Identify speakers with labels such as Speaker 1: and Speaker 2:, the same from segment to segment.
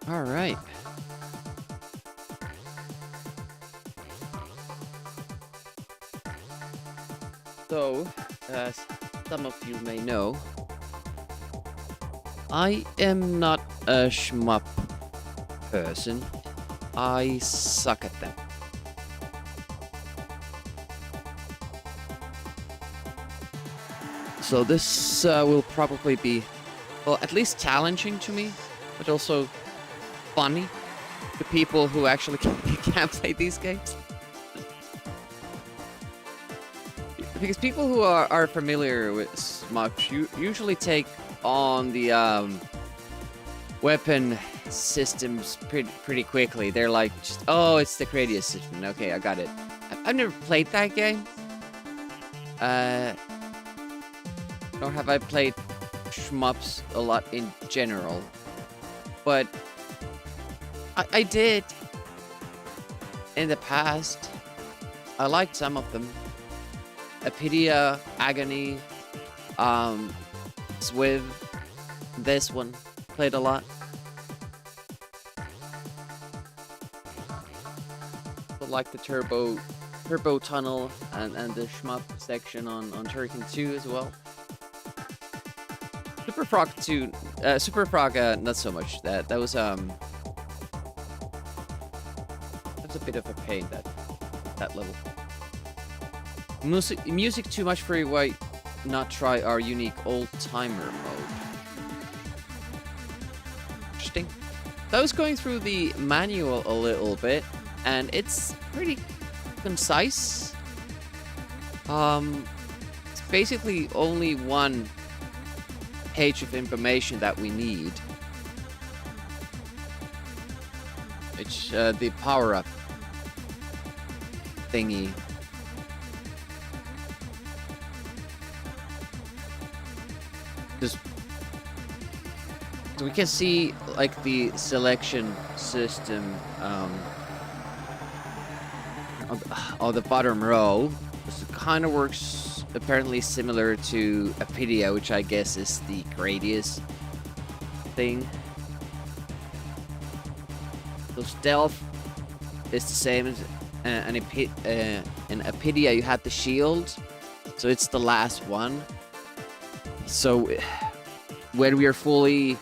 Speaker 1: All right. So, as some of you may know, I am not a shmup person. I suck at them. So this will probably be, well, at least challenging to me, but also funny to people who actually can't play these games. Because people who are familiar with shmups usually take on the weapon systems pretty quickly. They're like, just, oh, it's the Gradius system. Okay, I got it. I've never played that game. Nor have I played shmups a lot in general. But I did in the past. I liked some of them. Apidia, Agony, Swiv, this one, played a lot. But like the Turbo Tunnel and the shmup section on Turrican 2 as well. Super Frog 2, Super Frog, not so much. That was a bit of a pain, that level. Music too much for you. Why not try our unique old-timer mode? Interesting. I was going through the manual a little bit, and it's pretty concise. It's basically only one page of information that we need. It's the power-up thingy. So we can see like the selection system on the bottom row. This kind of works apparently similar to Apidia, which I guess is the Gradius thing. So stealth is the same as in Apidia. You had the shield, so it's the last one. So when we are fully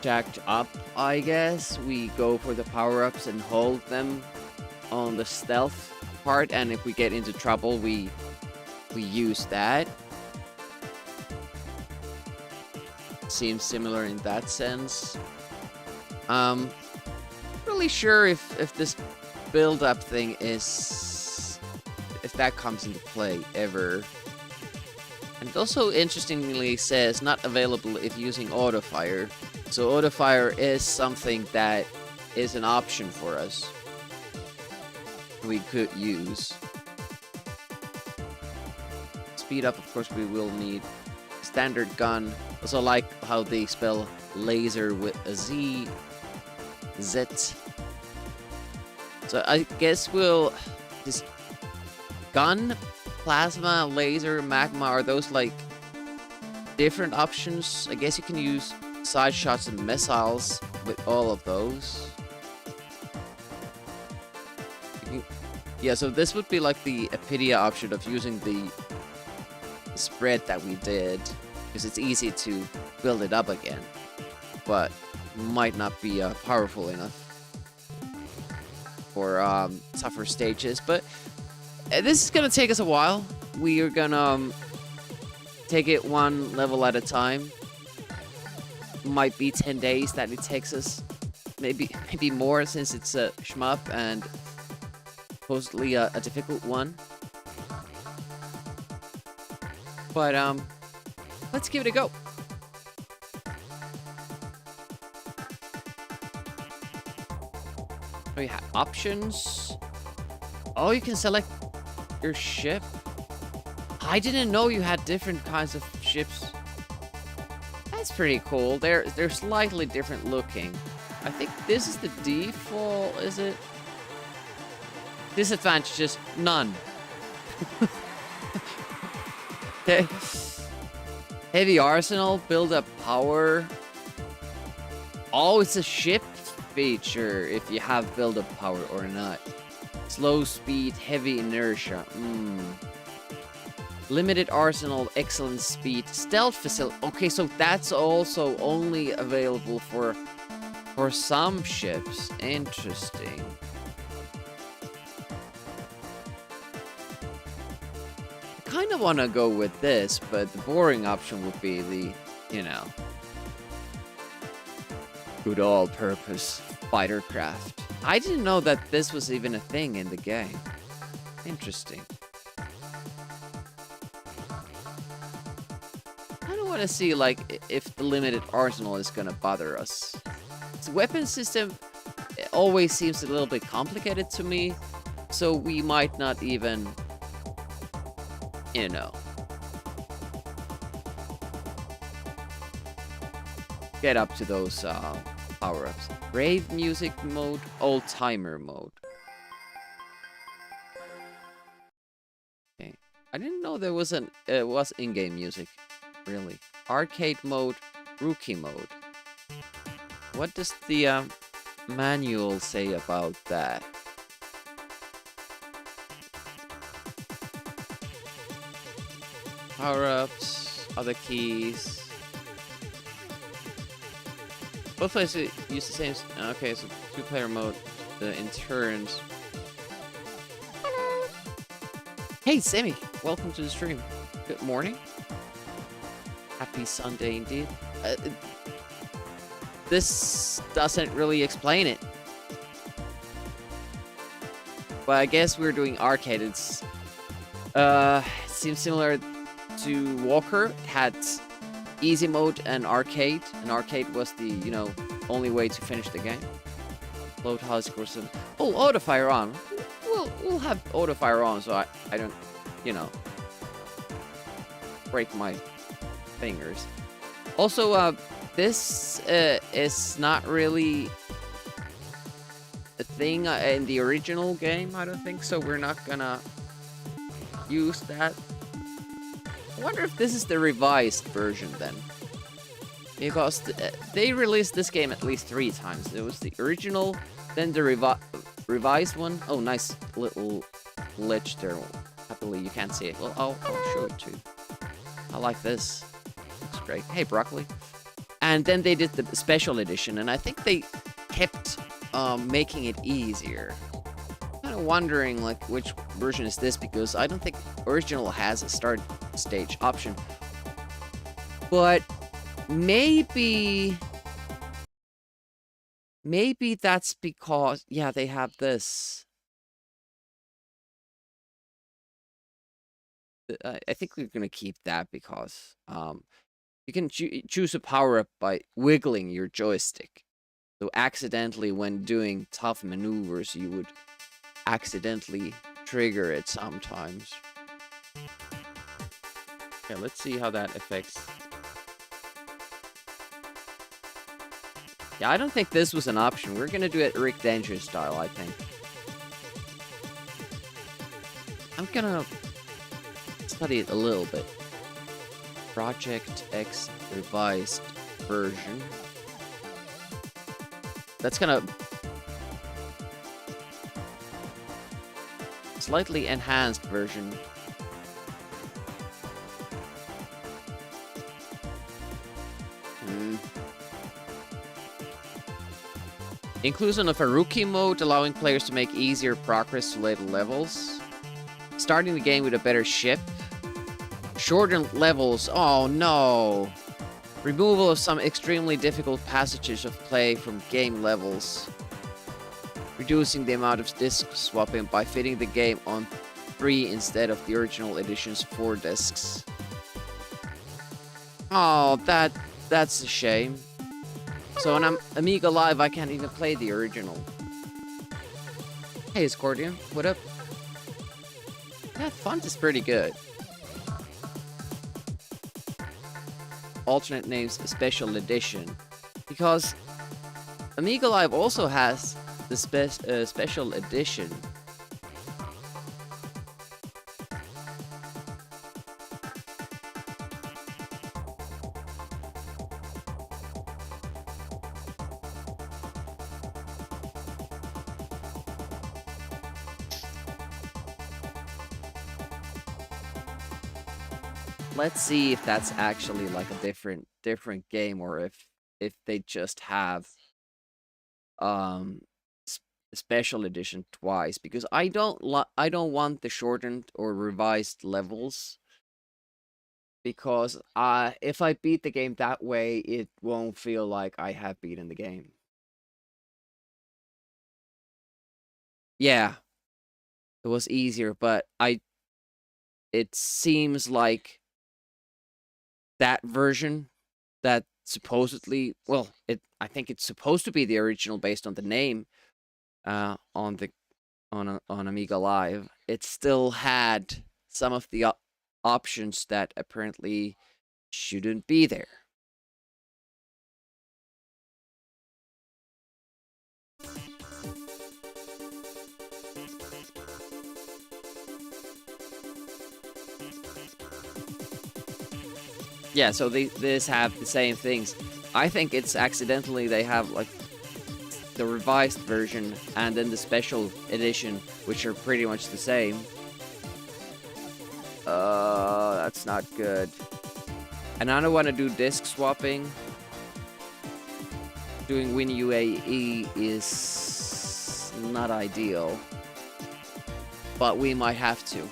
Speaker 1: jacked up, I guess, we go for the power-ups and hold them on the stealth part, and if we get into trouble, we use that. Seems similar in that sense. Really sure if this build-up thing if that comes into play ever. And it also interestingly says not available if using auto-fire. So auto-fire is something that is an option for us. We could use. Speed up, of course, we will need. Standard gun. Also like how they spell laser with a Z. Z. So I guess we'll just gun, plasma, laser, magma, are those like different options? I guess you can use side shots and missiles with all of those. Yeah, so this would be like the Apidia option of using the spread that we did, because it's easy to build it up again, but might not be powerful enough for tougher stages. But this is gonna take us a while. We are gonna take it one level at a time. Might be 10 days that it takes us, maybe more, since it's a shmup and supposedly a difficult one. But let's give it a go. We have options. Oh, you can select your ship. I didn't know you had different kinds of ships. That's pretty cool. They're slightly different looking. I think this is the default, is it? Disadvantages, none. Okay. Heavy arsenal, build up power. Oh, it's a shift feature if you have build-up power or not. Slow speed, heavy inertia. Limited arsenal, excellent speed, stealth facility. Okay, so that's also only available for some ships. Interesting. I kind of want to go with this, but the boring option would be the, you know, good all-purpose fighter craft. I didn't know that this was even a thing in the game. Interesting. I don't want to see, like, if the limited arsenal is gonna bother us. The weapon system always seems a little bit complicated to me, so we might not even, you know, get up to those power-ups. Rave music mode, old-timer mode. Okay. I didn't know there was was in-game music. Really. Arcade mode, rookie mode. What does the manual say about that? Power-ups, other keys. Both places use the same. Okay, so two-player mode in turns. Hello. Hey, Sammy. Welcome to the stream. Good morning. Happy Sunday indeed. This doesn't really explain it. But I guess we're doing arcade. It's seems similar to Walker. It had easy mode and arcade. And arcade was the, you know, only way to finish the game. Load high scores. Oh, auto fire on. We'll have auto fire on, so I don't, you know, break my fingers. Also, this is not really a thing in the original game, I don't think, so we're not gonna use that. I wonder if this is the revised version then. Because they released this game at least 3 times. There was the original, then the revised one. Oh, nice little glitch there. Happily, you can't see it. Well, I'll show it to you. I like this. Looks great. Hey, broccoli. And then they did the special edition, and I think they kept making it easier. Kind of wondering, like, which version is this, because I don't think original has a start stage option. But maybe that's because, yeah, they have this. I think we're gonna keep that because you can choose a power-up by wiggling your joystick. So accidentally, when doing tough maneuvers, you would accidentally trigger it sometimes. Okay, let's see how that affects. Yeah, I don't think this was an option. We're gonna do it Rick Danger style, I think. I'm gonna study it a little bit. Project X revised version. That's gonna slightly enhanced version. Inclusion of a rookie mode, allowing players to make easier progress to later levels. Starting the game with a better ship. Shortened levels. Oh no. Removal of some extremely difficult passages of play from game levels. Reducing the amount of disc swapping by fitting the game on 3 instead of the original edition's 4 discs. Oh, that's a shame. So on Amiga Live, I can't even play the original. Hey, Scorpion, what up? That font is pretty good. Alternate names special edition, because Amiga Live also has the special edition. let's see if that's actually like a different game, or if they just have um special edition twice, because I don't want the shortened or revised levels, because if I beat the game that way, it won't feel like I have beaten the game. Yeah, it was easier, but it seems like that version that supposedly, well, I think it's supposed to be the original based on the name on the on Amiga Live. It still had some of the options that apparently shouldn't be there. Yeah, so this have the same things. I think it's accidentally they have like the revised version and then the special edition, which are pretty much the same. That's not good. And I don't want to do disk swapping. Doing WinUAE is not ideal, but we might have to.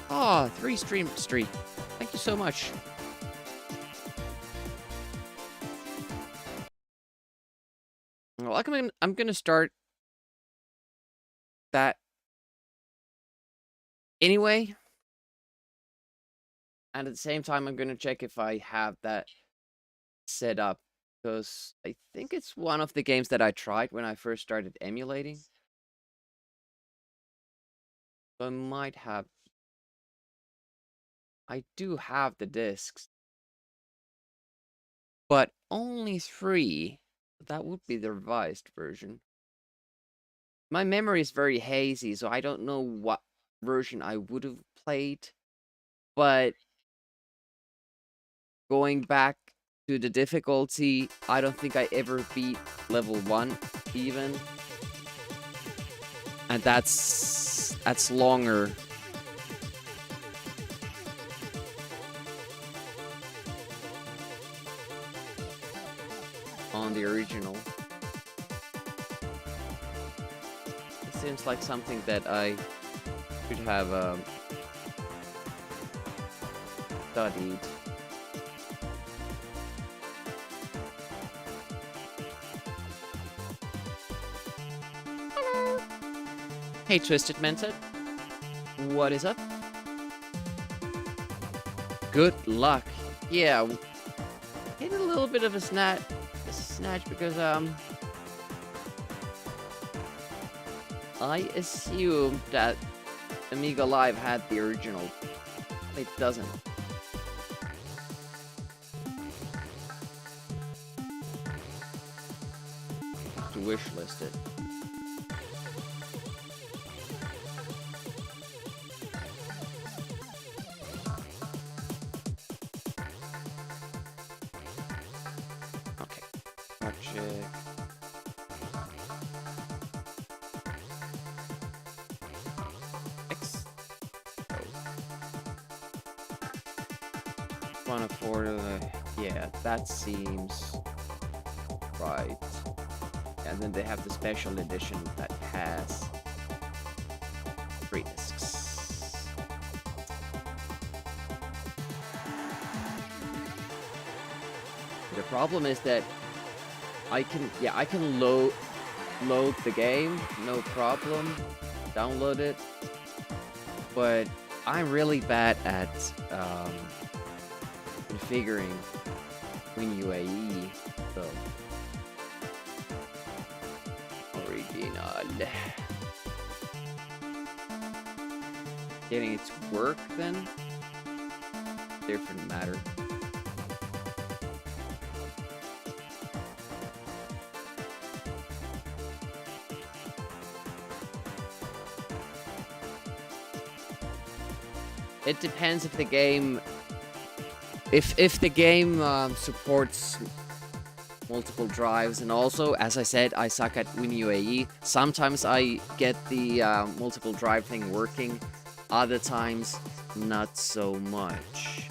Speaker 1: Oh, 3 stream streak. Thank you so much. Well, I'm gonna start that anyway. And at the same time, I'm gonna check if I have that set up, because I think it's one of the games that I tried when I first started emulating. So I might have. I do have the discs, but only 3. That would be the revised version. My memory is very hazy, so I don't know what version I would have played. But going back to the difficulty, I don't think I ever beat level 1 even. And that's longer. On the original. It seems like something that I should have studied. Hey, Twisted Mentor. What is up? Good luck. Yeah, hit a little bit of a snatch because I assumed that Amiga Live had the original. It doesn't. Have to wishlist it. Okay. Project. X. Oh. 104. Yeah, that seems right. And then they have the special edition that has 3 discs. The problem is that I can load the game, no problem, download it, but I'm really bad at configuring WinUAE, so original. Getting it to work then, different matter. it depends if the game, if the game supports multiple drives, and also, as I said, I suck at WinUAE. Sometimes I get the multiple drive thing working, other times not so much.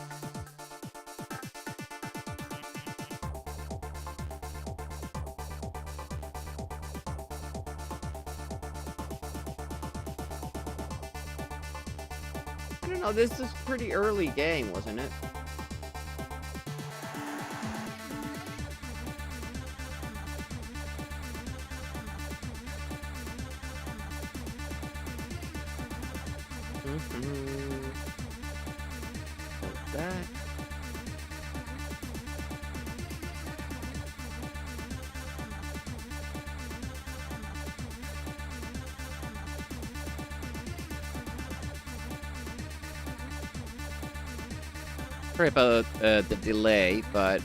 Speaker 1: I don't know, this is a pretty early game, wasn't it? Like that. Sorry about the delay, but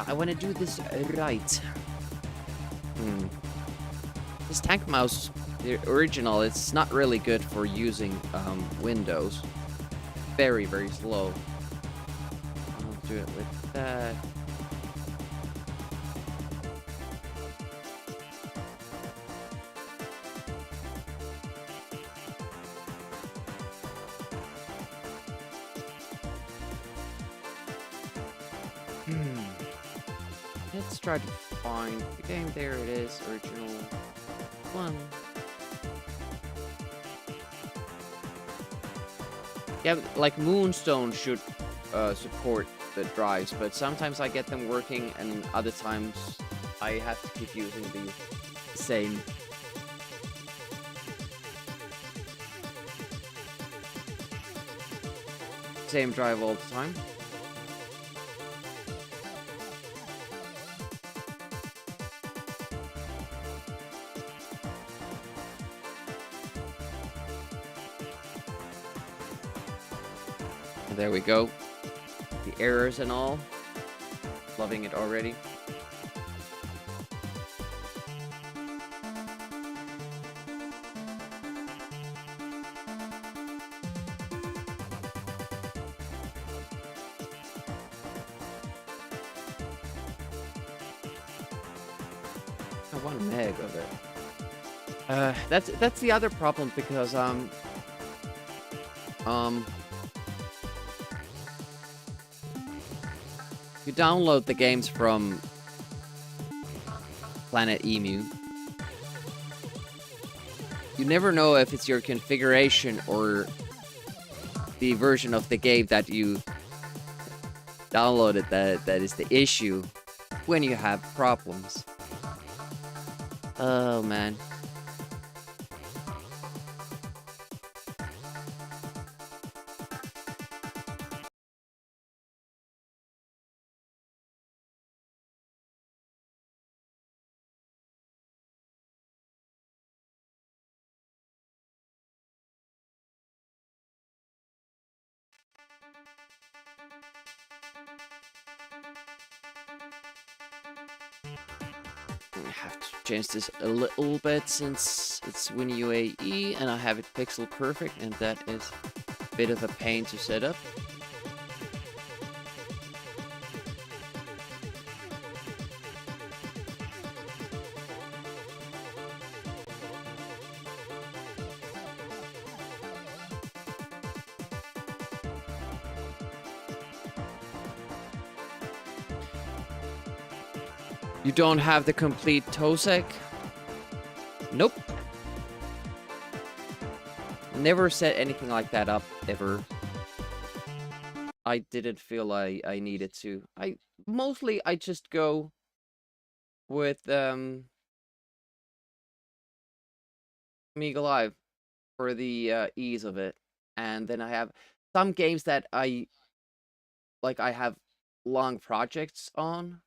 Speaker 1: I want to do this right. This tank mouse, the original, it's not really good for using Windows. Very, very slow. I'll do it with that. Let's try to find the game. There it is, original one. Yeah, like Moonstone should support the drives, but sometimes I get them working, and other times I have to keep using the same. Same drive all the time. There we go. The errors and all. Loving it already. I want 1 meg of it. That's the other problem, because you download the games from Planet Emu. You never know if it's your configuration or the version of the game that you downloaded that is the issue when you have problems. Oh, man. I have to change this a little bit since it's WinUAE and I have it pixel perfect, and that is a bit of a pain to set up. You don't have the complete TOSEC? Nope. Never set anything like that up, ever. I didn't feel I needed to. Mostly I just go with Amiga Live for the ease of it. And then I have some games that I have long projects on.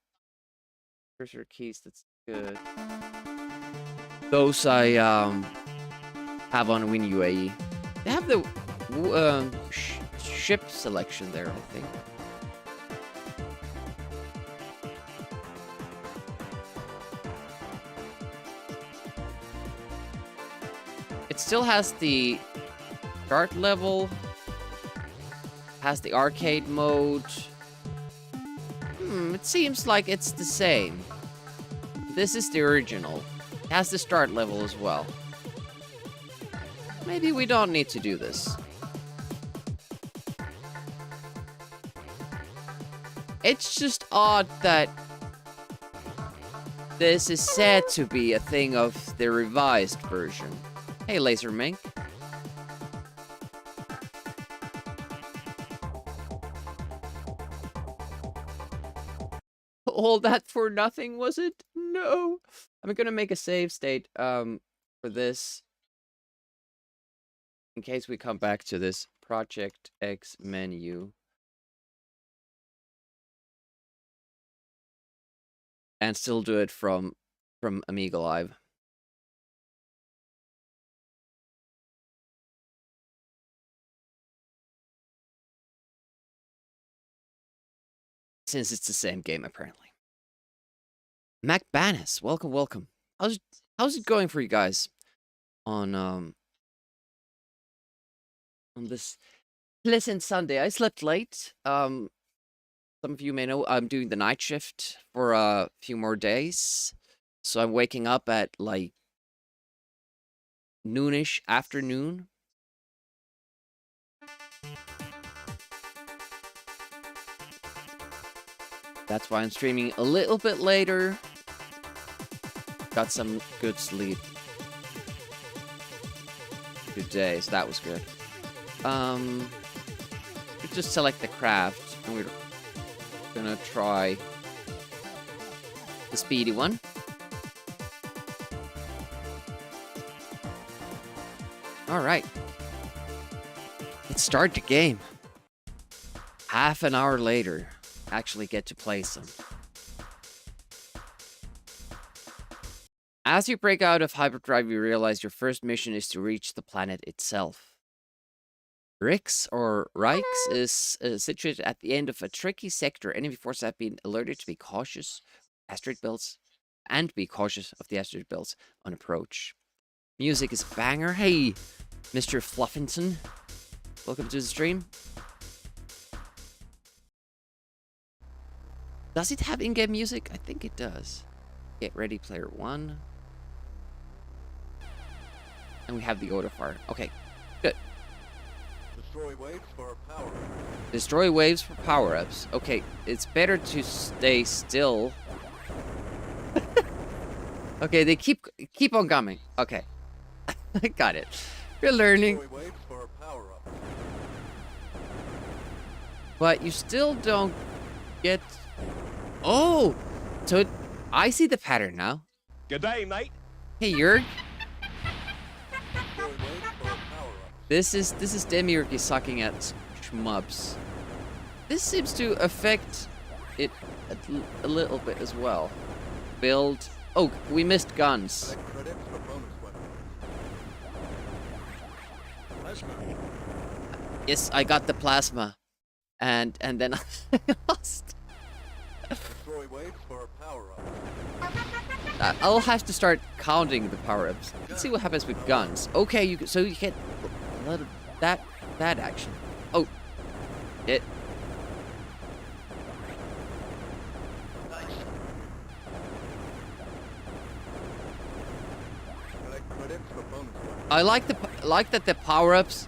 Speaker 1: Cursor keys, that's good. Those I have on WinUAE. They have the ship selection there, I think. still has the start level, has the arcade mode. It seems like it's the same. This is the original. It has the start level as well. Maybe we don't need to do this. It's just odd that this is said to be a thing of the revised version. Hey, Laser Mink. All that for nothing, was it? No. I'm gonna make a save state for this in case we come back to this Project X menu. And still do it from Amiga Live. Since it's the same game, apparently. Mac Banis, welcome, welcome. How's it going for you guys on this pleasant Sunday? I slept late. Some of you may know I'm doing the night shift for a few more days. So I'm waking up at like noonish afternoon. That's why I'm streaming a little bit later. Got some good sleep today, so that was good. We just select the craft, and we're gonna try the speedy one. All right. Let's start the game. Half an hour later, actually get to play some. As you break out of hyperdrive, you realize your first mission is to reach the planet itself. Rix, or Rix, is situated at the end of a tricky sector. Enemy forces have been alerted to be cautious of asteroid belts, and be cautious of the asteroid belts on approach. Music is a banger. Hey, Mr. Fluffinson. Welcome to the stream. Does it have in-game music? I think it does. Get ready, player one. And we have the auto fire. Okay, good.
Speaker 2: Destroy waves for power.
Speaker 1: Destroy waves for power-ups. Okay, it's better to stay still. Okay, they keep on coming. Okay. I got it. You're learning.
Speaker 2: Destroy waves for power up.
Speaker 1: But you still don't get... Oh! So I see the pattern now.
Speaker 3: Good day, mate.
Speaker 1: Hey, Jurg.
Speaker 2: Destroy waves for power up.
Speaker 1: This is Demiurge sucking at shmubs. This seems to affect it a little bit as well. Build... Oh, we missed guns.
Speaker 2: Collect credits for bonus weapons.
Speaker 1: Yes, I got the plasma. And then I lost.
Speaker 2: Destroy waves for power up.
Speaker 1: I'll have to start counting the power-ups. Let's see what happens with guns. Okay, so you get a lot of that action. Oh, it.
Speaker 2: Collect credits for bonus weapons.
Speaker 1: I like that the power-ups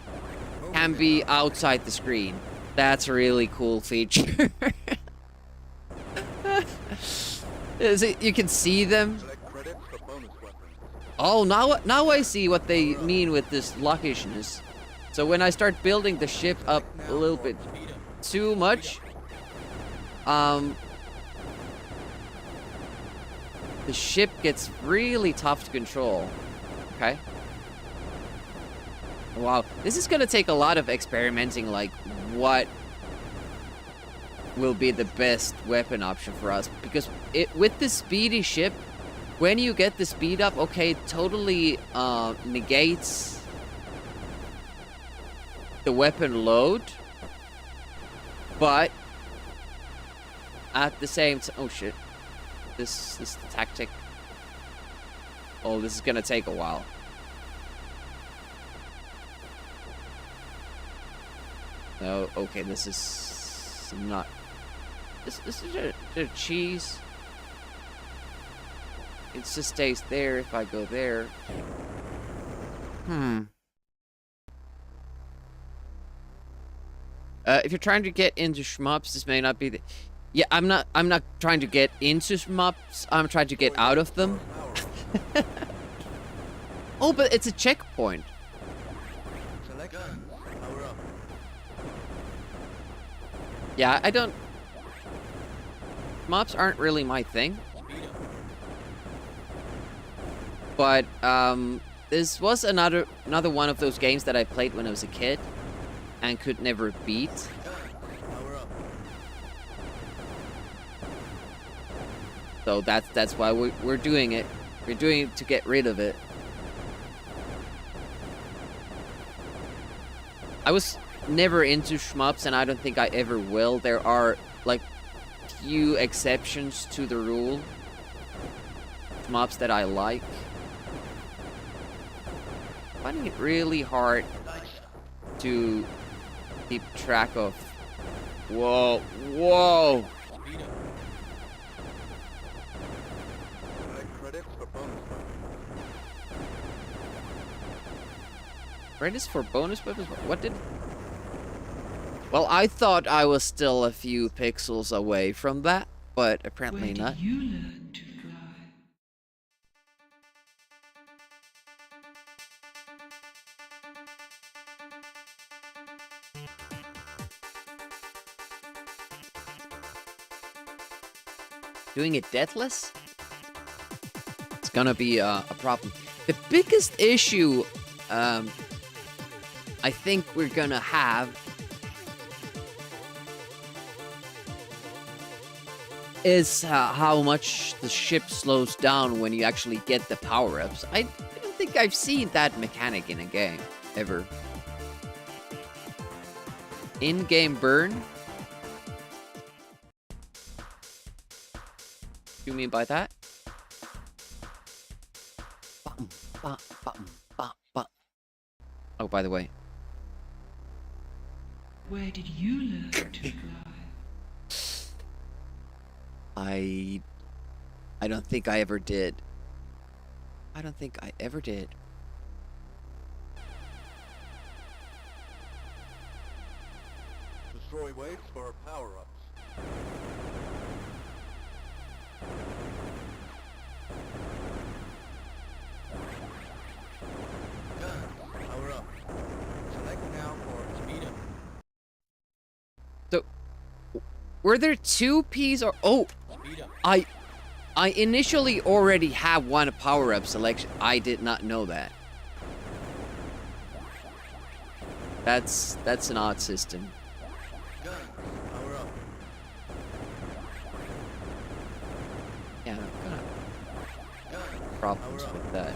Speaker 1: can be outside the screen. That's a really cool feature. Is it? You can see them.
Speaker 2: Collect credits for bonus weapons.
Speaker 1: Oh, now I see what they mean with this luckishness. So when I start building the ship up a little bit too much, the ship gets really tough to control. Okay. Wow, this is gonna take a lot of experimenting, like what will be the best weapon option for us, because with the speedy ship, when you get the speed up, okay, it totally negates the weapon load, but at the same time, oh shit, this tactic, oh, this is gonna take a while. Oh, okay, this is not... This is a cheese. It just stays there if I go there. If you're trying to get into shmups, this may not be the... Yeah, I'm not trying to get into shmups. I'm trying to get out of them. Oh, but it's a checkpoint.
Speaker 2: Select gun. Power up.
Speaker 1: Yeah, I don't... Shmups aren't really my thing.
Speaker 2: Speed up.
Speaker 1: But, this was another one of those games that I played when I was a kid and could never beat.
Speaker 2: Gun. Power up.
Speaker 1: So that's why we're doing it. We're doing it to get rid of it. I was never into shmups, and I don't think I ever will. There are, like, few exceptions to the rule. Shmups that I like. Finding it really hard to keep track of. Whoa, whoa!
Speaker 2: Speed up. Select credits for bonus weapons.
Speaker 1: Credits for bonus weapons? What did... Well, I thought I was still a few pixels away from that, but apparently not.
Speaker 3: Where did you learn to fly?
Speaker 1: Doing it deathless? It's gonna be a problem. The biggest issue, I think we're gonna have is how much the ship slows down when you actually get the power-ups. I don't think I've seen that mechanic in a game, ever. In-game burn? What do you mean by that? Oh, by the way.
Speaker 3: Where did you learn to fly?
Speaker 1: I don't think I ever did. I don't think I ever did.
Speaker 2: Destroy waves for power-ups. Gun. Power up. Select now for speed up.
Speaker 1: So, were there two P's or... Oh!
Speaker 2: Speed up.
Speaker 1: I initially already have one power-up selection. I did not know that. That's an odd system.
Speaker 2: Gun. Power up.
Speaker 1: Yeah, I've got
Speaker 2: Gun.
Speaker 1: problems
Speaker 2: Power up.
Speaker 1: with that.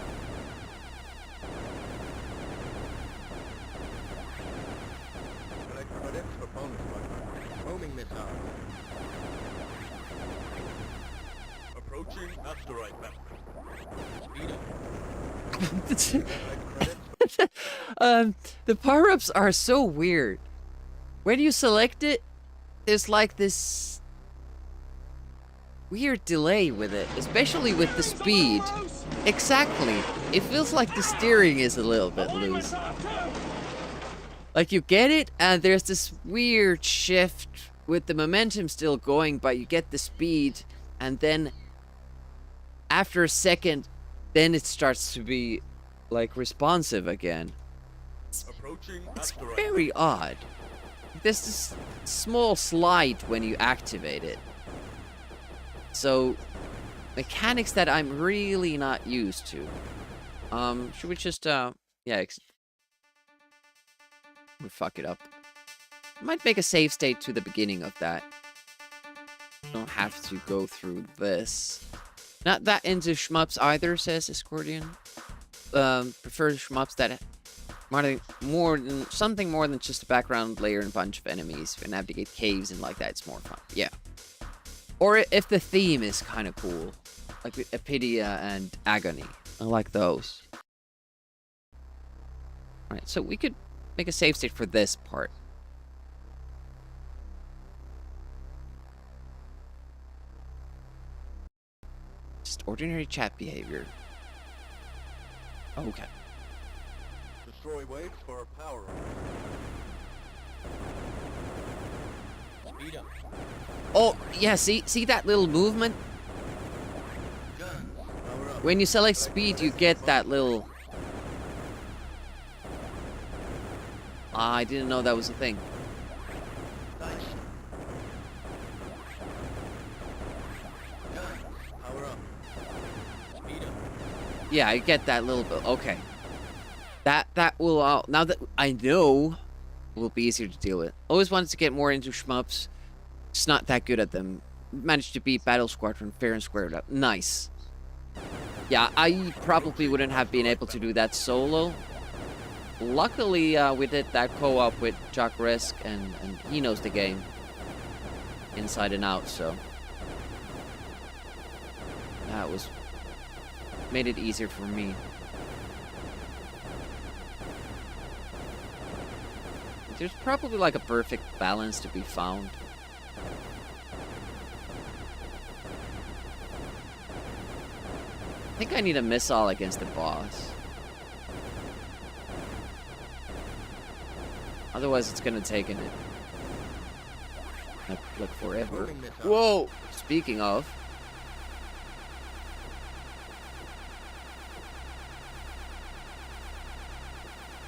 Speaker 2: Select credits for bonus weapon. Roaming missile. Approaching asteroid belt. Speed up. Select credits.
Speaker 1: The power-ups are so weird. When you select it, there's like this weird delay with it, especially with the speed. Exactly. It feels like the steering is a little bit loose. Like you get it, and there's this weird shift with the momentum still going, but you get the speed, and then after a second, then it starts to be like responsive again.
Speaker 2: Approaching
Speaker 1: It's
Speaker 2: asteroid.
Speaker 1: very odd. There's this small slide when you activate it. So, mechanics that I'm really not used to. Should we just, yeah, we fuck it up. I might make a save state to the beginning of that. Don't have to go through this. Not that into shmups either, says Escordian. Prefer shmups that something more than just a background layer and a bunch of enemies. If you navigate caves and like that, it's more fun. Yeah. Or if the theme is kind of cool, like with Apidia and Agony. I like those. Alright, so we could make a save state for this part. Just ordinary chat behavior. Okay.
Speaker 2: Destroy waves for power up. Speed up.
Speaker 1: Oh, yeah, see that little movement?
Speaker 2: Gun. Power up.
Speaker 1: When you select speed, you get that little... I didn't know that was a thing.
Speaker 2: Nice. Gun. Power up. Speed up.
Speaker 1: Yeah, I get that little bit. Okay. That will... now that I know, it will be easier to deal with. Always wanted to get more into shmups. Just not that good at them. Managed to beat Battle Squadron fair and square up. Nice. Yeah, I probably wouldn't have been able to do that solo. Luckily, we did that co-op with Jock Risk, and he knows the game inside and out, so that was made it easier for me. There's probably like a perfect balance to be found. I think I need a missile against the boss. Otherwise, it's gonna take like forever. Whoa! Speaking of,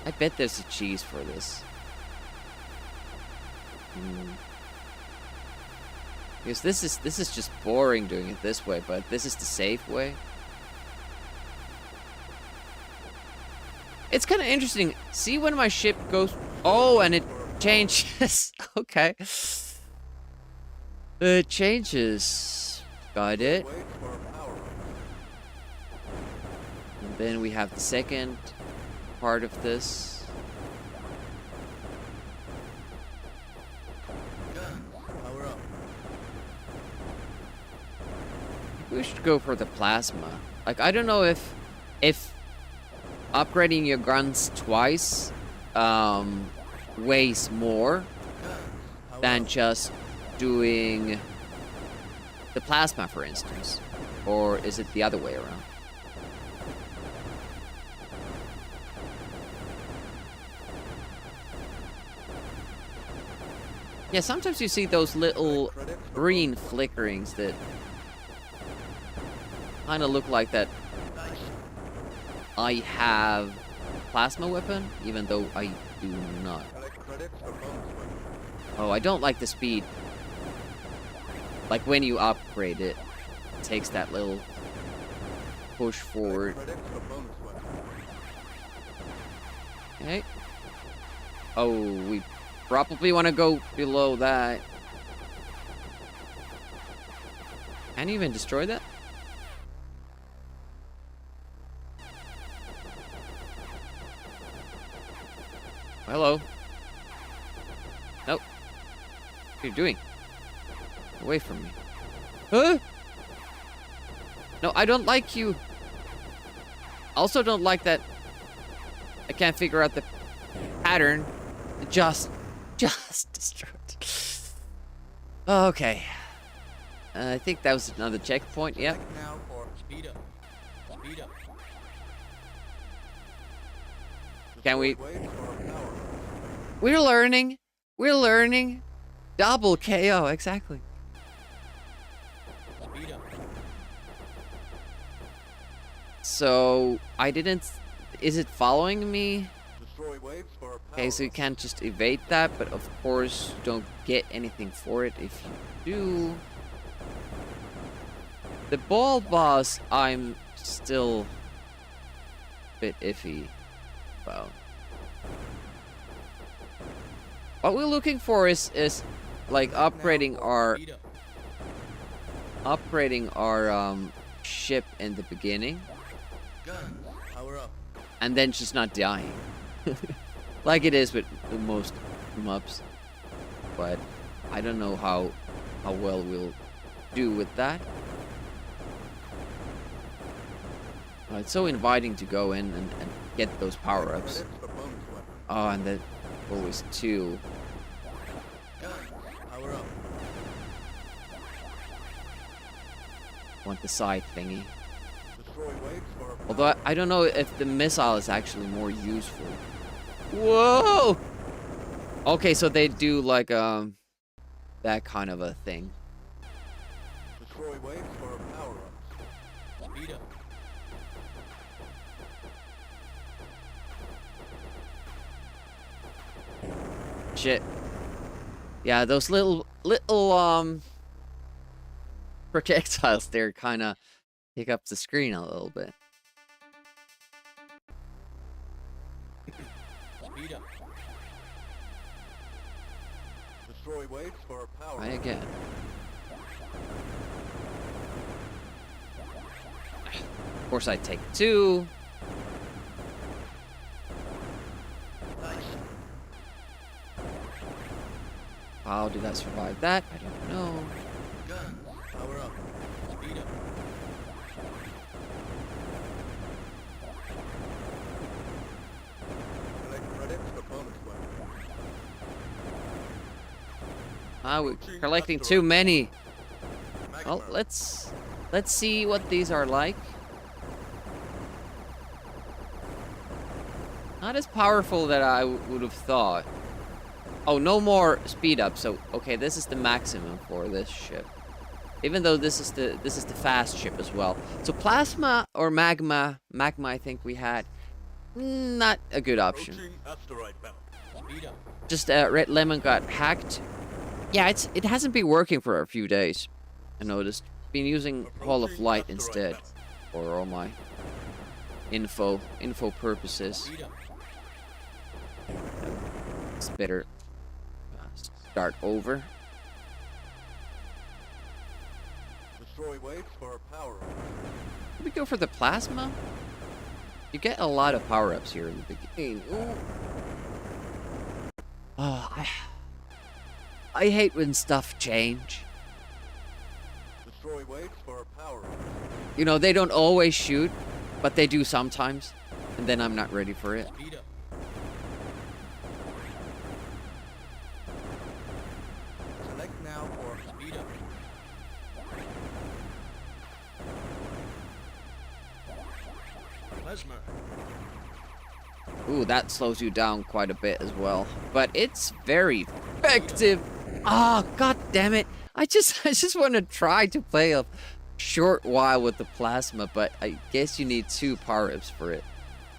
Speaker 1: I bet there's a cheese for this. Because this is just boring doing it this way, but this is the safe way. It's kind of interesting. See when my ship goes... Oh, and it changes. Okay. It changes. Got it. And then we have the second part of this. We should go for the plasma. Like, I don't know if upgrading your guns twice weighs more than just doing the plasma, for instance, or is it the other way around? Yeah, sometimes you see those little green flickerings that kind of look like that I have a plasma weapon, even though I do not. Oh, I don't like the speed. Like when you upgrade it, it takes that little push forward. Okay. Oh, we probably want to go below that. Can you even destroy that? Hello. Nope. What are you doing? Away from me. Huh? No, I don't like you. Also don't like that I can't figure out the pattern. Just destroyed. Okay. I think that was another checkpoint, yep.
Speaker 2: Now for speed up. Speed up.
Speaker 1: Can we...
Speaker 2: Waves for power.
Speaker 1: We're learning. We're learning. Double KO, exactly.
Speaker 2: Speed up.
Speaker 1: So, I didn't... Is it following me?
Speaker 2: Destroy waves for power.
Speaker 1: Okay, so you can't just evade that, but of course, you don't get anything for it if you do. The ball boss, I'm still a bit iffy about. What we're looking for is like upgrading our ship in the beginning,
Speaker 2: Gun. Power up.
Speaker 1: and then just not dying, like it is with the most shmups. But I don't know how well we'll do with that. It's so inviting to go in and get those power-ups.
Speaker 2: Credits for bonus weapon.
Speaker 1: Oh, and that always two.
Speaker 2: Gun. Power up.
Speaker 1: Want the side thingy.
Speaker 2: Destroy waves for power.
Speaker 1: Although I don't know if the missile is actually more useful. Whoa! Okay, so they do like that kind of a thing.
Speaker 2: Destroy waves for power-ups. Speed up.
Speaker 1: Shit. Yeah, those little projectiles there kind of pick up the screen a little bit.
Speaker 2: Speed up. Destroy waves for power.
Speaker 1: Try again. Of course, I take 2.
Speaker 2: Nice.
Speaker 1: How did I survive that? I don't know.
Speaker 2: Gun. Power up. Speed up. Collect credits for bonus weapon.
Speaker 1: Ah, we're collecting too many. Well,
Speaker 2: Magma.
Speaker 1: let's see what these are like. Not as powerful that I would have thought. Oh, no more speed up. So, okay, this is the maximum for this ship. Even though this is the fast ship as well. So plasma or magma, I think we had, not a good option.
Speaker 2: Approaching asteroid belt. Speed up.
Speaker 1: Just Red Lemon got hacked. Yeah, it hasn't been working for a few days. I noticed. Been using Hall of Light instead for all my info purposes.
Speaker 2: Speed up.
Speaker 1: It's better start over.
Speaker 2: Destroy waves for power up.
Speaker 1: Can we go for the plasma? You get a lot of power-ups here in the beginning. Ooh. Oh, I hate when stuff change.
Speaker 2: Destroy waves for power up.
Speaker 1: You know, they don't always shoot, but they do sometimes. And then I'm not ready for it.
Speaker 2: Speed up. Select now for speed up. Plasma.
Speaker 1: Ooh, that slows you down quite a bit as well. But it's very effective. Ah, god damn it. I just want to try to play a short while with the plasma, but I guess you need 2 power-ups for it.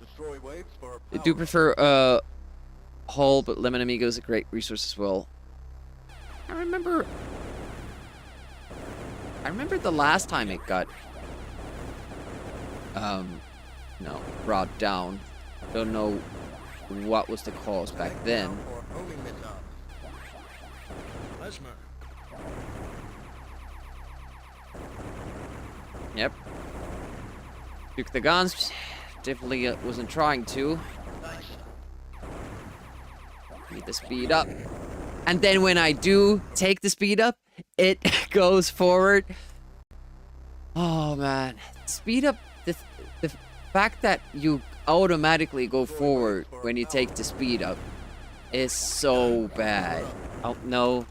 Speaker 2: Destroy waves for
Speaker 1: I
Speaker 2: power.
Speaker 1: do prefer Hull, but Lemon Amigo is a great resource as well. I remember the last time it got brought down. Don't know what was the cause back then.
Speaker 2: For homing missiles. Plasma.
Speaker 1: Yep. Took the guns. Definitely wasn't trying to.
Speaker 2: Nice.
Speaker 1: Need the speed up. And then when I do take the speed up, it goes forward. Oh man. Speed up, the fact that you automatically go forward when you take the speed up is so bad. Oh no.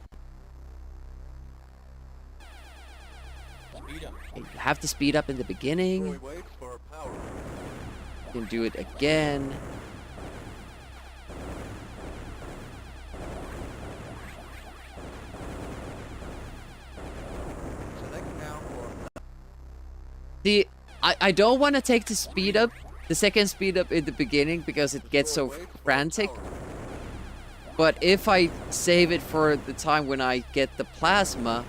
Speaker 2: Speed up.
Speaker 1: You have to speed up in the beginning.
Speaker 2: Destroy waves for power.
Speaker 1: You can do it again.
Speaker 2: Select now for
Speaker 1: See, I don't want to take the speed up, the second speed up in the beginning because it gets so frantic. But if I save it for the time when I get the plasma,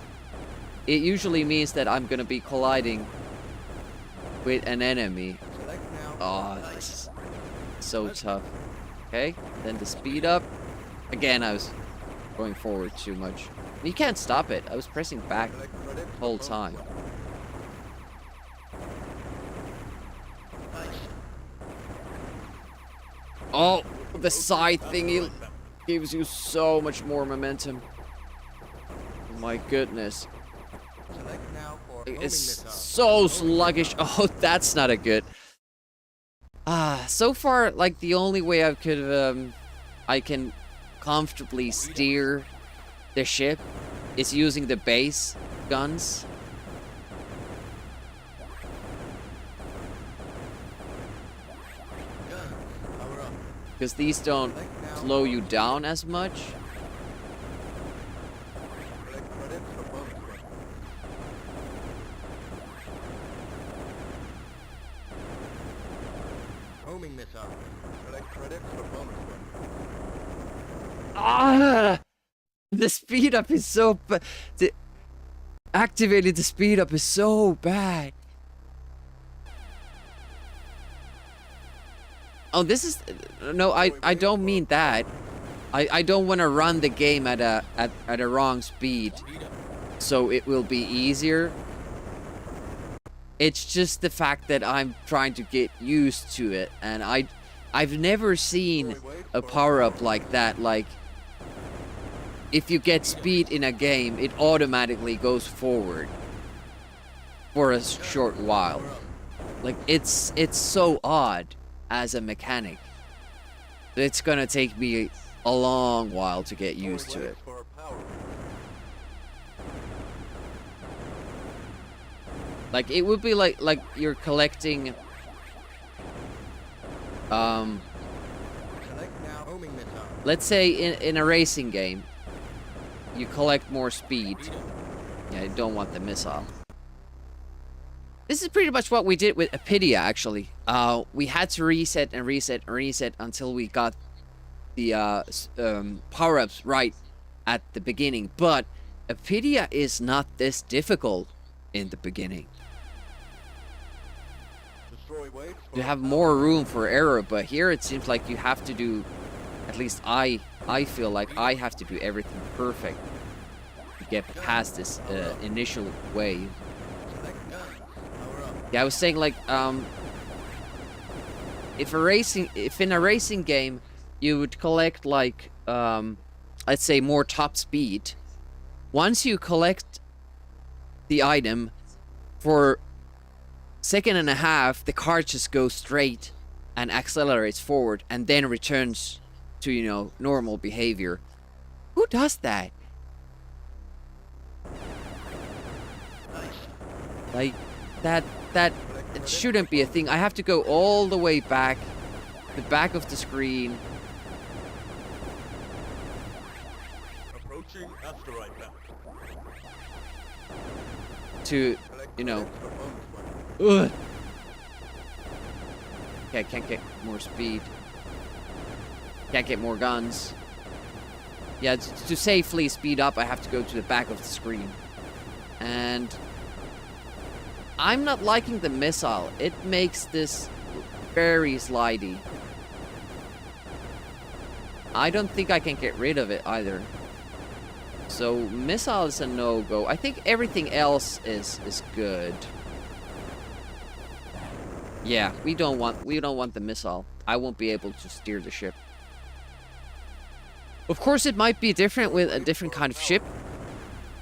Speaker 1: it usually means that I'm gonna be colliding with an enemy.
Speaker 2: select now.
Speaker 1: Oh, this is so tough. Okay, then the speed up. Again, I was going forward too much. You can't stop it. I was pressing back
Speaker 2: Select credits
Speaker 1: the
Speaker 2: for
Speaker 1: whole
Speaker 2: bonus
Speaker 1: time.
Speaker 2: weapon. Nice.
Speaker 1: Oh, the side thingy gives you so much more momentum. Oh my goodness.
Speaker 2: Select now for homing
Speaker 1: It's
Speaker 2: missiles.
Speaker 1: so sluggish. Oh, that's not a good. So far, like the only way I can comfortably steer the ship is using the base guns. because these don't slow you down as much.
Speaker 2: Collect credits for bonus weapon. Homing missile. Collect credits for bonus weapon.
Speaker 1: Ah! The speed up is so bad. Activating the speed up is so bad. Oh, this is... No, I don't mean that. I don't want to run the game at a wrong speed, so it will be easier. It's just the fact that I'm trying to get used to it, and I've never seen a power-up like that. Like, if you get speed in a game, it automatically goes forward for a short while. Like, it's so odd as a mechanic. It's gonna take me a long while to get used to it.
Speaker 2: For power.
Speaker 1: Like, it would be like you're collecting
Speaker 2: Select now. Homing missile.
Speaker 1: let's say in a racing game you collect more speed. Yeah, I don't want the missile. This is pretty much what we did with Apidia, actually. We had to reset and reset and reset until we got the power-ups right at the beginning. But Apidia is not this difficult in the beginning.
Speaker 2: Destroy waves for
Speaker 1: You have more room for error, but here it seems like you have to do, at least I feel like I have to do everything perfect to get past this initial wave.
Speaker 2: select guns. Power up.
Speaker 1: Yeah, I was saying, like, if in a racing game you would collect, like, let's say more top speed. Once you collect the item, for second and a half the car just goes straight and accelerates forward and then returns to, you know, normal behavior. Who does that? Like, that it shouldn't be a thing. I have to go all the way back, the back of the screen.
Speaker 2: Approaching asteroid belt.
Speaker 1: To, you know,
Speaker 2: Credits for bonus weapon.
Speaker 1: ugh. Okay, I can't get more speed. Can't get more guns. Yeah, to safely speed up, I have to go to the back of the screen. And I'm not liking the missile. It makes this very slidey. I don't think I can get rid of it either. So missile is a no-go. I think everything else is good. Yeah, we don't want the missile. I won't be able to steer the ship. Of course, it might be different with a different kind of ship.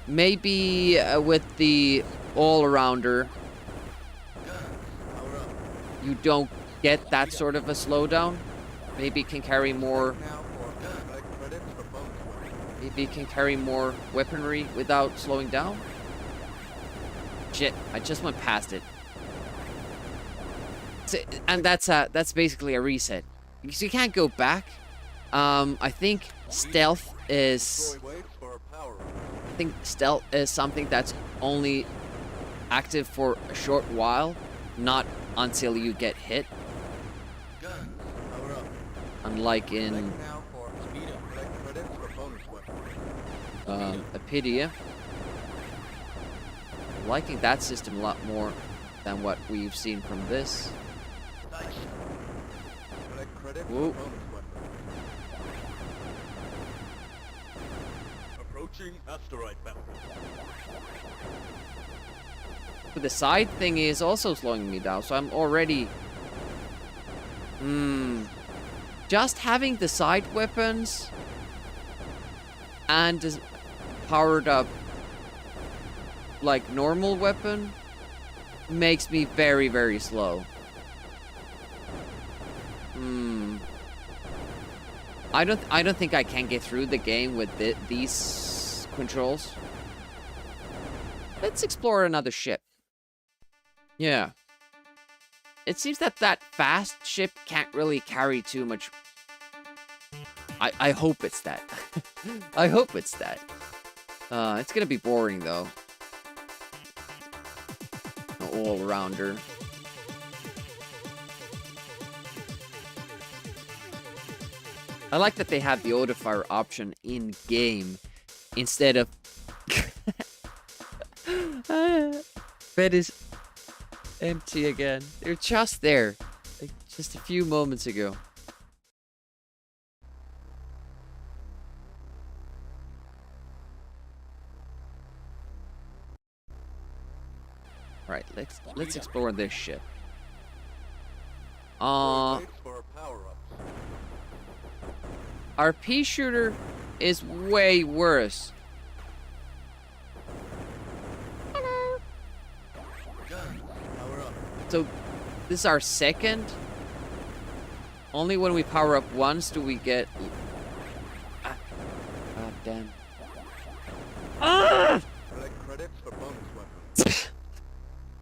Speaker 1: Maybe with the all-arounder,
Speaker 2: Power up.
Speaker 1: you don't get that sort of a slowdown. Maybe it can carry more.
Speaker 2: Now for gun. Collect credits for bonus weapon.
Speaker 1: Maybe it can carry more weaponry without slowing down. Shit! I just went past it. And that's basically a reset. Because you can't go back. I think stealth is.
Speaker 2: Destroy waves for power up.
Speaker 1: I think stealth is something that's only active for a short while, not until you get hit.
Speaker 2: Guns. Power up.
Speaker 1: Unlike in
Speaker 2: Select now for speed up. Collect credits for bonus weapon.
Speaker 1: Apidia. Liking that system a lot more than what we've seen from this.
Speaker 2: Nice. Collect credits
Speaker 1: Whoa.
Speaker 2: for bonus weapon. Approaching asteroid belt.
Speaker 1: But the side thing is also slowing me down, so I'm already... Just having the side weapons and this powered up, like, normal weapon makes me very, very slow. I don't think I can get through the game with these controls. Let's explore another ship. Yeah. It seems that fast ship can't really carry too much I hope it's that. I hope it's that. It's gonna be boring though. An all-rounder. I like that they have the auto fire option in game instead of. Bed is empty again. They're just there, like just a few moments ago. All right, let's explore this ship.
Speaker 2: Wait for power-ups.
Speaker 1: Our pea shooter is way worse.
Speaker 2: Guns, power up.
Speaker 1: So, this is our second. Only when we power up once do we get. God damn. Ah!
Speaker 2: Collect credits for bonus weapons.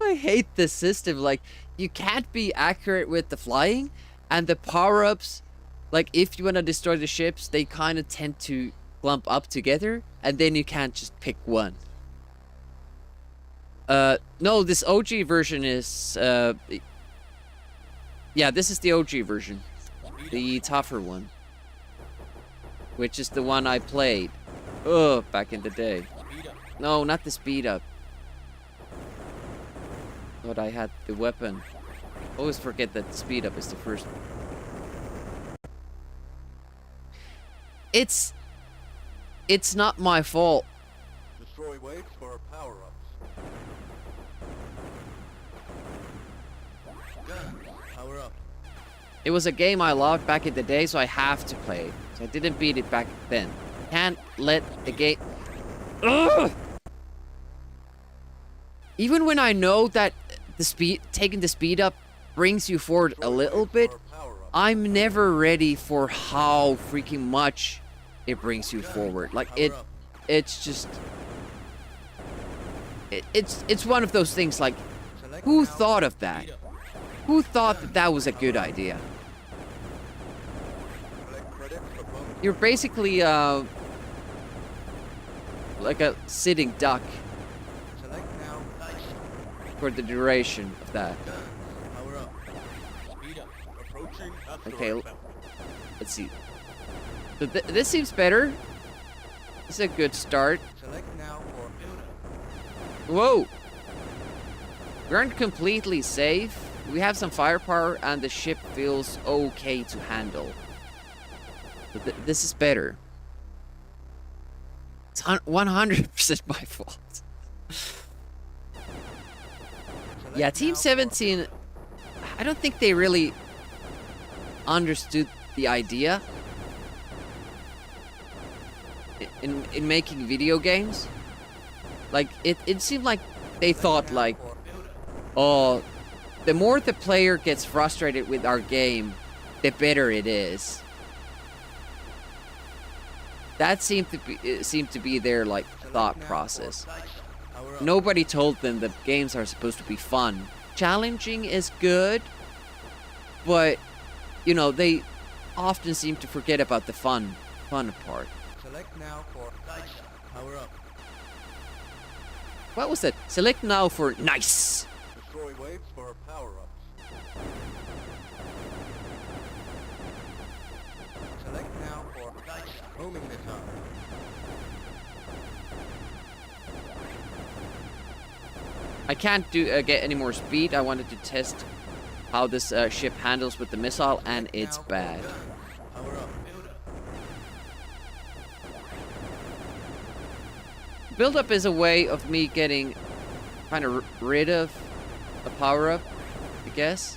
Speaker 1: I hate this system. Like, you can't be accurate with the flying, and the power-ups, like, if you want to destroy the ships, they kind of tend to clump up together, and then you can't just pick one. No, this OG version is, yeah, this is the OG version. The tougher one. Which is the one I played. Back in the day. No, not the speed up. But I had the weapon. Always forget that the speed up is the first one. It's not my fault.
Speaker 2: Destroy waves for power-ups. Guns, power up.
Speaker 1: It was a game I loved back in the day, so I have to play it. So I didn't beat it back then. Can't let the game. Ugh! Even when I know that taking the speed up brings you forward a little bit, I'm never ready for how freaking much it brings you forward. Like it's just, it's one of those things. Like, who thought of that? Who thought that that was a good idea? You're basically like a sitting duck for the duration of that. Okay, let's see. So this seems better. This is a good start. Whoa! We aren't completely safe. We have some firepower and the ship feels okay to handle. But this is better. It's 100% my fault. Yeah, Team 17, I don't think they really understood the idea in making video games. Like, it seemed like they thought, like, oh, the more the player gets frustrated with our game, the better it is. That seemed to be their, like, thought process. Nobody told them that games are supposed to be fun. Challenging is good, but, you know, they often seem to forget about the fun part.
Speaker 2: Select now for power up.
Speaker 1: What was that? Select now for nice.
Speaker 2: Destroy waves for power-ups. Select now for homing missile.
Speaker 1: I can't get any more speed. I wanted to test how this ship handles with the missile, and it's bad.
Speaker 2: Power up.
Speaker 1: Build-up is a way of me getting kind of rid of a power-up, I guess.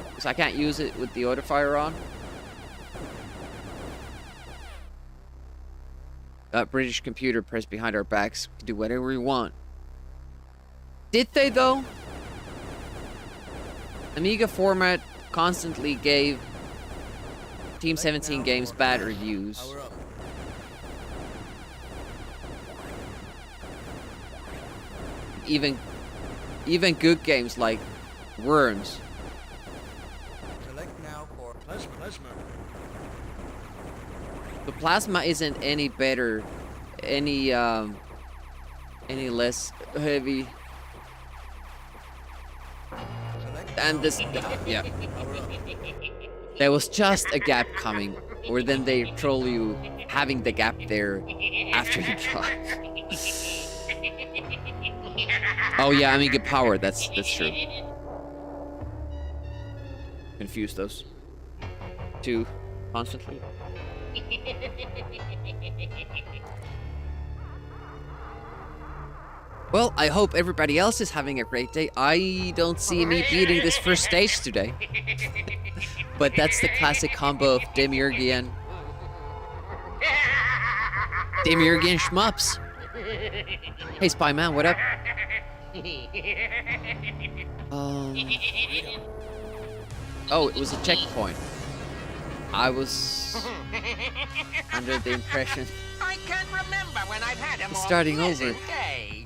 Speaker 1: Because I can't use it with the auto-fire on. British computer pressed behind our backs. We can do whatever we want. Did they, though? Amiga format constantly gave Team 17 games bad reviews.
Speaker 2: Power up.
Speaker 1: Even good games like Worms.
Speaker 2: Select now for plasma.
Speaker 1: plasma isn't any better, any less heavy than this. Yeah.
Speaker 2: Power up.
Speaker 1: There was just a gap coming, or then they troll you having the gap there after you drive. Oh yeah, Amiga power. That's true. Confuse those two constantly. Well, I hope everybody else is having a great day. I don't see me beating this first stage today. But that's the classic combo of Demiurgian shmups. Hey, Spy Man, what up? Oh, it was a checkpoint. I was under the impression
Speaker 4: I can't remember when I've had a more
Speaker 1: starting
Speaker 4: pleasant
Speaker 1: over.
Speaker 4: day.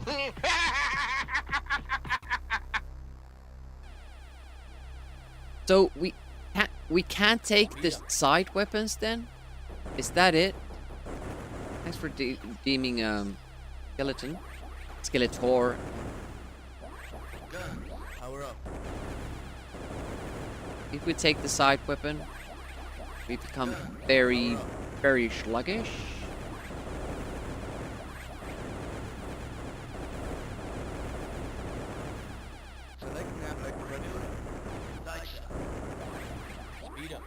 Speaker 1: So we can't take the side weapons then? Is that it? Thanks for deeming Skeletor.
Speaker 2: Gun. Power up.
Speaker 1: If we take the side weapon, we become very, very sluggish.
Speaker 2: Select nav ready. Side shot. Speed up.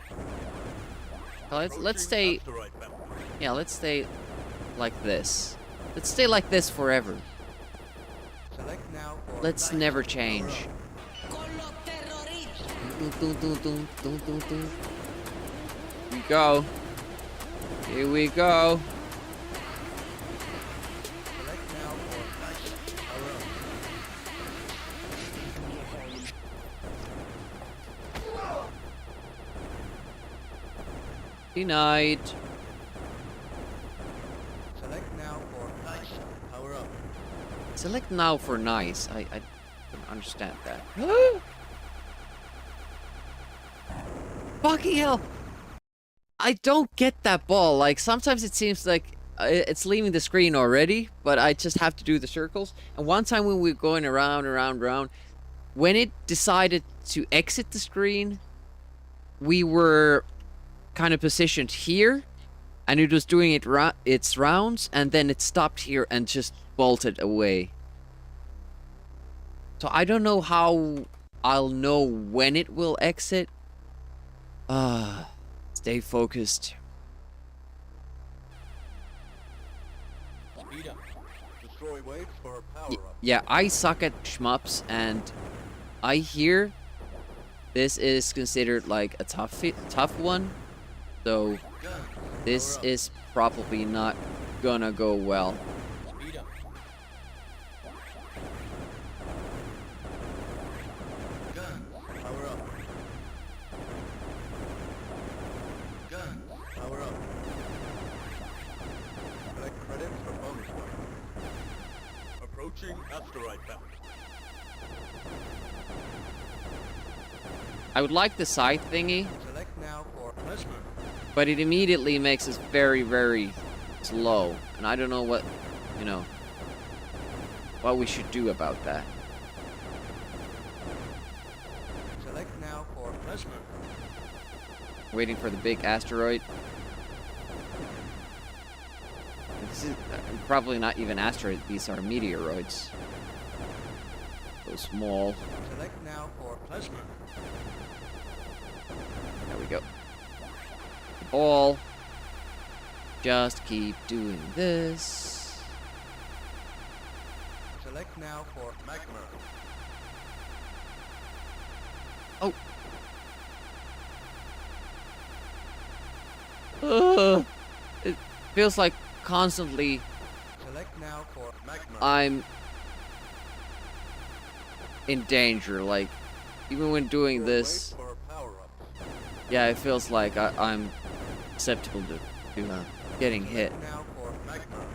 Speaker 1: Let's stay.
Speaker 2: Asteroid belt.
Speaker 1: Yeah, let's stay like this. Let's stay like this forever.
Speaker 2: Select now for
Speaker 1: Let's
Speaker 2: side
Speaker 1: never
Speaker 2: shot.
Speaker 1: change.
Speaker 2: Power up.
Speaker 1: Here we go. Here we go.
Speaker 2: Select now for side shot. Power up.
Speaker 1: Denied.
Speaker 2: Select now for side shot. Power up.
Speaker 1: Select now for nice. I don't understand that. Fucking hell! I don't get that ball. Like, sometimes it seems like it's leaving the screen already, but I just have to do the circles. And one time when we were going around, when it decided to exit the screen, we were kind of positioned here, and it was doing its rounds, and then it stopped here and just bolted away. So I don't know how I'll know when it will exit. Stay focused.
Speaker 2: Speed up. Destroy waves for power up.
Speaker 1: Yeah, I suck at shmups, and I hear this is considered like a tough one. So
Speaker 2: Gun.
Speaker 1: this
Speaker 2: Power up.
Speaker 1: is probably not gonna go well.
Speaker 2: Speed up. Gun. Power up. Gun. Power up. Collect credits for bonus points. Approaching asteroid belt.
Speaker 1: I would like the side thingy,
Speaker 2: Select now for plasma.
Speaker 1: but it immediately makes us very, very slow. And I don't know what, what we should do about that.
Speaker 2: Select now for plasma.
Speaker 1: Waiting for the big asteroid. This is probably not even asteroids, these are meteoroids. So small.
Speaker 2: Select now for plasma.
Speaker 1: There we go. Ball. Just keep doing this.
Speaker 2: Select now for magma.
Speaker 1: Ugh. It feels like constantly
Speaker 2: Select now for magma.
Speaker 1: I'm in danger. Like, even when doing
Speaker 2: Destroy
Speaker 1: this,
Speaker 2: waves for power up.
Speaker 1: yeah, it feels like I'm susceptible to getting hit.
Speaker 2: Select now for magma.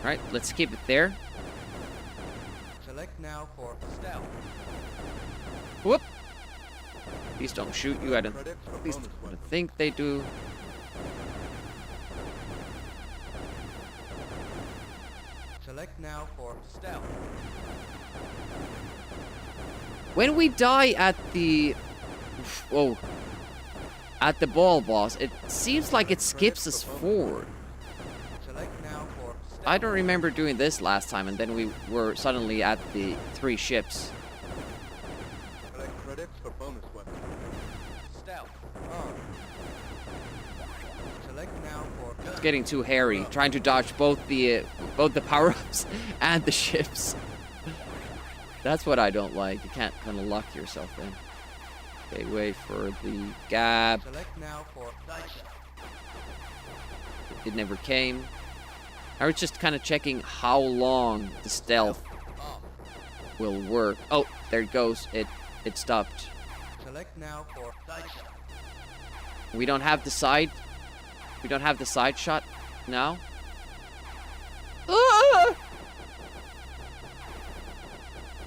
Speaker 1: Alright, let's keep it there.
Speaker 2: Select now for stealth.
Speaker 1: Whoop! Please don't shoot you. I don't.
Speaker 2: Credits for
Speaker 1: At least
Speaker 2: bonus
Speaker 1: I
Speaker 2: weapon.
Speaker 1: think they do.
Speaker 2: Select now for stealth.
Speaker 1: When we die at the... Whoa. At the ball boss, it seems like it skips us forward.
Speaker 2: Select now for stealth.
Speaker 1: I don't remember doing this last time, and then we were suddenly at the 3 ships.
Speaker 2: Select credits for bonus weapon. Stealth. On. Select now for gun.
Speaker 1: It's getting too hairy, trying to dodge both the power-ups and the ships. That's what I don't like. You can't kind of lock yourself in. Okay, wait for the gap.
Speaker 2: Select now for dice.
Speaker 1: It never came. I was just kind of checking how long the stealth
Speaker 2: Off.
Speaker 1: will work. Oh, there it goes. It stopped.
Speaker 2: Select now for dice.
Speaker 1: We don't have the side. We don't have the side shot now. Ah!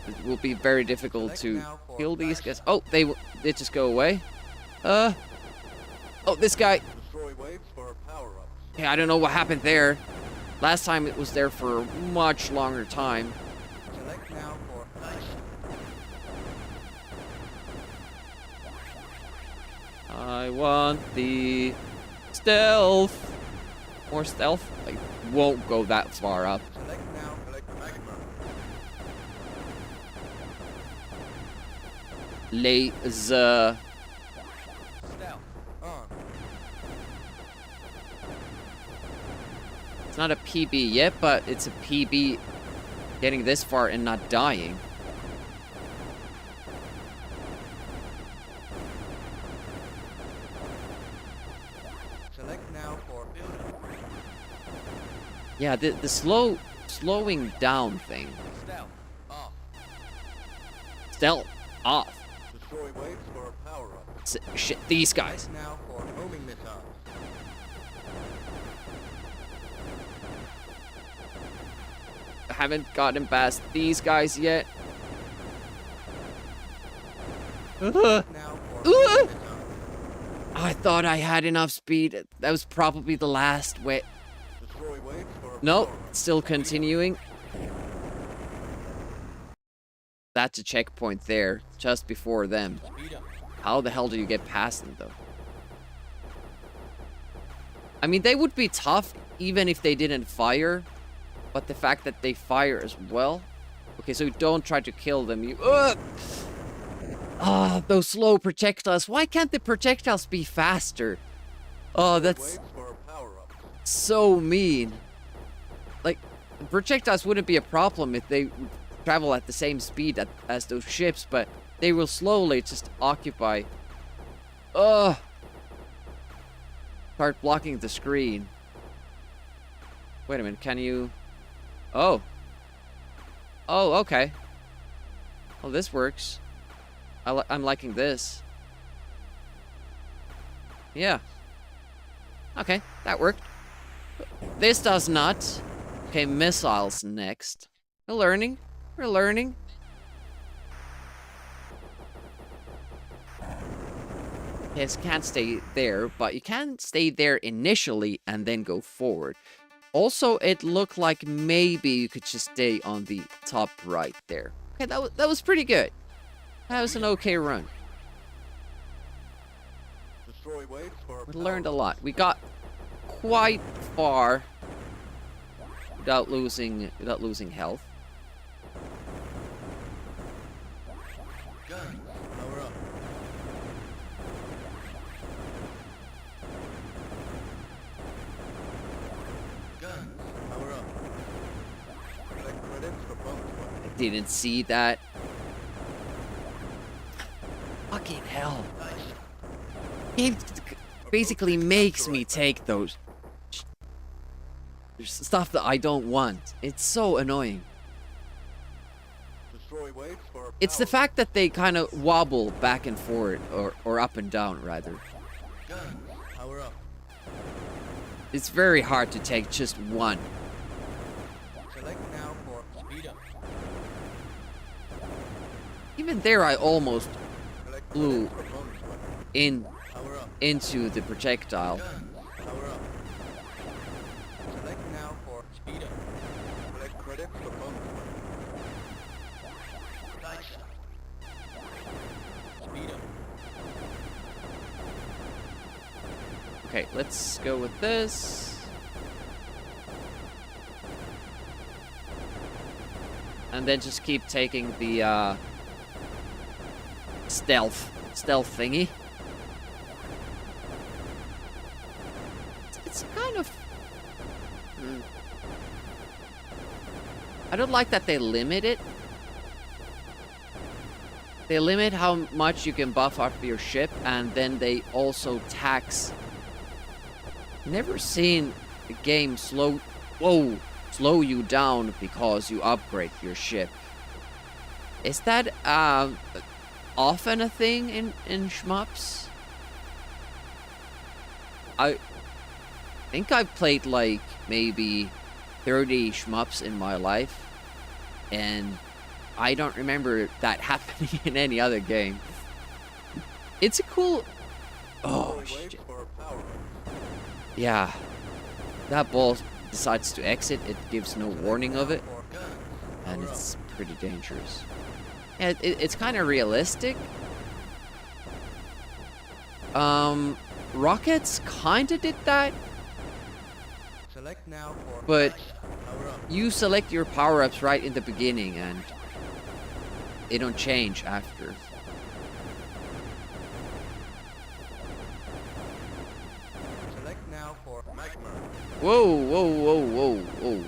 Speaker 1: It will be very difficult to kill these guys. Oh, they just go away. Oh, this guy.
Speaker 2: Destroy waves for power-ups.
Speaker 1: Yeah, I don't know what happened there. Last time it was there for a much longer time.
Speaker 2: Select now for dice.
Speaker 1: I want the stealth. More stealth? I won't go that far up.
Speaker 2: Select now. Select magma.
Speaker 1: Laser.
Speaker 2: Stealth. On.
Speaker 1: It's not a PB yet, but it's a PB getting this far and not dying.
Speaker 2: Select now for building.
Speaker 1: Yeah, the slowing down thing.
Speaker 2: Stealth. Off.
Speaker 1: Stealth off.
Speaker 2: Destroy waves for power-ups.
Speaker 1: Shit, these guys.
Speaker 2: Select now for homing missiles.
Speaker 1: I haven't gotten past these guys yet.
Speaker 2: Now for homing missiles.
Speaker 1: I thought I had enough speed. That was probably the last way.
Speaker 2: Destroy waves for
Speaker 1: Nope,
Speaker 2: power-ups.
Speaker 1: still continuing. That's a checkpoint there, just before them.
Speaker 2: Speed up.
Speaker 1: How the hell do you get past them, though? I mean, they would be tough even if they didn't fire. But the fact that they fire as well. Okay, so don't try to kill them. You. Those slow projectiles. Why can't the projectiles be faster? Oh, that's
Speaker 2: Waves for power-ups.
Speaker 1: so mean. Like, projectiles wouldn't be a problem if they would travel at the same speed as those ships, but they will slowly just occupy. Ugh. Start blocking the screen. Wait a minute, can you... Oh. Oh, okay. Oh, this works. I'm liking this. Yeah. Okay, that worked. This does not. Okay, missiles next. We're learning. We're learning. Yes, can't stay there, but you can stay there initially and then go forward. Also, it looked like maybe you could just stay on the top right there. Okay, that was pretty good. That was an okay run.
Speaker 2: Destroy waves for
Speaker 1: We learned a lot. We got quite far without losing health.
Speaker 2: Guns. Power up. Guns. Power up. Select credits for bonus weapon.
Speaker 1: I didn't see that. Fucking hell. It basically makes me take those stuff that I don't want. It's so annoying.
Speaker 2: Destroy waves for
Speaker 1: It's the
Speaker 2: power.
Speaker 1: fact that they kind of wobble back and forward, or up and down, rather.
Speaker 2: Guns. Power up.
Speaker 1: It's very hard to take just one.
Speaker 2: Select now for speed up.
Speaker 1: Even there, I almost flew
Speaker 2: For bonus weapon.
Speaker 1: in
Speaker 2: Power up.
Speaker 1: into the projectile.
Speaker 2: Guns. Power up. Select now for speed up. Select credits for bonus weapon. Nice. Speed up.
Speaker 1: Okay, let's go with this. And then just keep taking the stealth thingy. It's kind of... I don't like that they limit it. They limit how much you can buff up your ship, and then they also tax... Never seen a game slow you down because you upgrade your ship. Is that often a thing in shmups? I think I've played like maybe 30 shmups in my life, and I don't remember that happening in any other game. It's a cool... Oh,
Speaker 2: Wait
Speaker 1: shit.
Speaker 2: for power up.
Speaker 1: Yeah. That ball decides to exit. It gives no warning of it,
Speaker 2: For guns.
Speaker 1: and
Speaker 2: Power up.
Speaker 1: it's pretty dangerous. Yeah, it's kind of realistic. Rockets kind of did that,
Speaker 2: Select now for
Speaker 1: but
Speaker 2: power up.
Speaker 1: you select your power-ups right in the beginning, and they don't change after.
Speaker 2: Select now for magma.
Speaker 1: Whoa, whoa, whoa, whoa, whoa.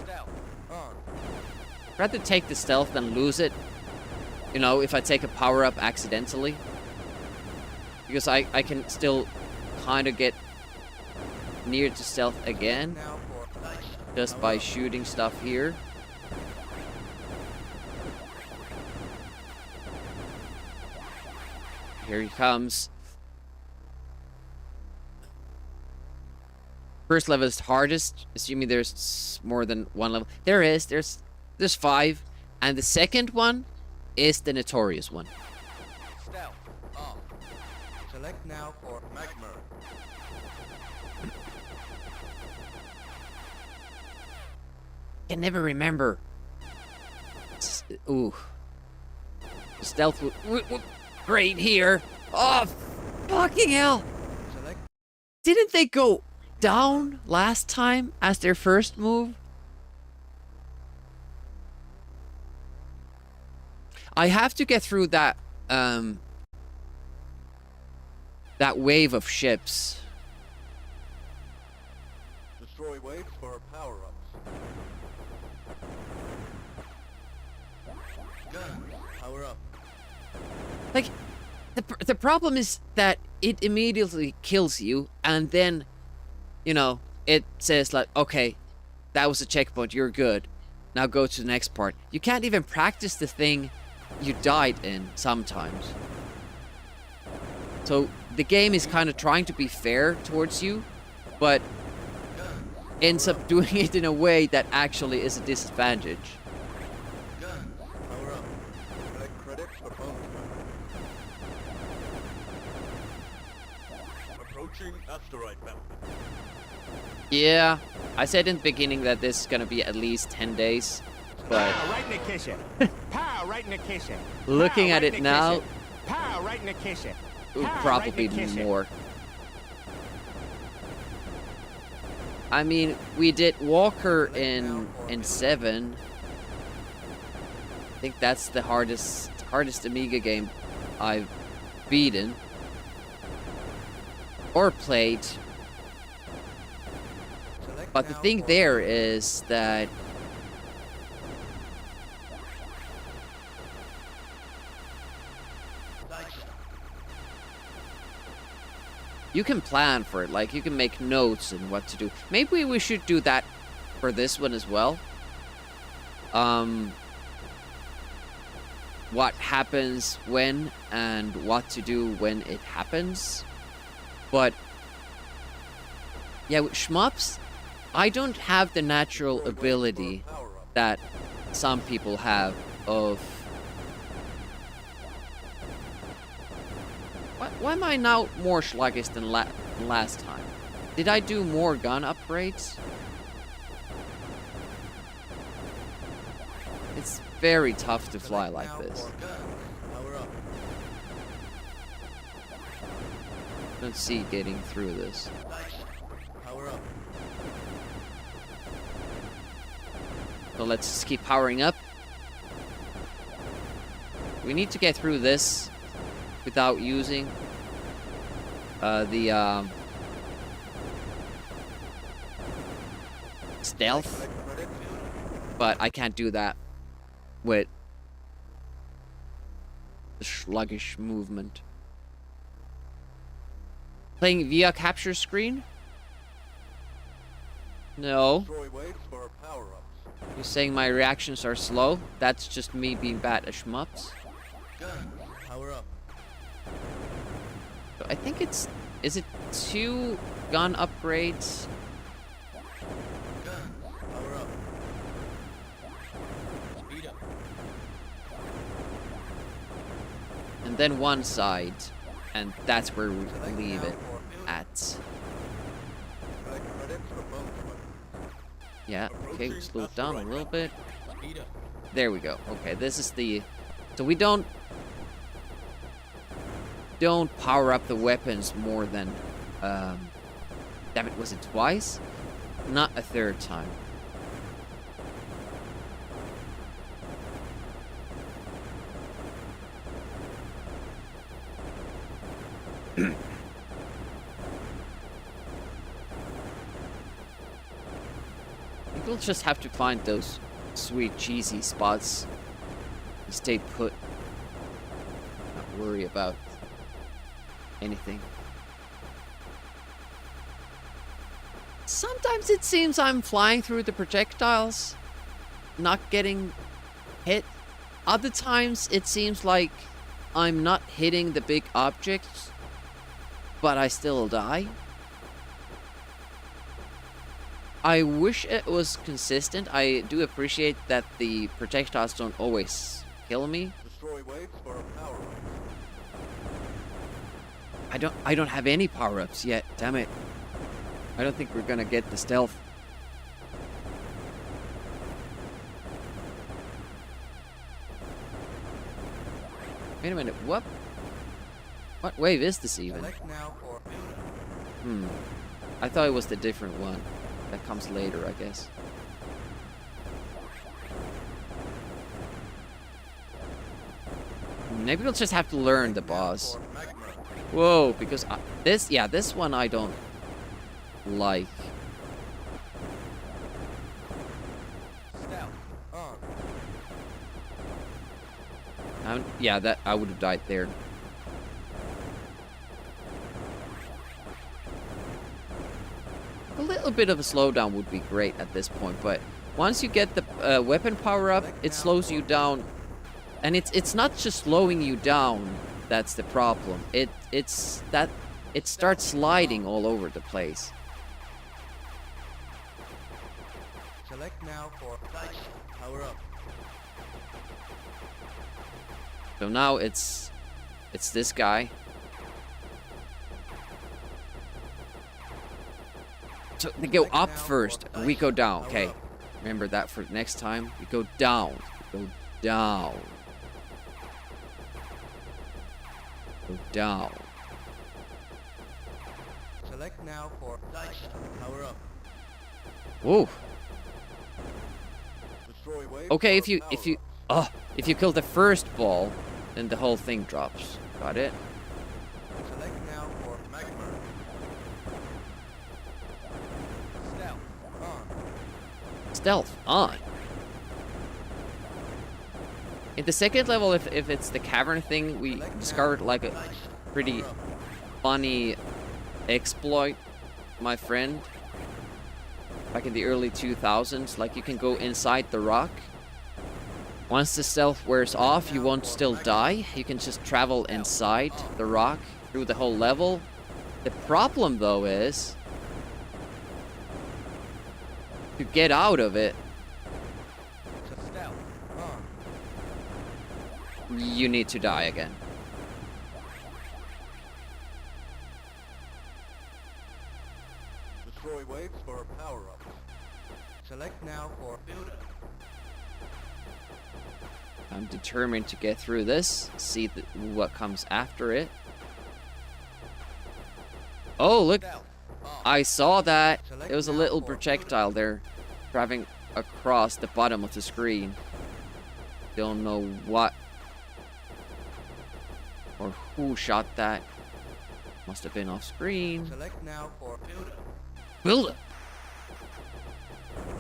Speaker 2: Stealth. On.
Speaker 1: Rather take the stealth than lose it. You know, if I take a power-up accidentally. Because I can still kind of get near to stealth again.
Speaker 2: Now for
Speaker 1: Just by shooting stuff here. Here he comes. First level is hardest, assuming there's more than one level. There is. There's 5, and the second one is the notorious one.
Speaker 2: stealth. On. Select now for magma.
Speaker 1: Can never remember. Ooh. Stealth great here. Oh, fucking hell.
Speaker 2: Select
Speaker 1: Didn't they go down last time as their first move? I have to get through that wave of ships.
Speaker 2: destroy waves for power ups. Gun. Power up.
Speaker 1: Like, the problem is that it immediately kills you, and then, you know, it says like, okay, that was a checkpoint, you're good. Now go to the next part. You can't even practice the thing you died in sometimes. So the game is kind of trying to be fair towards you, but ends up doing it in a way that actually is a disadvantage.
Speaker 2: Gun. Power up. Select credits for bonus weapon. Approaching asteroid belt.
Speaker 1: Yeah, I said in the beginning that this is gonna be at least 10 days, but
Speaker 5: Pow, right in the kitchen. Pow, right in the kitchen.
Speaker 1: looking
Speaker 5: Pow,
Speaker 1: at
Speaker 5: right
Speaker 1: it
Speaker 5: in the
Speaker 1: now,
Speaker 5: kitchen. Pow, right in the kitchen.
Speaker 1: it would
Speaker 5: Pow, right
Speaker 1: probably
Speaker 5: in the
Speaker 1: be
Speaker 5: kitchen.
Speaker 1: more. I mean, we did Walker in 7. I think that's the hardest Amiga game I've beaten or played.
Speaker 2: Select
Speaker 1: But the
Speaker 2: now
Speaker 1: thing
Speaker 2: for
Speaker 1: there is that you can plan for it, like you can make notes and what to do. Maybe we should do that for this one as well. What happens when and what to do when it happens. But yeah, with shmups, I don't have the natural ability that some people have of... Why am I now more sluggish than last time? Did I do more gun upgrades? It's very tough to fly like this. Don't see getting through this. So let's just keep powering up. We need to get through this without using the stealth, but I can't do that with the sluggish movement. Playing via capture screen? No. You're saying my reactions are slow? That's just me being bad at shmups. So I think it's... Is it 2 gun upgrades? And then one side. And that's where we leave it at. Yeah, okay, we slow it down a little bit. There we go. Okay, this is the... So we don't power up the weapons more than... damn it, was it twice? Not a third time. We'll just have to find those sweet cheesy spots and stay put. Not worry about anything. Sometimes it seems I'm flying through the projectiles, not getting hit. Other times it seems like I'm not hitting the big objects, but I still die. I wish it was consistent. I do appreciate that the projectiles don't always kill me. I don't have any power-ups yet, damn it. I don't think we're gonna get the stealth. Wait a minute, what wave is this even? I thought it was the different one. That comes later, I guess. Maybe we'll just have to learn the boss. Whoa, because this one I don't like. Yeah, that I would have died there. A little bit of a slowdown would be great at this point, but once you get the weapon power up, it slows you down, and it's not just slowing you down that's the problem. It's that it starts sliding all over the place.
Speaker 2: Select now for power up.
Speaker 1: So now it's this guy. So they go up first, and we go down. Okay, remember that for next time. We go down. We go down. Go down.
Speaker 2: Select now for power up.
Speaker 1: Whoa.
Speaker 2: Destroy wave
Speaker 1: Okay,
Speaker 2: for
Speaker 1: if you kill the first ball, then the whole thing drops. Got it?
Speaker 2: Select now for magma.
Speaker 1: Stealth on. In the second level, if it's the cavern thing, we discovered like a pretty funny exploit, my friend. Back in the early 2000s, like you can go inside the rock. Once the stealth wears off, you won't still die. You can just travel inside the rock through the whole level. The problem though is to get out of it,
Speaker 2: Stealth. On.
Speaker 1: you need to die again.
Speaker 2: Destroy waves for power-ups. Select now for build-up.
Speaker 1: I'm determined to get through this, see what comes after it. Oh, look.
Speaker 2: Stealth. On.
Speaker 1: I saw that.
Speaker 2: Select
Speaker 1: It was a
Speaker 2: now
Speaker 1: little
Speaker 2: for
Speaker 1: projectile there, driving across the bottom of the screen. Don't know what or who shot that. Must have been off screen.
Speaker 2: Select now for build-up.
Speaker 1: Build it.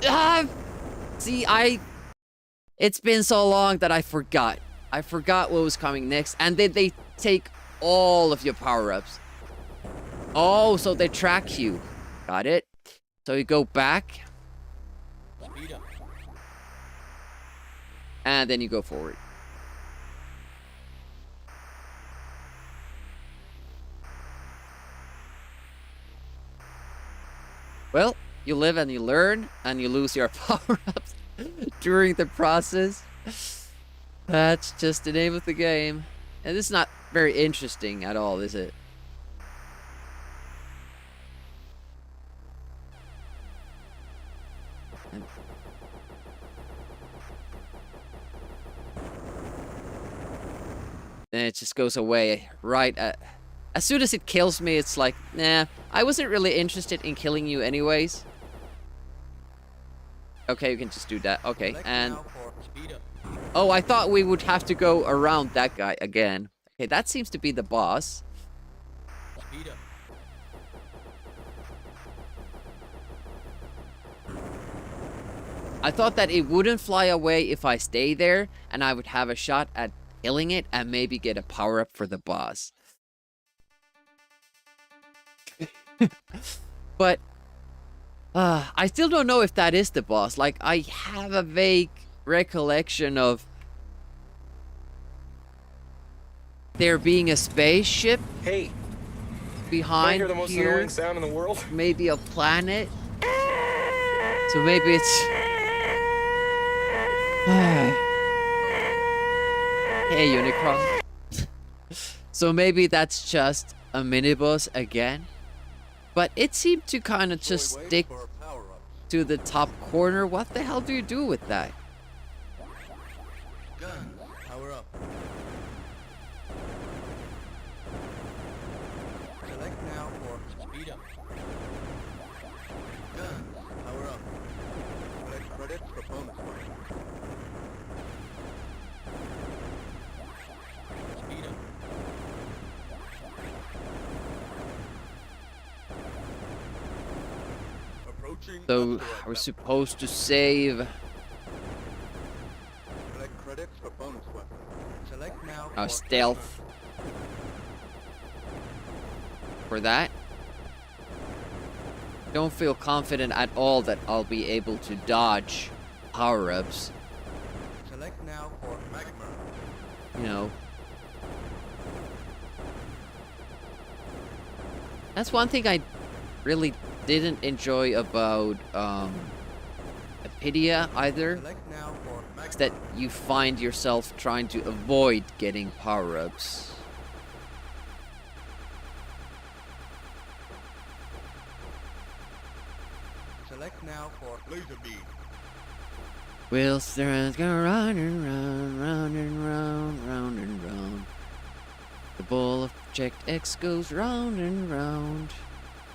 Speaker 1: Ah! See, it's been so long that I forgot. I forgot what was coming next, and then they take all of your power-ups. Oh, so they track you. Got it. So you go back,
Speaker 2: Speed up.
Speaker 1: and then you go forward. Well, you live and you learn, and you lose your power-ups during the process. That's just the name of the game. And this is not very interesting at all, is it? Then it just goes away right at... As soon as it kills me, it's like, nah, I wasn't really interested in killing you anyways. Okay, you can just do that. Okay,
Speaker 2: Select
Speaker 1: and...
Speaker 2: now for speed up.
Speaker 1: Oh, I thought we would have to go around that guy again. Okay, that seems to be the boss.
Speaker 2: Speed up.
Speaker 1: I thought that it wouldn't fly away if I stay there, and I would have a shot at killing it and maybe get a power-up for the boss. But I still don't know if that is the boss. Like, I have a vague recollection of there being a spaceship
Speaker 5: Hey,
Speaker 1: behind
Speaker 5: hear the most
Speaker 1: here,
Speaker 5: annoying sound in the world?
Speaker 1: maybe a planet. So maybe it's... Hey, Unicron. So maybe that's just a mini-boss again. But it seemed to kind of just
Speaker 2: Destroy waves
Speaker 1: stick
Speaker 2: for power-ups.
Speaker 1: to the top corner. What the hell do you do with that?
Speaker 2: Gun. Power up. Select now for speed up. Gun. Power up. Collect credits for bonus points. Speed up. Approaching.
Speaker 1: So
Speaker 2: asteroid
Speaker 1: we're
Speaker 2: belt.
Speaker 1: supposed to save
Speaker 2: Collect credits for bonus weapon. Select now
Speaker 1: our
Speaker 2: for
Speaker 1: stealth for that. Don't feel confident at all that I'll be able to dodge power-ups.
Speaker 2: Select now for magma.
Speaker 1: You know. That's one thing I really didn't enjoy about Apidia either.
Speaker 2: Select now for magma.
Speaker 1: Is that you find yourself trying to avoid getting power-ups.
Speaker 2: Select now for laser beam.
Speaker 1: Whilst the rounds go round and round, round and round, round and round. The ball of Project X goes round and round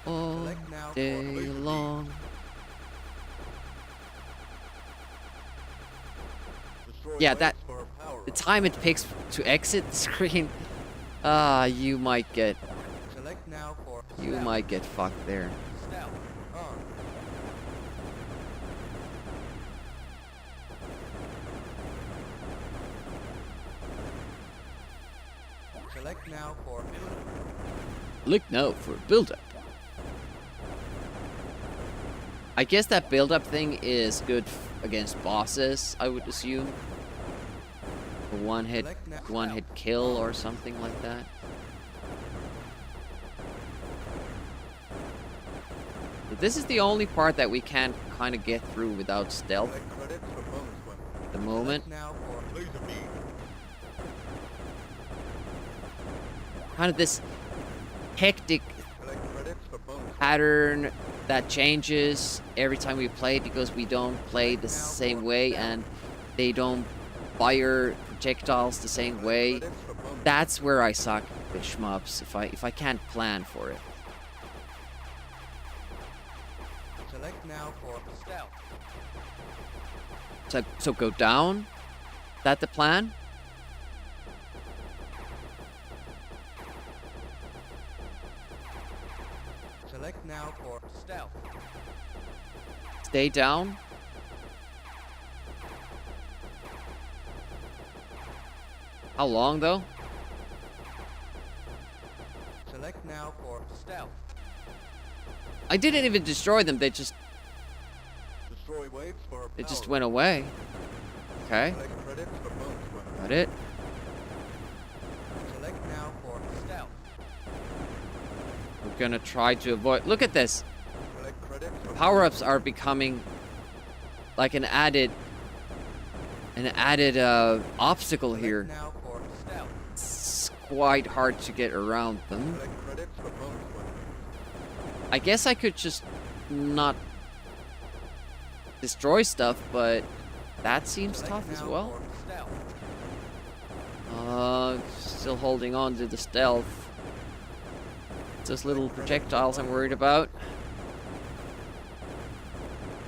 Speaker 1: all
Speaker 2: Select now for
Speaker 1: day
Speaker 2: laser beam.
Speaker 1: long.
Speaker 2: Destroy
Speaker 1: Yeah,
Speaker 2: waves
Speaker 1: that-
Speaker 2: for power
Speaker 1: The
Speaker 2: up.
Speaker 1: time it takes to exit the screen, you might get
Speaker 2: Select now for
Speaker 1: you
Speaker 2: stealth.
Speaker 1: might get fucked there.
Speaker 2: Stealth. On. Select now for build.
Speaker 1: Look now for build-up. I guess that build-up thing is good against bosses, I would assume. A one-hit kill or something like that. But this is the only part that we can't kind of get through without stealth
Speaker 2: Collect credits for bonus weapons.
Speaker 1: at the moment.
Speaker 2: Select now for laser beam.
Speaker 1: Kind of this hectic
Speaker 2: Collect credits for bonus
Speaker 1: pattern that changes every time we play because we don't play the same way and they don't fire projectiles the same way.
Speaker 2: credits for bonus.
Speaker 1: That's where I suck with shmups, if I can't plan for it.
Speaker 2: Select now for stealth.
Speaker 1: So go down? Is that the plan?
Speaker 2: Select now for stealth.
Speaker 1: Stay down? How long though?
Speaker 2: Select now for stealth.
Speaker 1: I didn't even destroy them, they just
Speaker 2: Destroy waves for
Speaker 1: It just
Speaker 2: power.
Speaker 1: went away. Okay,
Speaker 2: Collect credits for bonus weapons.
Speaker 1: got it.
Speaker 2: Select now for stealth.
Speaker 1: We're gonna try to avoid. Look at this.
Speaker 2: Collect credits for
Speaker 1: Power-ups are becoming like an added obstacle here.
Speaker 2: Now for stealth.
Speaker 1: It's quite hard to get around them.
Speaker 2: Collect credits for bonus weapons.
Speaker 1: I guess I could just not destroy stuff, but that seems
Speaker 2: Select
Speaker 1: tough as
Speaker 2: now
Speaker 1: well.
Speaker 2: for stealth.
Speaker 1: Still holding on to the stealth. It's those little projectiles I'm worried about.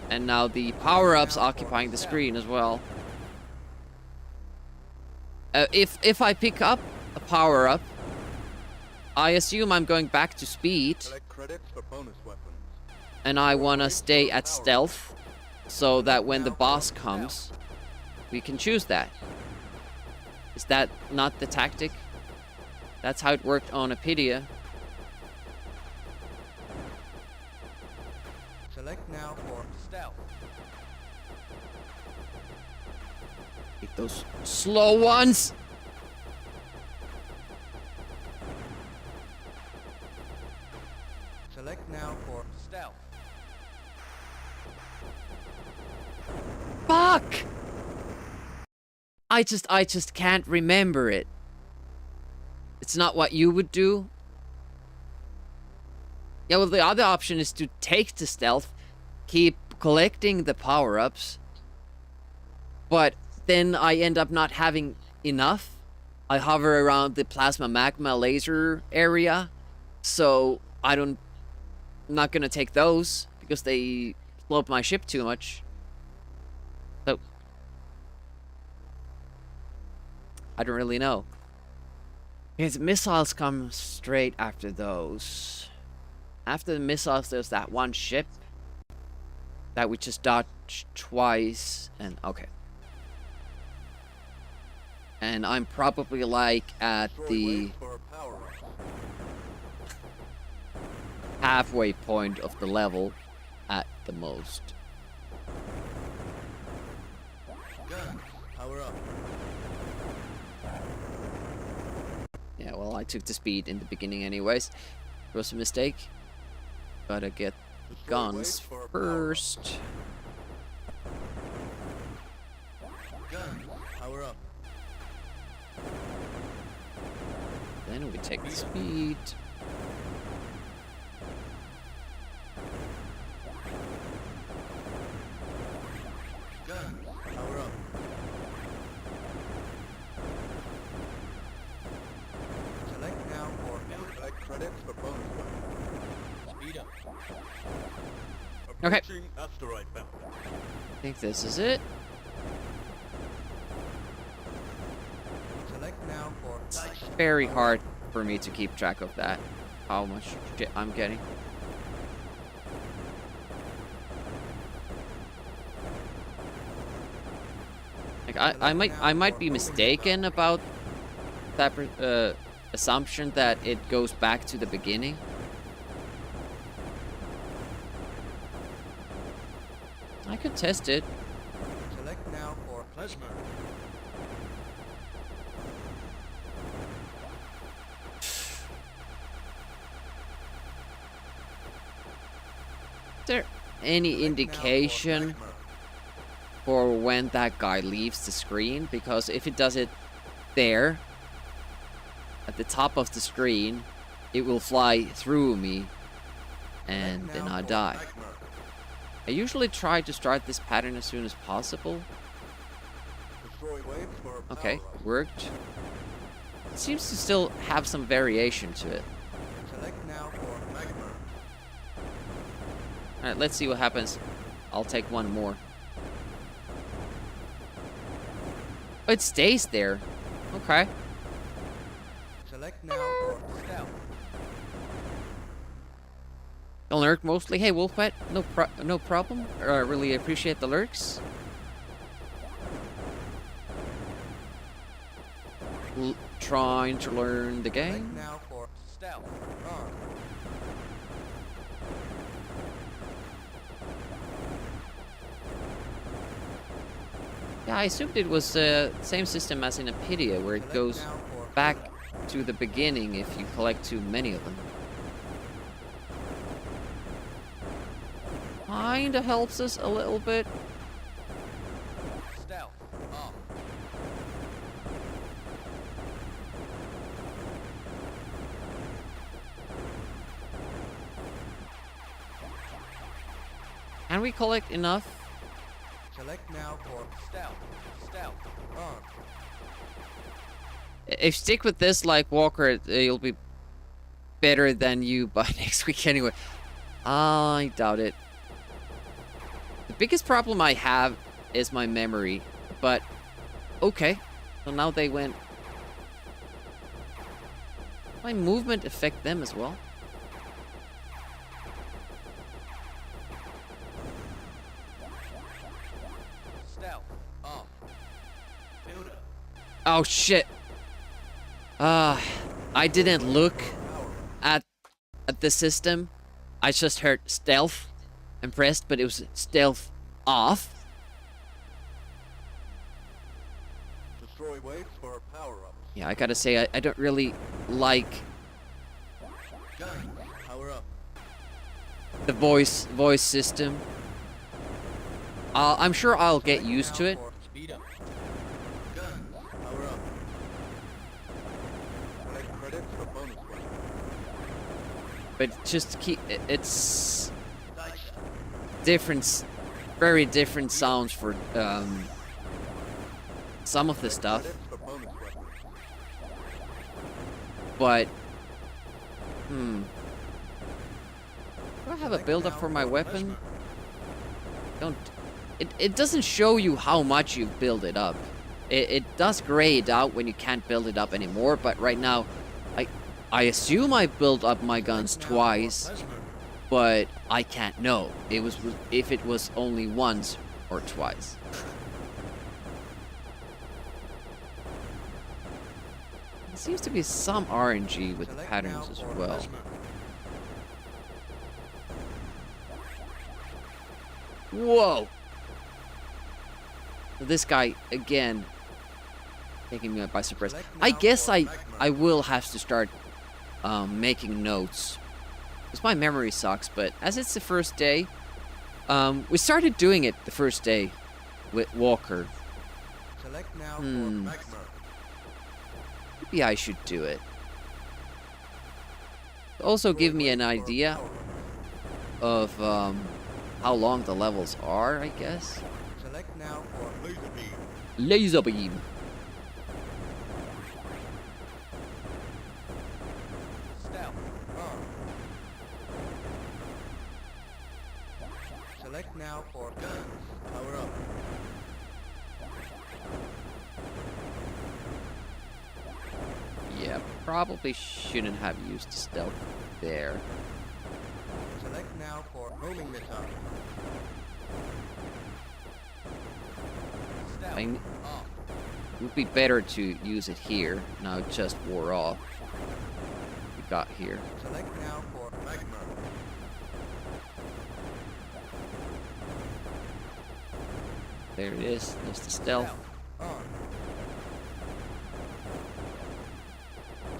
Speaker 1: And now the power-ups occupying the screen as well. If I pick up a power-up, I assume I'm going back to speed,
Speaker 2: Collect credits for bonus weapons.
Speaker 1: and I want to stay at stealth, so that when the boss comes, we can choose that. Is that not the tactic? That's how it worked on Apidia.
Speaker 2: Select now for stealth.
Speaker 1: Hate those slow ones!
Speaker 2: Select now for stealth.
Speaker 1: Fuck! I just can't remember it. It's not what you would do. Yeah, well, the other option is to take the stealth, keep collecting the power-ups, but then I end up not having enough. I hover around the plasma magma laser area, so I'm not gonna take those because they blow up my ship too much. So I don't really know. Because missiles come straight after those. After the missiles, there's that one ship that we just dodged twice, and okay. And I'm probably like at
Speaker 2: Destroy
Speaker 1: the
Speaker 2: waves for power.
Speaker 1: halfway point of the level at the most.
Speaker 2: Guns. Power up.
Speaker 1: Yeah, well, I took the speed in the beginning anyways. It was a mistake. Gotta get
Speaker 2: Destroy
Speaker 1: guns
Speaker 2: waves for power.
Speaker 1: first.
Speaker 2: Guns. Power up.
Speaker 1: Then we take the speed.
Speaker 2: Guns. Power up. Select now for collect credits for bonus weapons. Speed up.
Speaker 1: Okay.
Speaker 2: Approaching asteroid belt.
Speaker 1: I think this is it.
Speaker 2: Select now for
Speaker 1: Very hard for me to keep track of that. How much shit I'm getting. Like I might be mistaken about that assumption that it goes back to the beginning. I could test it.
Speaker 2: Select now for plasma.
Speaker 1: There. any indication for when that guy leaves the screen, because if it does it there, at the top of the screen, it will fly through me, and then I die. I usually try to start this pattern as soon as possible. Okay, worked. It seems to still have some variation to it. Alright, let's see what happens. I'll take one more. Oh, it stays there. Okay.
Speaker 2: Select now for stealth.
Speaker 1: Alert mostly. Hey, Wolfpet, no problem. I really appreciate the lurks. Trying to learn the
Speaker 2: Select
Speaker 1: game.
Speaker 2: now for stealth. On.
Speaker 1: Yeah, I assumed it was the same system as in Apidia, where it goes back to the beginning if you collect too many of them. Kinda helps us a little bit.
Speaker 2: Stealth. On.
Speaker 1: Can we collect enough?
Speaker 2: Select now for stealth. Stealth. On.
Speaker 1: If you stick with this like Walker, you'll be better than you by next week anyway. I doubt it. The biggest problem I have is my memory, but okay. So now they went. My movement affect them as well?
Speaker 2: Stealth. On. Build up.
Speaker 1: Oh shit. I didn't look at the system. I just heard stealth and pressed, but it was stealth off.
Speaker 2: Destroy waves for power-ups.
Speaker 1: Yeah, I gotta say, I don't really like
Speaker 2: Gun. Power up.
Speaker 1: the voice system. I'm sure I'll get
Speaker 2: Select
Speaker 1: used
Speaker 2: now
Speaker 1: to it.
Speaker 2: for speed up. Gun. Power up. Collect credits for bonus weapon.
Speaker 1: But just keep it's
Speaker 2: Dice shot.
Speaker 1: different, very different sounds for some of the stuff.
Speaker 2: Credits for bonus weapon.
Speaker 1: But do I have a
Speaker 2: Select
Speaker 1: build up
Speaker 2: now
Speaker 1: for my weapon?
Speaker 2: punishment.
Speaker 1: Don't. It doesn't show you how much you've built it up. It does gray it out when you can't build it up anymore. But right now, I assume I built up my guns
Speaker 2: Select now for
Speaker 1: twice,
Speaker 2: punishment.
Speaker 1: but I can't know. It was if it was only once or twice. There seems to be some RNG with the
Speaker 2: Select
Speaker 1: patterns
Speaker 2: now
Speaker 1: as
Speaker 2: for
Speaker 1: well.
Speaker 2: punishment.
Speaker 1: Whoa! This guy again taking me by surprise.
Speaker 2: Select
Speaker 1: I
Speaker 2: now
Speaker 1: guess
Speaker 2: for
Speaker 1: I
Speaker 2: magma.
Speaker 1: will have to start making notes because my memory sucks. But as it's the first day, we started doing it the first day with Walker.
Speaker 2: Select now
Speaker 1: Hmm.
Speaker 2: for magma.
Speaker 1: Maybe I should do it. Also, give me an
Speaker 2: Destroy waves for
Speaker 1: idea
Speaker 2: power-ups.
Speaker 1: of how long the levels are. I guess.
Speaker 2: Select now for laser beam.
Speaker 1: Laser beam.
Speaker 2: Stealth. On. Select now for guns. Power up.
Speaker 1: Yeah, probably shouldn't have used stealth there.
Speaker 2: Select now for homing missile. Stealth.
Speaker 1: I
Speaker 2: On.
Speaker 1: It would be better to use it here. Now it just wore off. We got here.
Speaker 2: Select now for magma.
Speaker 1: There it is. There's the stealth.
Speaker 2: On.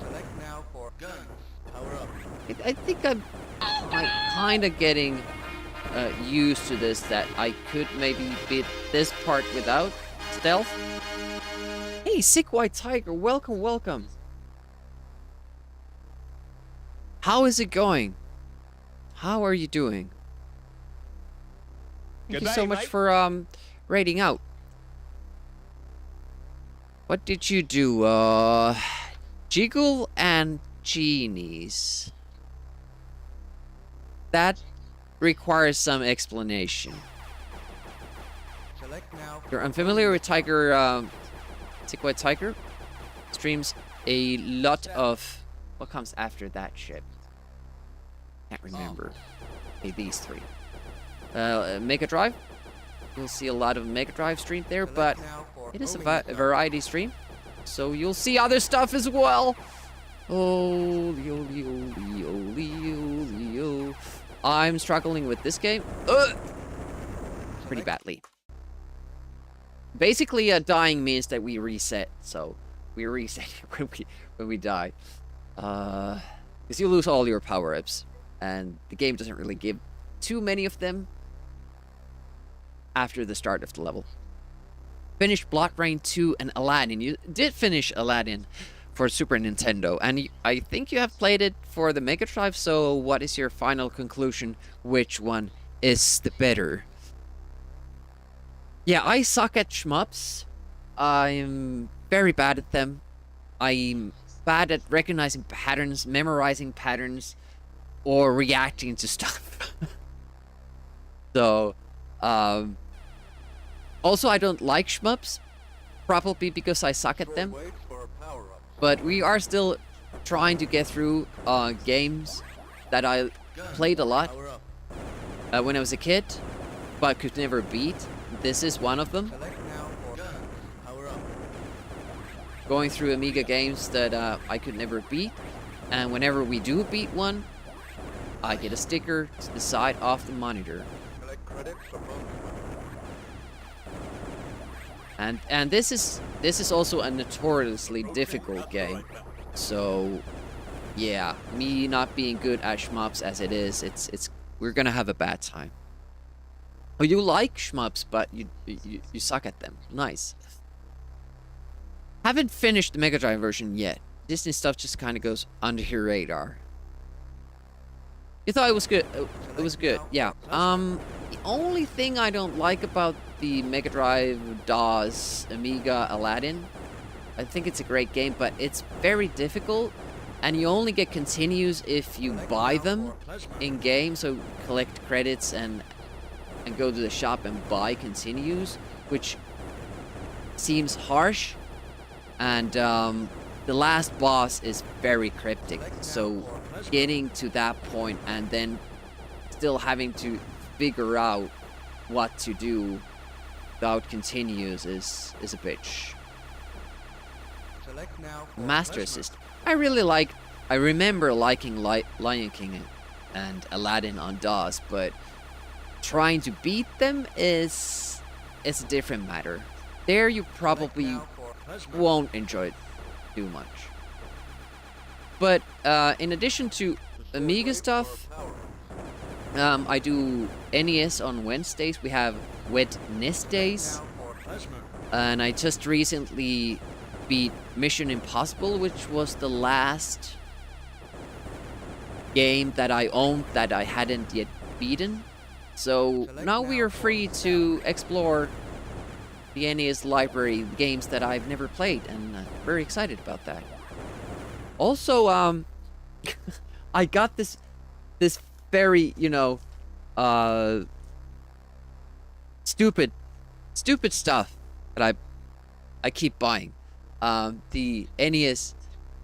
Speaker 2: Select now for guns. Power up.
Speaker 1: I think I'm kind of getting used to this that I could maybe beat this part without stealth. Hey, Sick White Tiger, welcome, welcome. How is it going? How are you doing? Thank you so much for raiding out. What did you do? Jiggle and genies. That requires some explanation.
Speaker 2: Select now.
Speaker 1: If you're unfamiliar with Tiger, Sick White Tiger streams a lot of what comes after that ship. Can't remember. Okay, these three. Mega Drive. You'll see a lot of Mega Drive streamed there, but it is a variety stream, so you'll see other stuff as well. Holy, holy, holy, holy, holy, holy. I'm struggling with this game pretty badly. Basically, dying means that we reset, so we reset when we die. Because you lose all your power-ups, and the game doesn't really give too many of them after the start of the level. Finished Blood Rain 2 and Aladdin. You did finish Aladdin for Super Nintendo, and I think you have played it for the Mega Drive, so what is your final conclusion? Which one is the better? Yeah, I suck at shmups. I'm very bad at them. I'm bad at recognizing patterns, memorizing patterns, or reacting to stuff. So, also I don't like shmups, probably because I suck at them.
Speaker 2: Wait for a power-up.
Speaker 1: But we are still trying to get through games that I played a lot
Speaker 2: Power-up.
Speaker 1: when I was a kid, but could never beat. This is one of them.
Speaker 2: Select now for power-up.
Speaker 1: Going through Amiga games that I could never beat, and whenever we do beat one, I get a sticker to the side of the monitor.
Speaker 2: Collect credits for bonus.
Speaker 1: And this is also a notoriously difficult game. So yeah, me not being good at shmups as it is, it's we're gonna have a bad time. Oh, you like shmups, but you suck at them. Nice. Haven't finished the Mega Drive version yet. Disney stuff just kind of goes under your radar. You thought it was good? It was good. Yeah. The only thing I don't like about the Mega Drive, DOS, Amiga, Aladdin, I think it's a great game, but it's very difficult, and you only get continues if you buy them in game. So collect credits and go to the shop and buy continues, which seems harsh. And the last boss is very cryptic, so getting to that point and then still having to figure out what to do without continues is a bitch.
Speaker 2: Select now for
Speaker 1: Master System. I remember liking Lion King and Aladdin on DOS, but trying to beat them is a different matter. There you probably won't enjoy it too much. But in addition to Amiga stuff, I do NES on Wednesdays. We have Wednesdays, and I just recently beat Mission Impossible, which was the last game that I owned that I hadn't yet beaten. So now we are free to explore the NES library, games that I've never played, and very excited about that. Also, I got this very, stupid stuff that I keep buying. The NES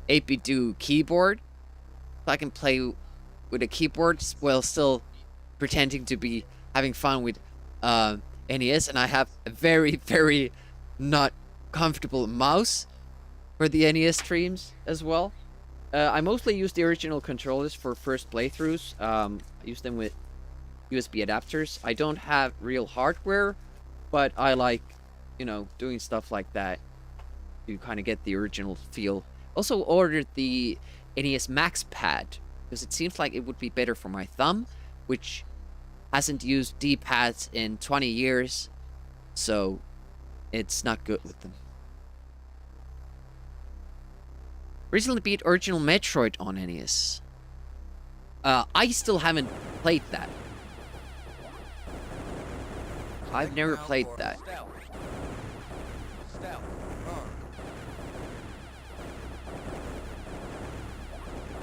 Speaker 1: 8-bit keyboard. So I can play with a keyboard while still pretending to be having fun with NES, and I have a very, very not comfortable mouse for the NES streams as well. I mostly use the original controllers for first playthroughs. I use them with USB adapters. I don't have real hardware, but I like, doing stuff like that to kind of get the original feel. Also ordered the NES Max Pad because it seems like it would be better for my thumb, which hasn't used D-pads in 20 years, so it's not good with them. Recently beat original Metroid on NES. I still haven't played that. I've never played that.
Speaker 2: Stealth. Stealth. On.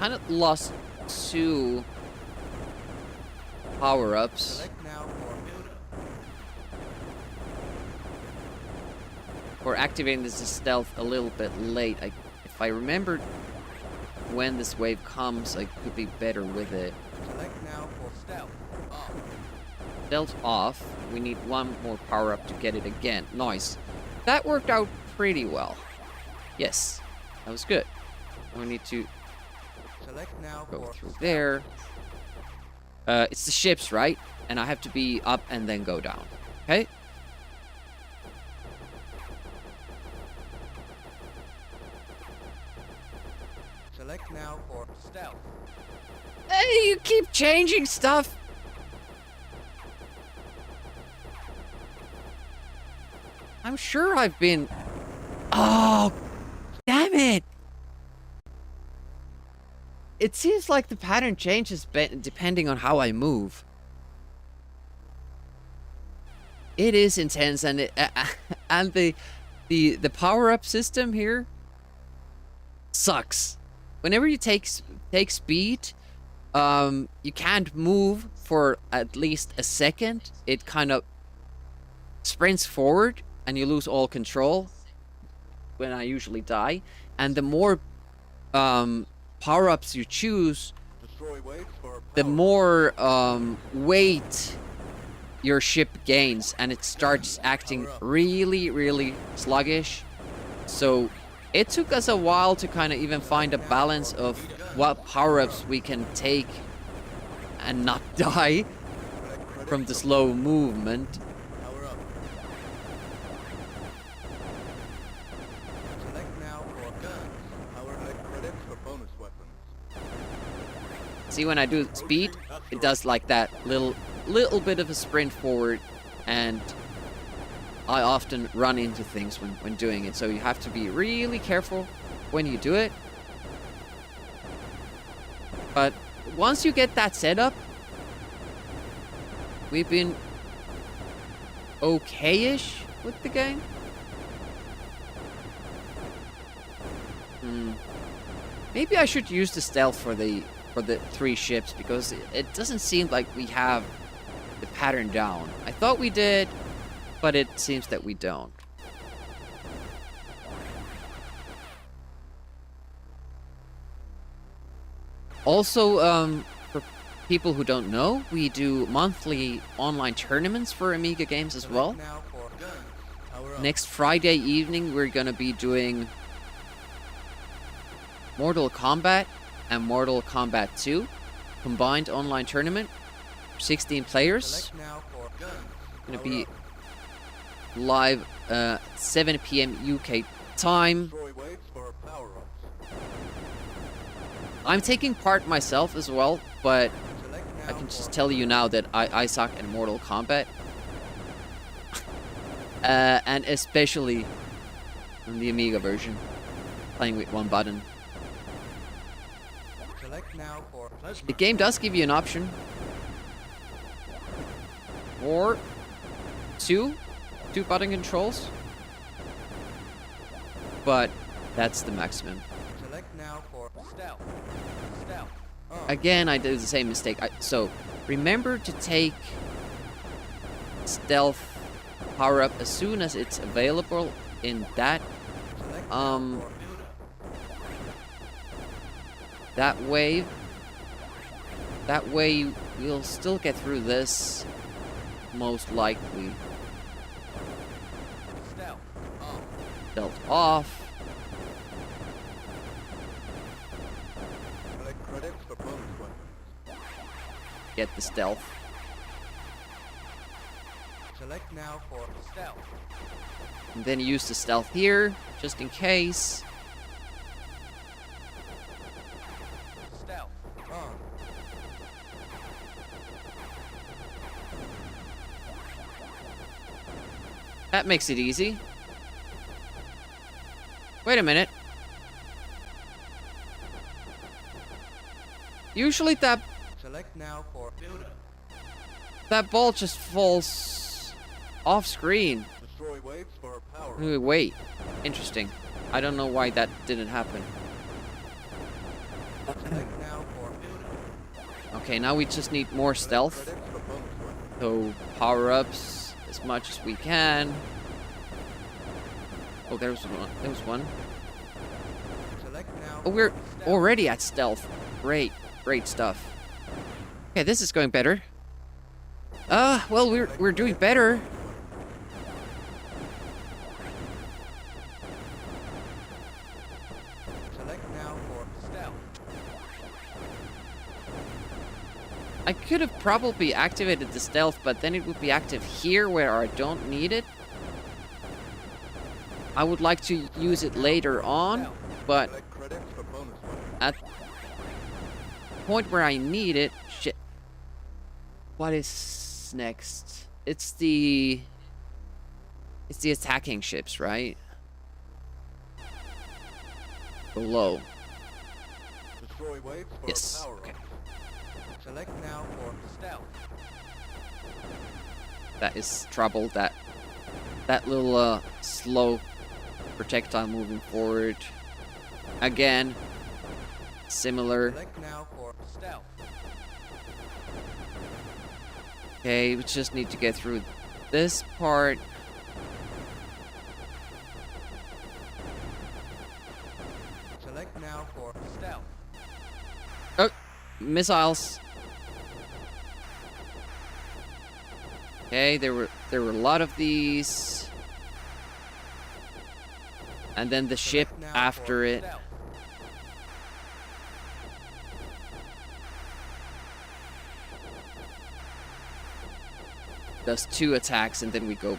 Speaker 1: Kind of lost 2 power-ups.
Speaker 2: Select now for build-up.
Speaker 1: For activating this stealth a little bit late. If I remembered when this wave comes, I could be better with it.
Speaker 2: Select now for stealth. On.
Speaker 1: Stealth off. We need 1 more power-up to get it again. Nice. That worked out pretty well. Yes, that was good. We need to
Speaker 2: Select now
Speaker 1: go
Speaker 2: for
Speaker 1: through there. It's the ships, right? And I have to be up and then go down. Okay?
Speaker 2: Select now for stealth.
Speaker 1: Hey, you keep changing stuff. I'm sure I've been... Oh, damn it. It seems like the pattern changes depending on how I move. It is intense, and and the power-up system here sucks. Whenever you take speed, you can't move for at least a second. It kind of sprints forward, and you lose all control. When I usually die, and the more power-ups you choose,
Speaker 2: Destroy waves for
Speaker 1: the
Speaker 2: power.
Speaker 1: more weight your ship gains, and it starts acting really, really sluggish. So it took us a while to kind of even find a balance of what power-ups we can take and not die
Speaker 2: Collect credits
Speaker 1: from the
Speaker 2: for
Speaker 1: slow movement.
Speaker 2: power up. Select now for guns. Power collect credits for bonus weapons.
Speaker 1: See, when I do speed, it does like that little bit of a sprint forward, and I often run into things when doing it, so you have to be really careful when you do it. But once you get that set up, we've been okay-ish with the game. Maybe I should use the stealth for the 3 ships, because it doesn't seem like we have the pattern down. I thought we did, but it seems that we don't. Also, for people who don't know, we do monthly online tournaments for Amiga games as well.
Speaker 2: Select now for guns. Power up.
Speaker 1: Next Friday evening, we're gonna be doing Mortal Kombat and Mortal Kombat 2 combined online tournament. 16 players.
Speaker 2: Select now for guns.
Speaker 1: Gonna
Speaker 2: Power
Speaker 1: be
Speaker 2: up.
Speaker 1: live 7 p.m. UK time.
Speaker 2: Destroy waves for power ups.
Speaker 1: I'm taking part myself as well, but
Speaker 2: Select now
Speaker 1: I can just
Speaker 2: for
Speaker 1: tell you now that I suck in Mortal Kombat. And especially on the Amiga version, playing with 1 button.
Speaker 2: Select now for plasma.
Speaker 1: The game does give you an option for 2 button controls, but that's the maximum.
Speaker 2: Select now for stealth. Stealth. On.
Speaker 1: Again, I did the same mistake. So remember to take stealth power up as soon as it's available in that
Speaker 2: Select now
Speaker 1: um,
Speaker 2: for build-up.
Speaker 1: that wave. That way we'll still get through this, most likely.
Speaker 2: Stealth. On.
Speaker 1: Stealth off.
Speaker 2: Collect credits for bonus weapons.
Speaker 1: Get the stealth.
Speaker 2: Select now for stealth.
Speaker 1: And then use the stealth here, just in case.
Speaker 2: Stealth. On.
Speaker 1: That makes it easy. Wait a minute. Usually
Speaker 2: Select now for build up.
Speaker 1: that ball just falls off screen.
Speaker 2: Destroy waves for power.
Speaker 1: Wait. Interesting. I don't know why that didn't happen.
Speaker 2: Select now for build up.
Speaker 1: Okay, now we just need more stealth.
Speaker 2: Credits for bonus weapon.
Speaker 1: So power-ups as much as we can. Oh, there was one. There was one.
Speaker 2: Select now.
Speaker 1: Oh, we're
Speaker 2: for stealth.
Speaker 1: already at stealth. Great. Great stuff. Okay, this is going better. Well, we're doing better.
Speaker 2: Select now for stealth.
Speaker 1: I could have probably activated the stealth, but then it would be active here where I don't need it. I would like to use it later on, but
Speaker 2: Select credits for bonus weapon.
Speaker 1: at the point where I need it, shit. What is next? It's the attacking ships, right? Below.
Speaker 2: Destroy waves for
Speaker 1: Yes.
Speaker 2: power.
Speaker 1: Okay.
Speaker 2: Select now for stealth.
Speaker 1: That is trouble. That little slow projectile moving forward. Again, similar.
Speaker 2: Select now for stealth.
Speaker 1: Okay, we just need to get through this part.
Speaker 2: Select now for stealth.
Speaker 1: Oh, missiles. Okay, there were a lot of these. And then the ship
Speaker 2: Select now
Speaker 1: after
Speaker 2: for
Speaker 1: it.
Speaker 2: stealth.
Speaker 1: Does 2 attacks and then we go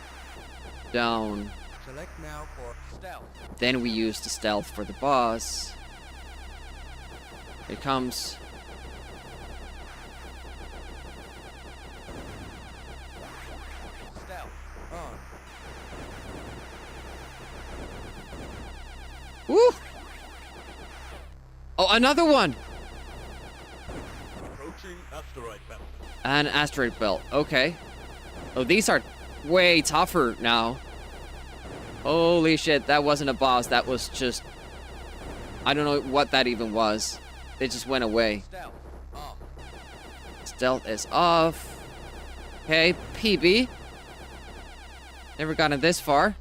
Speaker 1: down.
Speaker 2: Select now for stealth.
Speaker 1: Then we use the stealth for the boss. Here it comes.
Speaker 2: Stealth. On.
Speaker 1: Woo! Oh, another one!
Speaker 2: Approaching asteroid belt.
Speaker 1: An asteroid belt. Okay. Oh, these are way tougher now. Holy shit, that wasn't a boss. That was just... I don't know what that even was. It just went away.
Speaker 2: Stealth. Off.
Speaker 1: Stealth is off. Okay, PB. Never gotten this far.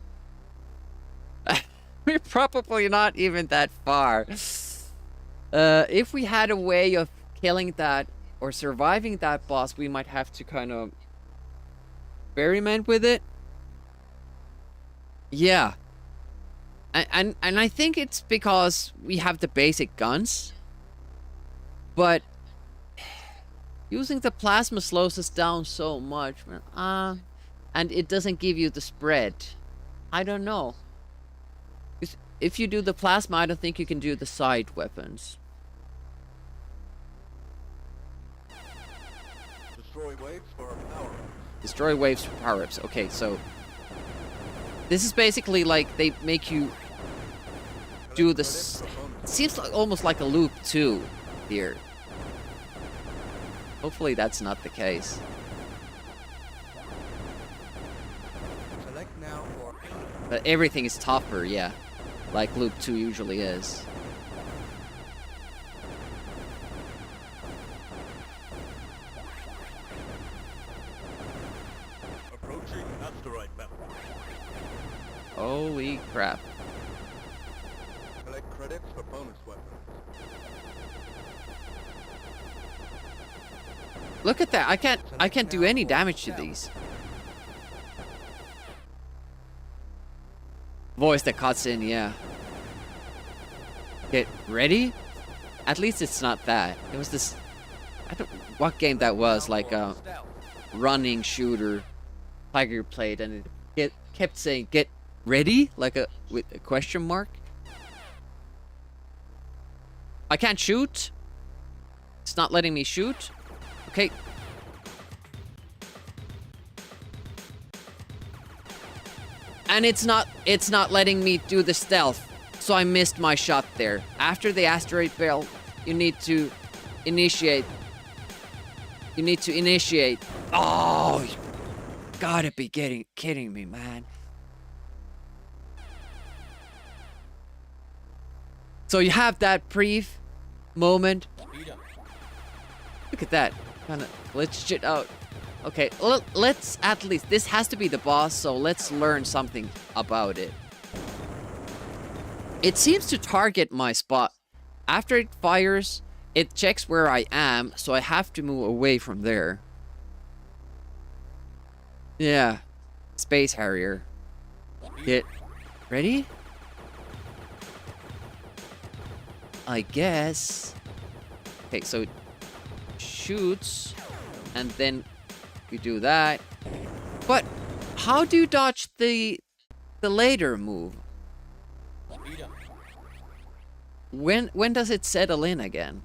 Speaker 1: We're probably not even that far. If we had a way of killing that or surviving that boss, we might have to kind of experiment with it. Yeah. And I think it's because we have the basic guns. But using the plasma slows us down so much. And it doesn't give you the spread. I don't know. If you do the plasma, I don't think you can do the side weapons.
Speaker 2: Destroy waves for power.
Speaker 1: Destroy waves for power-ups. Okay, so... This is basically like they make you do this... It seems like almost like a loop 2 here. Hopefully that's not the case.
Speaker 2: Select now for
Speaker 1: But everything is tougher, yeah. Like loop 2 usually is.
Speaker 2: approaching asteroid belt.
Speaker 1: Holy crap.
Speaker 2: Collect credits for bonus weapons.
Speaker 1: Look at that. I can't do any damage to these. Voice that cuts in, yeah. Get ready? At least it's not that. It was this... I don't... What game that was, like a running shooter Tiger played, and it kept saying, get ready? Like with a question mark. I can't shoot. It's not letting me shoot. Okay. And it's not letting me do the stealth. So I missed my shot there. After the asteroid belt, you need to initiate. Oh, you gotta be kidding me, man. So you have that brief moment. Look at that. Kind of glitched it out. Okay, let's at least... This has to be the boss, so let's learn something about it. It seems to target my spot. After it fires, it checks where I am, so I have to move away from there. Yeah. Space Harrier. Get ready? I guess. Okay, so it shoots, and then you do that. But how do you dodge the later move? When does it settle in again?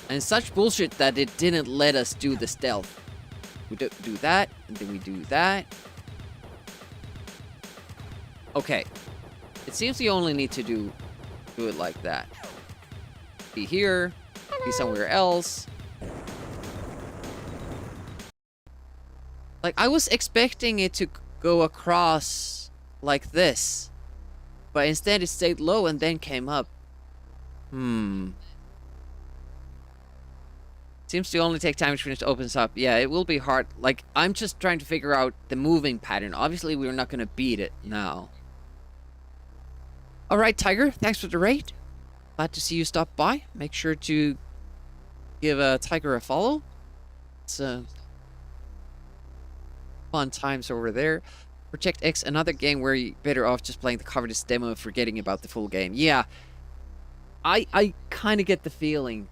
Speaker 1: And such bullshit that it didn't let us do the stealth. We do that, and then we do that. Okay. It seems we only need to do it like that. Be here, be somewhere else. Like, I was expecting it to go across like this. But instead it stayed low and then came up. Seems to only take time to finish opens up. Yeah, it will be hard. Like, I'm just trying to figure out the moving pattern. Obviously, we're not going to beat it now. Alright, Tiger. Thanks for the raid. Glad to see you stop by. Make sure to give Tiger a follow. It's fun times over there. Project X, another game where you're better off just playing the cover disc demo and forgetting about the full game. Yeah. I kind of get the feeling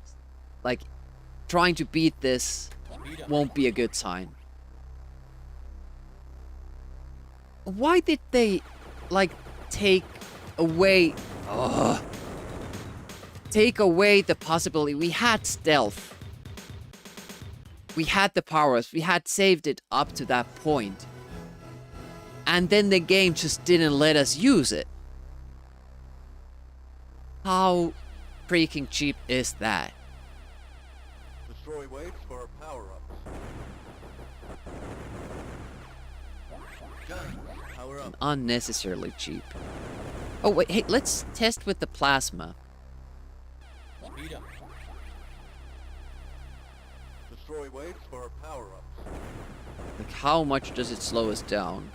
Speaker 1: like trying to beat this won't be a good sign. Why did they, like, take away the possibility? We had stealth. We had the powers. We had saved it up to that point. And then the game just didn't let us use it. How freaking cheap is that?
Speaker 2: Destroy waves for power-ups. Guns, power up.
Speaker 1: Unnecessarily cheap. Oh wait, hey, let's test with the plasma.
Speaker 2: Speed up. Destroy waves for power-ups.
Speaker 1: Like, how much does it slow us down?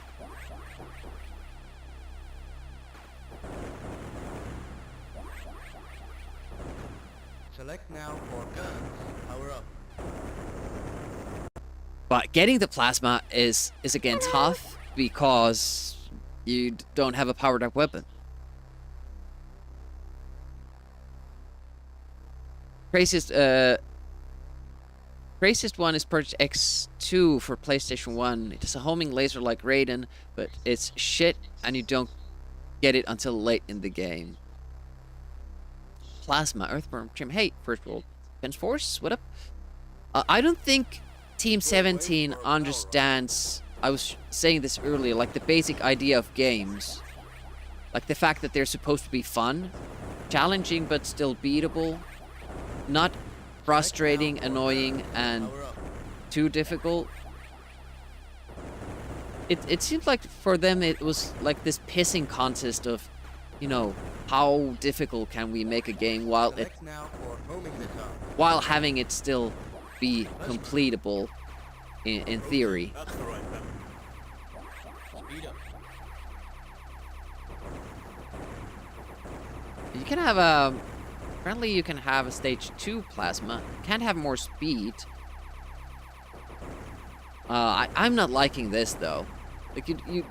Speaker 2: Select now for guns, power up.
Speaker 1: But getting the plasma is again tough because you don't have a powered up weapon. Craziest one is Project X2 for PlayStation 1. It is a homing laser like Raiden, but it's shit and you don't get it until late in the game. Plasma, Earthworm Trim. Hey, First World Defense Force, what up? I don't think Team 17 understands, I was saying this earlier, like the basic idea of games. Like the fact that they're supposed to be fun, challenging but still beatable, not frustrating, annoying, and too difficult. It seems like for them it was like this pissing contest of, you know, how difficult can we make a game while having it still be completable in theory. You can have apparently you can have a stage 2 plasma. Can't have more speed. I'm not liking this though. Like you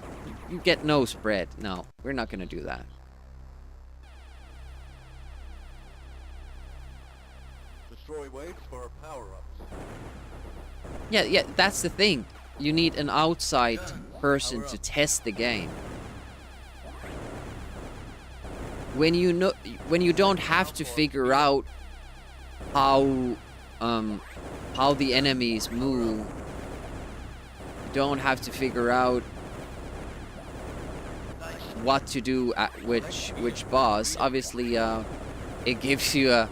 Speaker 1: get no spread. No, we're not gonna do that.
Speaker 2: Destroy waves for power-ups.
Speaker 1: Yeah, that's the thing. You need an outside person to test the game. When you don't have to figure out how how the enemies move. You don't have to figure out what to do at which boss. Obviously, it gives you a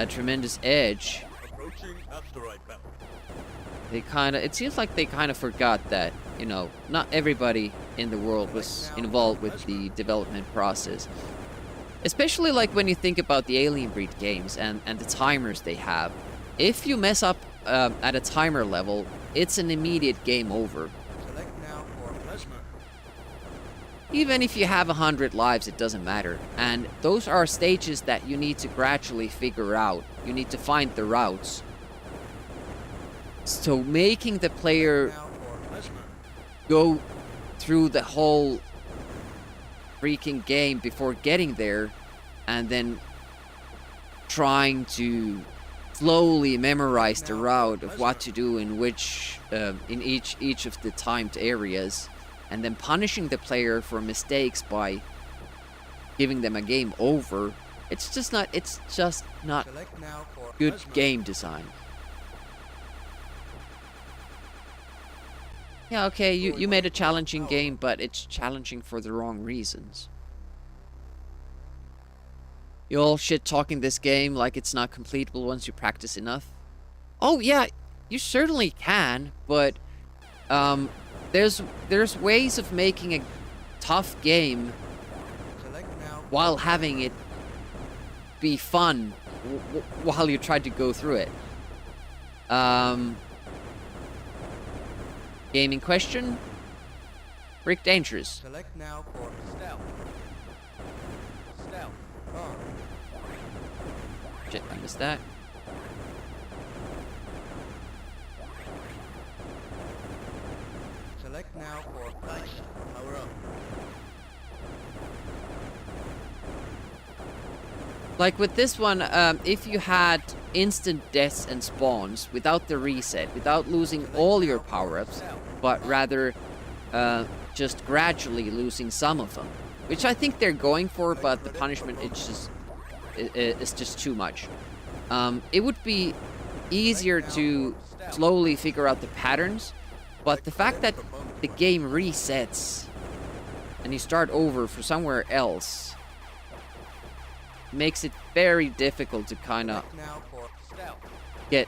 Speaker 1: tremendous edge.
Speaker 2: Approaching asteroid belt.
Speaker 1: It seems like they kind of forgot that, you know, not everybody in the world was involved with the development process. Especially like when you think about the Alien Breed games and the timers they have. If you mess up at a timer level, it's an immediate game over.
Speaker 2: Select now for plasma.
Speaker 1: Even if you have 100 lives, it doesn't matter. And those are stages that you need to gradually figure out. You need to find the routes. So making the player
Speaker 2: Now for plasma.
Speaker 1: go through the whole freaking game before getting there, and then trying to slowly memorize the route of what to do in which in each of the timed areas, and then punishing the player for mistakes by giving them a game over. It's just not
Speaker 2: Select now for
Speaker 1: good
Speaker 2: plasma.
Speaker 1: game design. Yeah, okay, you made a challenging game, but it's challenging for the wrong reasons. You all shit-talking this game like it's not completable once you practice enough. Oh, yeah, you certainly can, but there's ways of making a tough game
Speaker 2: Select now for
Speaker 1: while having it be fun while you try to go through it. Game in question, Rick Dangerous.
Speaker 2: Select now for stealth. Stealth. On.
Speaker 1: Shit, I missed that.
Speaker 2: Select now for nice. Power up.
Speaker 1: Like with this one, if you had instant deaths and spawns without the reset, without losing all your power-ups, but rather just gradually losing some of them, which I think they're going for, but the punishment it's just too much. It would be easier to slowly figure out the patterns, but the fact that the game resets and you start over for somewhere else makes it very difficult to kind of
Speaker 2: Now for stealth.
Speaker 1: get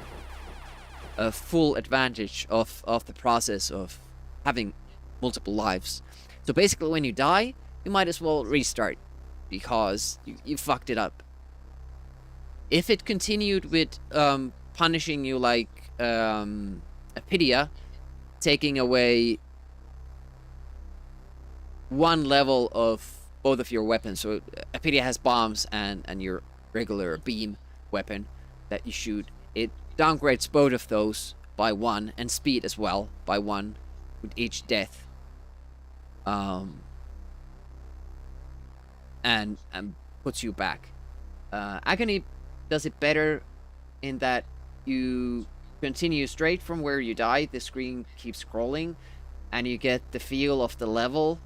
Speaker 1: a full advantage of the process of having multiple lives. So basically when you die, you might as well restart because you fucked it up. If it continued with punishing you like Apidia, taking away one level of both of your weapons. So Apidia has bombs and your regular beam weapon that you shoot. It downgrades both of those by 1, and speed as well by 1 with each death. And puts you back. Agony does it better in that you continue straight from where you died. The screen keeps scrolling, and you get the feel of the level,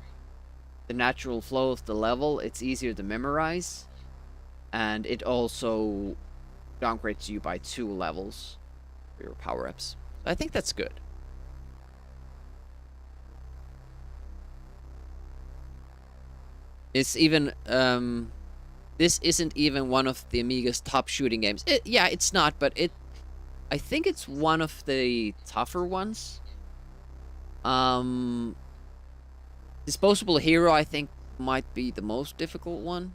Speaker 1: the natural flow of the level. It's easier to memorize, and it also downgrades you by 2 levels for your power-ups. I think that's good. It's even this isn't even one of the Amiga's top shooting games. Yeah, it's not, but I think it's one of the tougher ones. Disposable Hero, I think, might be the most difficult one.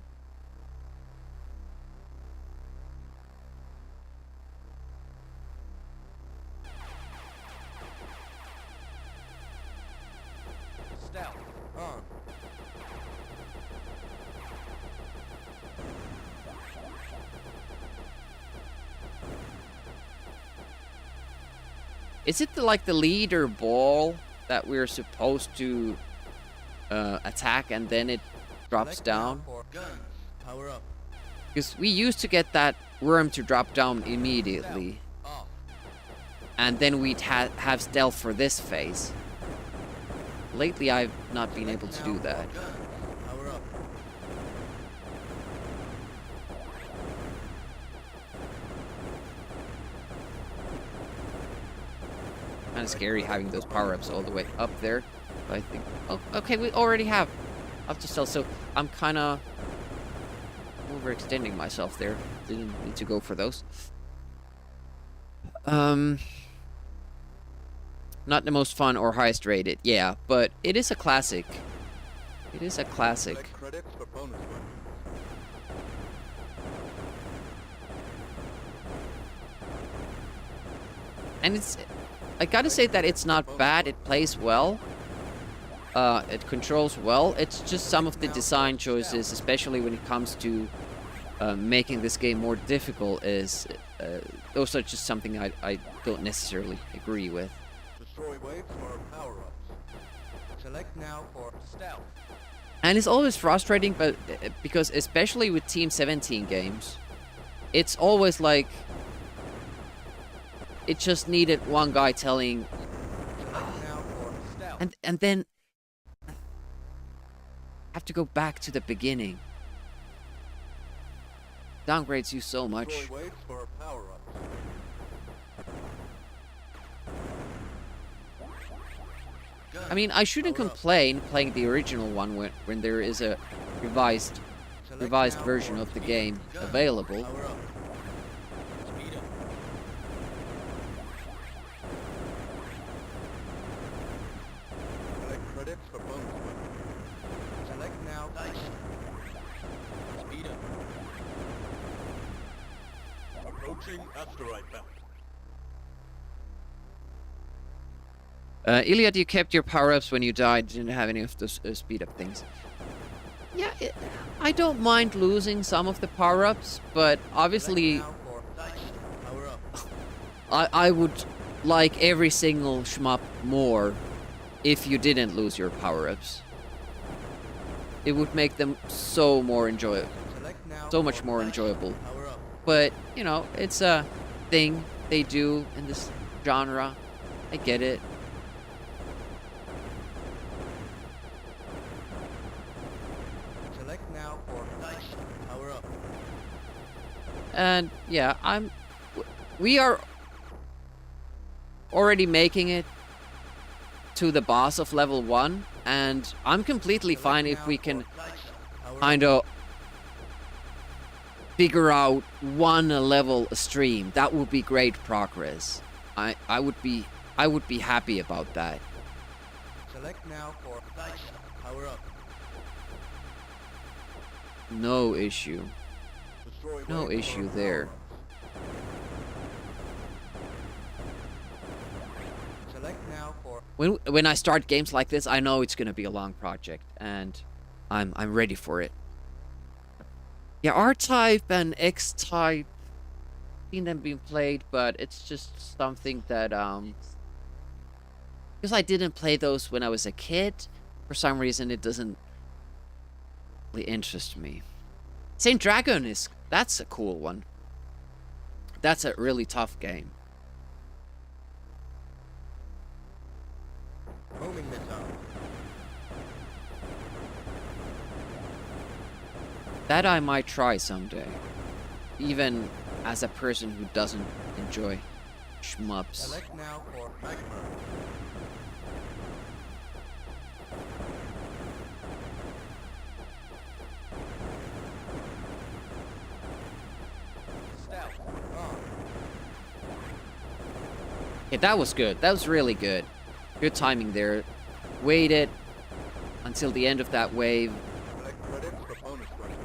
Speaker 2: Stealth. On.
Speaker 1: Is it like the leader ball that we're supposed to attack and then it drops
Speaker 2: Select now
Speaker 1: down?
Speaker 2: for guns. Power up.
Speaker 1: Because we used to get that worm to drop down immediately,
Speaker 2: Off.
Speaker 1: and then we'd have stealth for this phase. Lately, I've not been able to do that.
Speaker 2: Guns. Power up.
Speaker 1: kind of scary having those power-ups all the way up there. But I think... Oh, okay, we already have up to stealth, so I'm kind of overextending myself there. Didn't need to go for those. Not the most fun or highest rated, yeah, but it is a classic. It is a classic.
Speaker 2: Collect credits for bonus weapons.
Speaker 1: And it's... I gotta say that it's not bad. It plays well. It controls well. It's just some of the design choices, especially when it comes to making this game more difficult, is... those are just something I don't necessarily agree with.
Speaker 2: Destroy waves for power-ups. Select now for stealth.
Speaker 1: And it's always frustrating, but because especially with Team 17 games, it's always like it just needed one guy telling,
Speaker 2: Select now for stealth.
Speaker 1: and then have to go back to the beginning. Downgrades you so much.
Speaker 2: Destroy waves for power-ups.
Speaker 1: I mean, I shouldn't complain playing the original one when there is a revised version of the game available.
Speaker 2: Power up. Speed up. Collect credits for bonus weapons. Select now. Dice. Speed up. Approaching asteroid belt.
Speaker 1: Iliad, you kept your power-ups when you died. Didn't have any of those speed-up things. Yeah, I don't mind losing some of the power-ups, but obviously
Speaker 2: Select now for dice. Power up.
Speaker 1: I would like every single shmup more if you didn't lose your power-ups. It would make them so more enjoyable,
Speaker 2: Select now
Speaker 1: so much
Speaker 2: for
Speaker 1: more
Speaker 2: dice.
Speaker 1: enjoyable.
Speaker 2: Power up.
Speaker 1: But, you know, it's a thing they do in this genre. I get it.
Speaker 2: Select now for dice. Power up.
Speaker 1: And yeah, we are already making it to the boss of level 1, and I'm completely fine if we can kind of figure out one level a stream. That would be great progress. I would be happy about that.
Speaker 2: Select now for dice. Power up.
Speaker 1: No issue.
Speaker 2: Destroy
Speaker 1: No
Speaker 2: waves
Speaker 1: issue
Speaker 2: for
Speaker 1: there.
Speaker 2: power-ups. Select now for
Speaker 1: When I start games like this, I know it's gonna be a long project, and I'm ready for it. Yeah, R-Type and X-Type, seen them being played, but it's just something that because I didn't play those when I was a kid, for some reason it doesn't really interest me. Saint Dragon that's a cool one. That's a really tough game.
Speaker 2: homing missile.
Speaker 1: That I might try someday, even as a person who doesn't enjoy shmups.
Speaker 2: Select now for magma. Stealth. On.
Speaker 1: Yeah, that was good. That was really good. Good timing there. Waited until the end of that wave.
Speaker 2: Select credits for bonus weapons.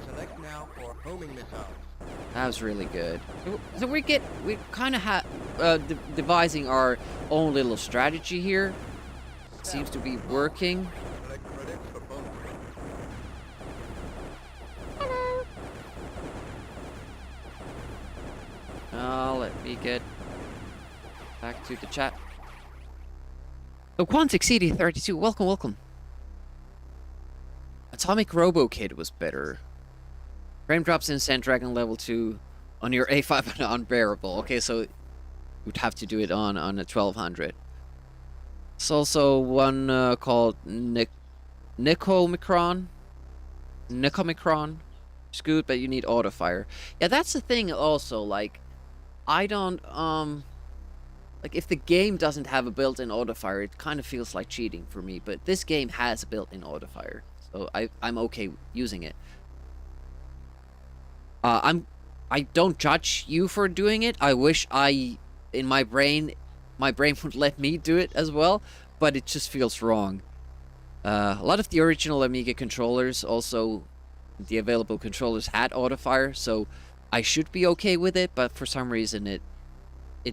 Speaker 2: Select now for homing missiles.
Speaker 1: That was really good. So we kind of devising our own little strategy here. Seems to be working.
Speaker 2: Select credits for bonus weapons.
Speaker 1: Let me get back to the chat. Oh, Quantic CD32, welcome, welcome. Atomic Robo Kid was better. Frame drops in Sand Dragon level 2 on your A5 and unbearable. Okay, so you'd have to do it on a 1200. There's also one called Nicomicron. It's good, but you need auto fire. Yeah, that's the thing also, like, I don't Like, if the game doesn't have a built-in autofire, it kind of feels like cheating for me. But this game has a built-in autofire, so I'm okay using it. I don't judge you for doing it. I wish in my brain would let me do it as well, but it just feels wrong. A lot of the original Amiga controllers, also the available controllers, had autofire, so I should be okay with it, but for some reason it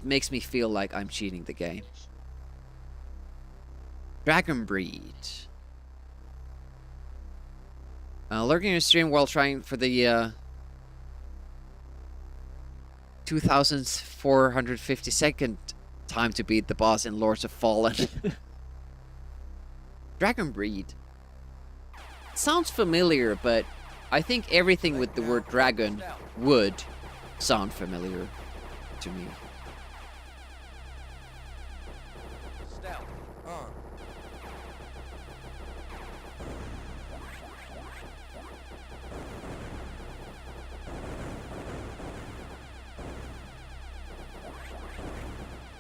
Speaker 1: makes me feel like I'm cheating the game. Dragon Breed. Lurking your stream while trying for the 2452nd time to beat the boss in Lords of Fallen. Dragon Breed. Sounds familiar, but I think everything with the word dragon would sound familiar to me.
Speaker 2: Stealth on.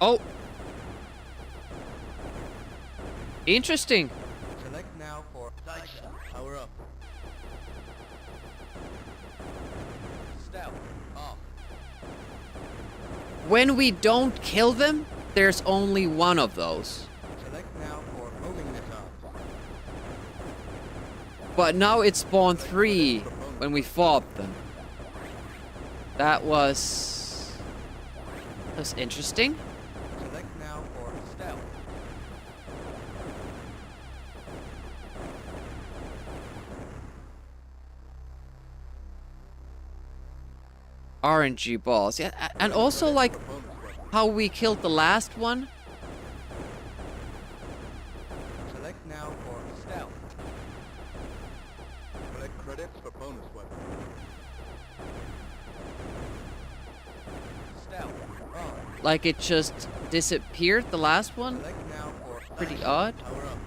Speaker 1: Oh! Interesting.
Speaker 2: Select now for power up. Stealth off.
Speaker 1: When we don't kill them, there's only one of those.
Speaker 2: Select now for homing missiles.
Speaker 1: But now it spawned 3 when we fought them. That was interesting.
Speaker 2: Select now for stealth.
Speaker 1: RNG balls. Yeah, and also like how we killed the last one.
Speaker 2: Select now for stealth. Collect credits for bonus weapon. Stealth on.
Speaker 1: Like it just disappeared, the last one.
Speaker 2: Select now for
Speaker 1: Pretty odd.
Speaker 2: power up.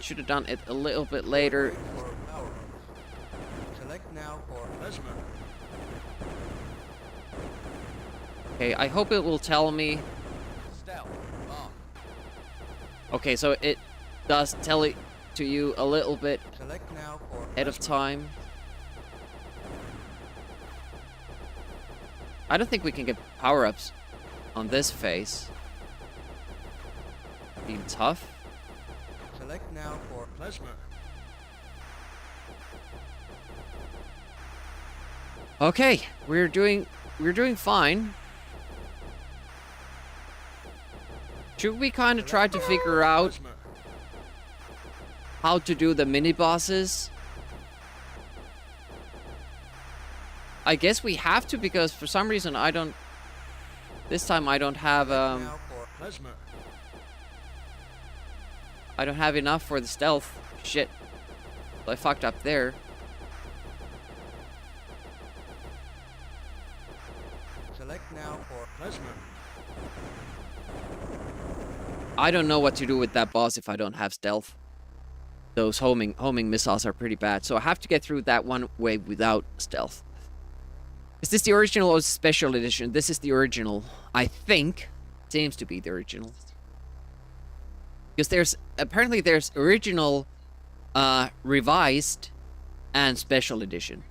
Speaker 1: Should have done it a little bit later.
Speaker 2: Wait for power up. Select now for measurement.
Speaker 1: Okay, I hope it will tell me.
Speaker 2: Stealth off.
Speaker 1: Okay, so it does tell it to you a little bit
Speaker 2: Select now for
Speaker 1: ahead of
Speaker 2: measurement.
Speaker 1: time. I don't think we can get power-ups on this phase. Being tough.
Speaker 2: Select now for measurement.
Speaker 1: Okay, we're doing fine. Should we kind of try to figure out
Speaker 2: Measurement.
Speaker 1: how to do the mini bosses? I guess we have to, because for some reason this time I don't have
Speaker 2: Now for measurement.
Speaker 1: I don't have enough for the stealth. Shit. I fucked up there.
Speaker 2: Select now for measurement.
Speaker 1: I don't know what to do with that boss if I don't have stealth. Those homing missiles are pretty bad, so I have to get through that one way without stealth. Is this the original or special edition? This is the original. I think. Seems to be the original. Because apparently there's original, revised, and special edition.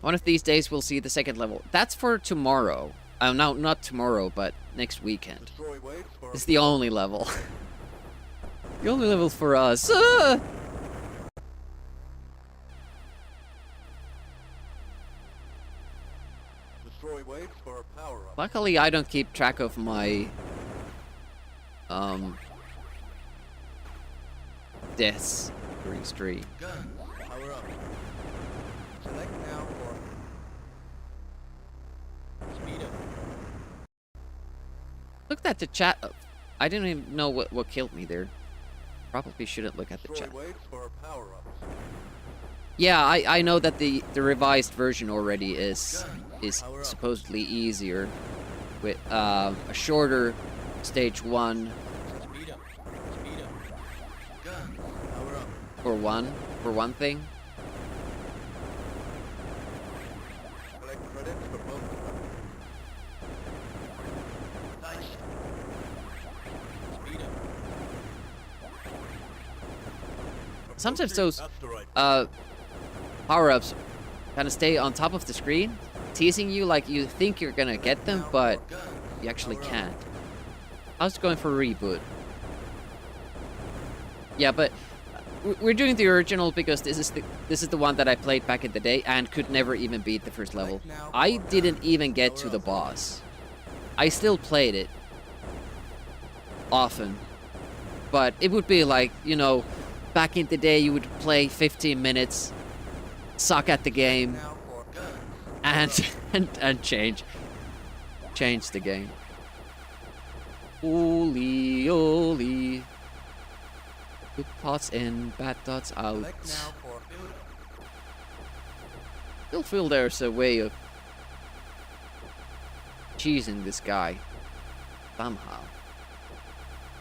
Speaker 1: One of these days we'll see the second level. That's for tomorrow. No, not tomorrow, but next weekend.
Speaker 2: Destroy waves for
Speaker 1: It's the only level. The only level for us. Ah!
Speaker 2: destroy waves for power up.
Speaker 1: Luckily, I don't keep track of my deaths during stream.
Speaker 2: Gun power up. Select now for speed up.
Speaker 1: Looked at the chat. I didn't even know what killed me there. Probably shouldn't look at the
Speaker 2: Destroy
Speaker 1: chat.
Speaker 2: waves for power ups.
Speaker 1: Yeah, I know that the revised version already is supposedly easier with a shorter stage 1.
Speaker 2: Speed up. Speed up.
Speaker 1: for one thing.
Speaker 2: Collect credits for bonus weapons. Nice. Speed up.
Speaker 1: Sometimes those
Speaker 2: That's the right.
Speaker 1: power-ups kind of stay on top of the screen, teasing you like you think you're gonna get them, but you actually can't. I was going for a reboot. Yeah, but we're doing the original because this is the one that I played back in the day and could never even beat the first level. I didn't even get to the boss. I still played it often, but it would be like, you know, back in the day you would play 15 minutes, suck at the game,
Speaker 2: Now for guns.
Speaker 1: and change the game. Oli, oli. Good thoughts in, bad thoughts out.
Speaker 2: Collect now for build.
Speaker 1: Still feel there's a way of cheesing this guy somehow.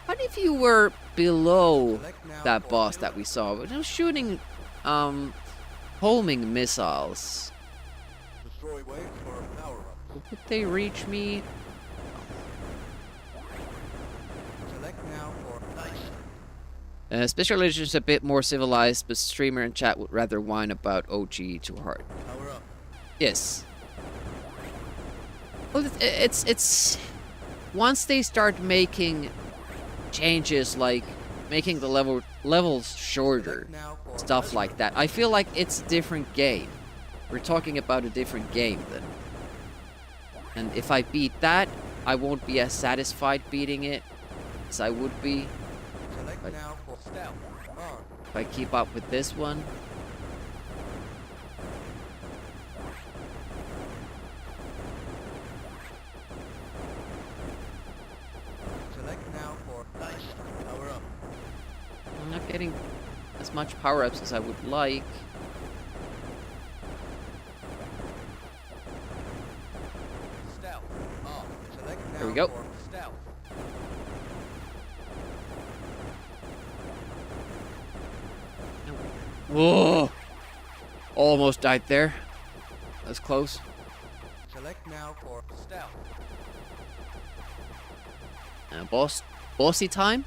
Speaker 1: What if you were below
Speaker 2: Collect now
Speaker 1: that
Speaker 2: for
Speaker 1: boss
Speaker 2: build.
Speaker 1: that we saw? But it was shooting homing missiles.
Speaker 2: Destroy waves for a power up.
Speaker 1: Would they reach me?
Speaker 2: Select now for nice.
Speaker 1: Special Edition's a bit more civilized, but streamer and chat would rather whine about OG too hard.
Speaker 2: Power up.
Speaker 1: Yes. Well, it's once they start making changes like making the levels shorter,
Speaker 2: Select now for
Speaker 1: stuff like that, I feel like it's a different game. We're talking about a different game then. And if I beat that, I won't be as satisfied beating it as I would be
Speaker 2: Select
Speaker 1: But-
Speaker 2: now for stealth. On.
Speaker 1: if I keep up with this one.
Speaker 2: Select now for nice. Power up.
Speaker 1: I'm not getting as much power-ups as I would like.
Speaker 2: Stealth. On. Select now
Speaker 1: There we go.
Speaker 2: for stealth.
Speaker 1: Whoa! Almost died there. That was close.
Speaker 2: Select now for stealth.
Speaker 1: Bossy time?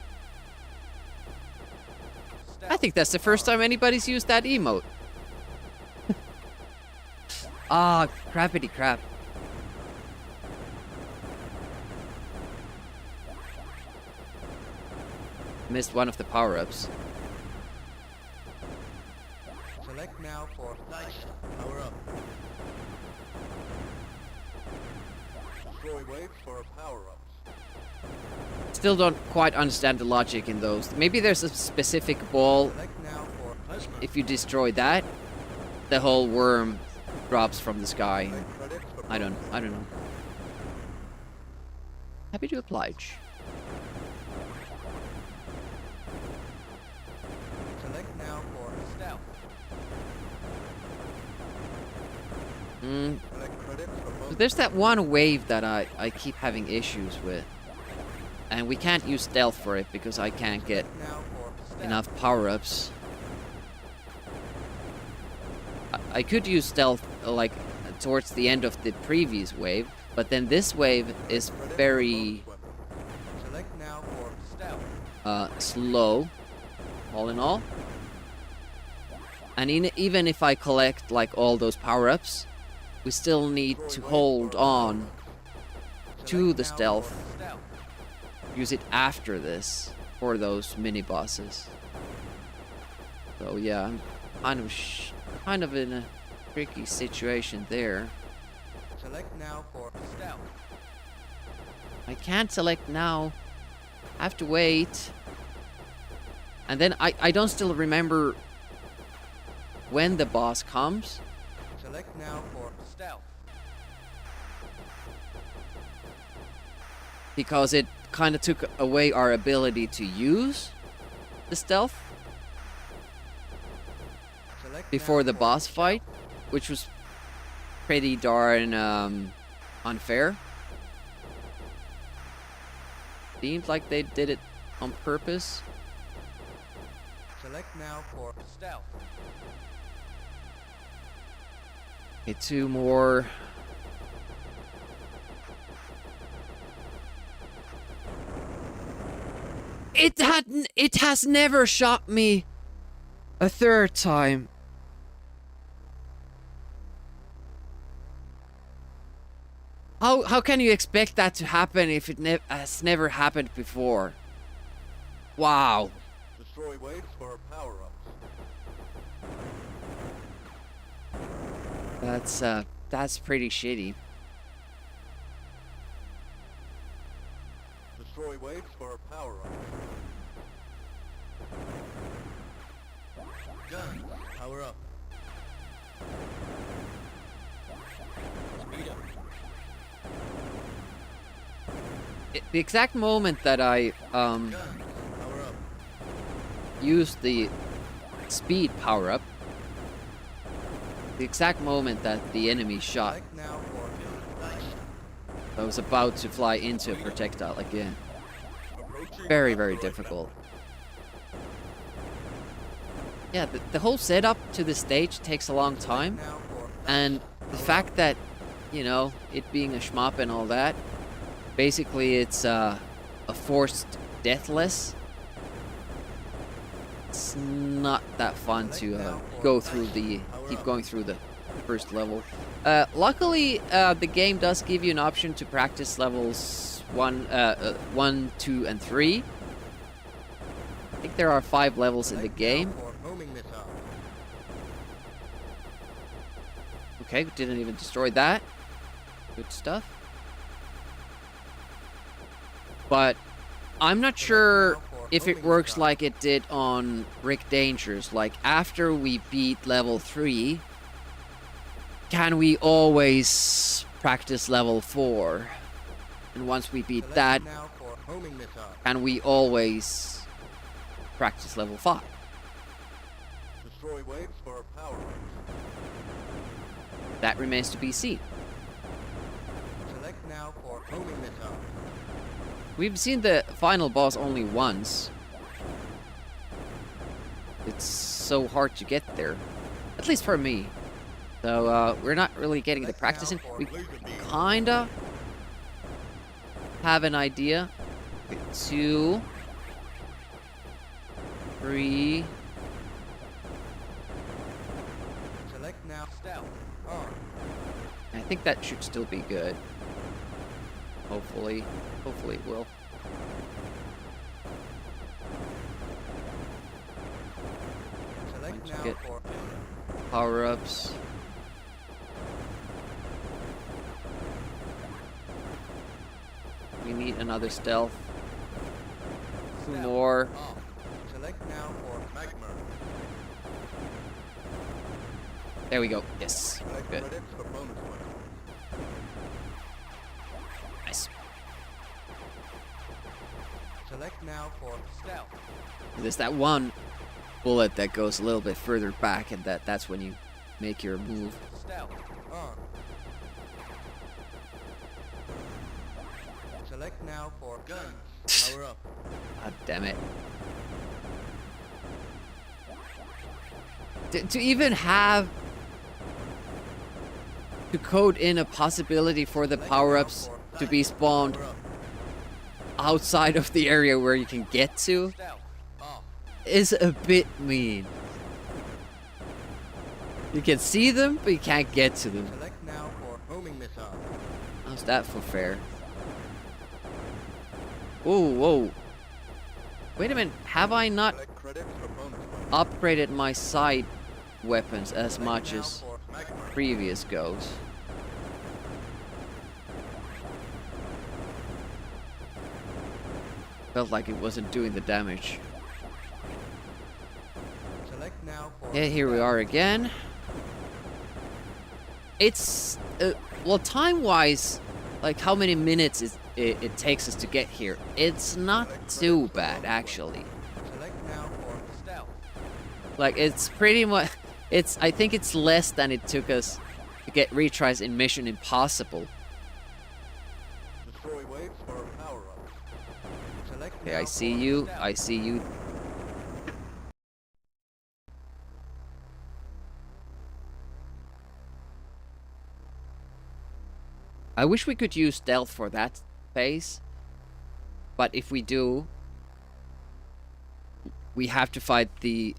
Speaker 1: I think that's the first time anybody's used that emote. Ah, crappity crap. Missed one of the power-ups.
Speaker 2: Select now for nice. Power up. Destroy waves for a power up.
Speaker 1: Still don't quite understand the logic in those. Maybe there's a specific ball.
Speaker 2: Select now for plasma.
Speaker 1: If you destroy that, the whole worm drops from the sky.
Speaker 2: Collect credits for
Speaker 1: I don't know. Happy to oblige.
Speaker 2: Select now for stealth. Collect credits for bonus.
Speaker 1: There's that one wave that I keep having issues with. And we can't use stealth for it because I can't get
Speaker 2: Now for stealth.
Speaker 1: enough power-ups. I could use stealth like towards the end of the previous wave, but then this wave is
Speaker 2: Credits for
Speaker 1: very
Speaker 2: bonus weapon. Select now for stealth.
Speaker 1: slow, all in all. And even if I collect like all those power-ups, we still need to hold on to the
Speaker 2: Select now
Speaker 1: stealth.
Speaker 2: for stealth.
Speaker 1: Use it after this for those mini bosses. So yeah, I'm kind of in a tricky situation there.
Speaker 2: Select now for stealth.
Speaker 1: I can't select now. I have to wait. And then I don't still remember when the boss comes.
Speaker 2: Select now for stealth.
Speaker 1: Because it kind of took away our ability to use the stealth
Speaker 2: Select
Speaker 1: before
Speaker 2: now
Speaker 1: the
Speaker 2: for
Speaker 1: boss fight, which was pretty darn unfair. Seemed like they did it on purpose.
Speaker 2: Select now for stealth.
Speaker 1: Okay, 2 more. It has never shot me a 3rd time. How can you expect that to happen if it has never happened before? Wow.
Speaker 2: Destroy waves for power-ups.
Speaker 1: That's pretty shitty.
Speaker 2: Destroy waves for power-ups. Gun, power up. Speed up.
Speaker 1: The exact moment that I
Speaker 2: Gun, power up.
Speaker 1: used the speed power up, the exact moment that the enemy shot,
Speaker 2: Select now for nice.
Speaker 1: I was about to fly into a projectile again.
Speaker 2: Approaching
Speaker 1: Very, very
Speaker 2: asteroid
Speaker 1: difficult. Yeah, the whole setup to the stage takes a long
Speaker 2: belt.
Speaker 1: time,
Speaker 2: Now for
Speaker 1: and the fact that, you know, it being a shmup and all that, basically it's a forced deathless. It's not that fun to go through keep going through the first level. Luckily, the game does give you an option to practice levels 1, 2, and 3. I think there are 5 levels in the
Speaker 2: Select now
Speaker 1: game.
Speaker 2: for homing missile.
Speaker 1: Okay, didn't even destroy that. Good stuff. But I'm not sure if it works like it did on Rick Dangerous. Like, after we beat level 3, can we always practice level 4? And once we beat
Speaker 2: Select
Speaker 1: that,
Speaker 2: now for homing missile.
Speaker 1: can we always practice level 5?
Speaker 2: Destroy waves for power-ups.
Speaker 1: That remains to be seen.
Speaker 2: Select now for homing missile.
Speaker 1: We've seen the final boss only once. It's so hard to get there. At least for me. So, we're not really getting the practice in. We kinda have an idea. Okay, 2, 3.
Speaker 2: Select now stealth. On.
Speaker 1: I think that should still be good. Hopefully. Hopefully it will.
Speaker 2: Select
Speaker 1: to
Speaker 2: now
Speaker 1: get-
Speaker 2: for
Speaker 1: Power-ups. We need another stealth. 2
Speaker 2: stealth.
Speaker 1: more.
Speaker 2: Off. Select now for magma.
Speaker 1: There we go. Yes.
Speaker 2: Select
Speaker 1: Good.
Speaker 2: credits for bonus weapon.
Speaker 1: Nice.
Speaker 2: Select now for stealth.
Speaker 1: There's that one bullet that goes a little bit further back, and that's when you make your move.
Speaker 2: Stealth. On. Select now for guns. Power up.
Speaker 1: God damn it. To even have to code in a possibility for the power-ups to be spawned
Speaker 2: Power up.
Speaker 1: outside of the area where you can get to
Speaker 2: Stealth. Off.
Speaker 1: is a bit mean. You can see them, but you can't get to them.
Speaker 2: Select now for homing missile.
Speaker 1: How's that for fair? Whoa, whoa. Wait a minute, have I not
Speaker 2: Select credits for bonus weapon.
Speaker 1: upgraded my side weapons as
Speaker 2: Select
Speaker 1: much
Speaker 2: now
Speaker 1: as
Speaker 2: for magma.
Speaker 1: previous goes? Felt like it wasn't doing the damage.
Speaker 2: Select now for
Speaker 1: Yeah, here we
Speaker 2: stealth.
Speaker 1: are again. It's, well, time-wise, like how many minutes it takes us to get here, it's not too bad, actually.
Speaker 2: Select now for stealth.
Speaker 1: Like, it's pretty much, I think it's less than it took us to get retries in Mission Impossible.
Speaker 2: Destroy waves for power up. Select
Speaker 1: Okay,
Speaker 2: now
Speaker 1: I see
Speaker 2: for
Speaker 1: you,
Speaker 2: stealth.
Speaker 1: I see you. I wish we could use stealth for that phase. But if we do, we have to fight the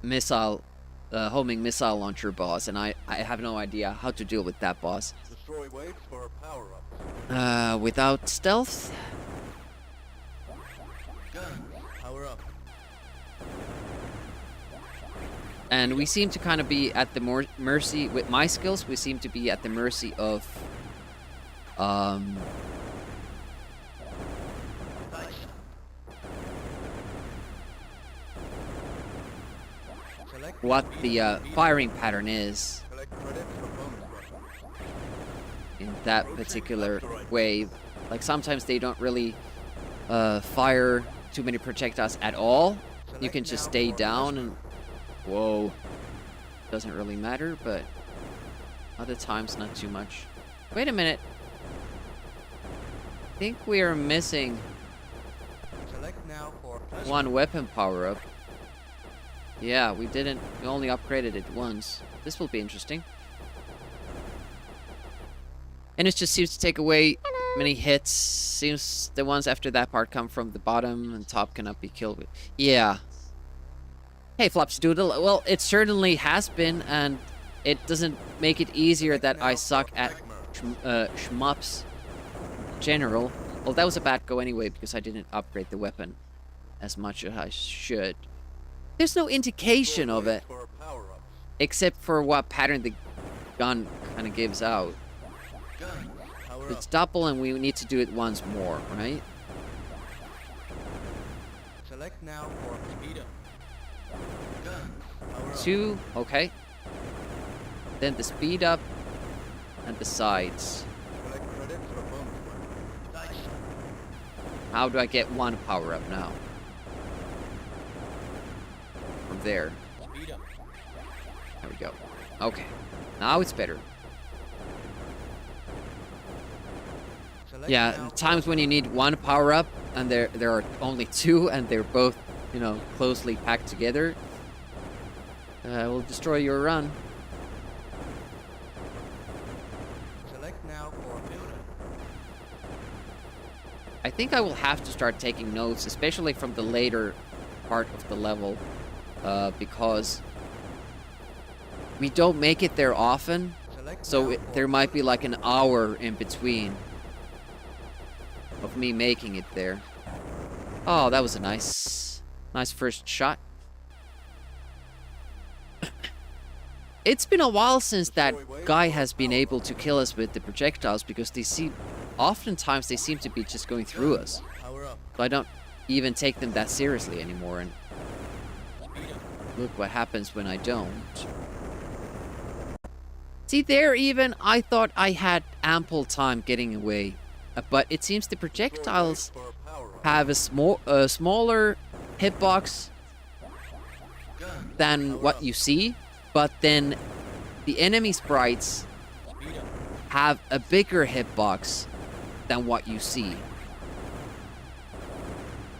Speaker 1: missile, homing missile launcher boss, and I have no idea how to deal with that boss.
Speaker 2: Destroy waves for power-up.
Speaker 1: Without stealth?
Speaker 2: Gun, power up.
Speaker 1: And we seem to kind of be at the mercy, with my skills, we seem to be at the mercy of,
Speaker 2: Select
Speaker 1: what
Speaker 2: speed
Speaker 1: the
Speaker 2: up, speed
Speaker 1: firing pattern is
Speaker 2: up. Select credits for bonus weapon.
Speaker 1: in that particular wave. Like, sometimes they don't really fire too many projectiles at all. You can just stay down and... Whoa. Doesn't really matter, but other times not too much. Wait a minute. I think we are missing
Speaker 2: Select now for
Speaker 1: one weapon power-up. Yeah, we didn't. We only upgraded it once. This will be interesting. And it just seems to take away many hits. Seems the ones after that part come from the bottom and top cannot be killed with. Yeah. Hey, Flops Doodle. Well, it certainly has been, and it doesn't make it easier that I suck at shmups in general. Well, that was a bad go anyway, because I didn't upgrade the weapon as much as I should. There's no indication of it,
Speaker 2: for power-up.
Speaker 1: except for what pattern the gun kind of gives out.
Speaker 2: Gun, power
Speaker 1: It's
Speaker 2: up.
Speaker 1: double, and we need to do it once more, right?
Speaker 2: Select now for speed up. Gun, power up.
Speaker 1: 2, okay. Then the speed up and the sides.
Speaker 2: Select credits for bonus weapon. Dice.
Speaker 1: How do I get one power up now? From there.
Speaker 2: Speed up.
Speaker 1: There we go. Okay. Now it's better.
Speaker 2: Select
Speaker 1: Yeah,
Speaker 2: now
Speaker 1: times when you need one power up and there are only 2 and they're both, you know, closely packed together. Will destroy your run.
Speaker 2: Select now for builder.
Speaker 1: I think I will have to start taking notes, especially from the later part of the level, because we don't make it there often,
Speaker 2: Select
Speaker 1: so
Speaker 2: now for
Speaker 1: there might be like an hour in between of me making it there. Oh, that was a nice first shot. It's been a while since that guy has been able to kill us with the projectiles, because oftentimes they seem to be just going through us.
Speaker 2: power up.
Speaker 1: So I don't even take them that seriously anymore, and
Speaker 2: Speed up.
Speaker 1: look what happens when I don't. See, there even, I thought I had ample time getting away. But it seems the projectiles
Speaker 2: For power up.
Speaker 1: have a smaller hitbox
Speaker 2: Gun,
Speaker 1: than what you see, but then the enemy sprites
Speaker 2: speed up.
Speaker 1: have a bigger hitbox than what you see.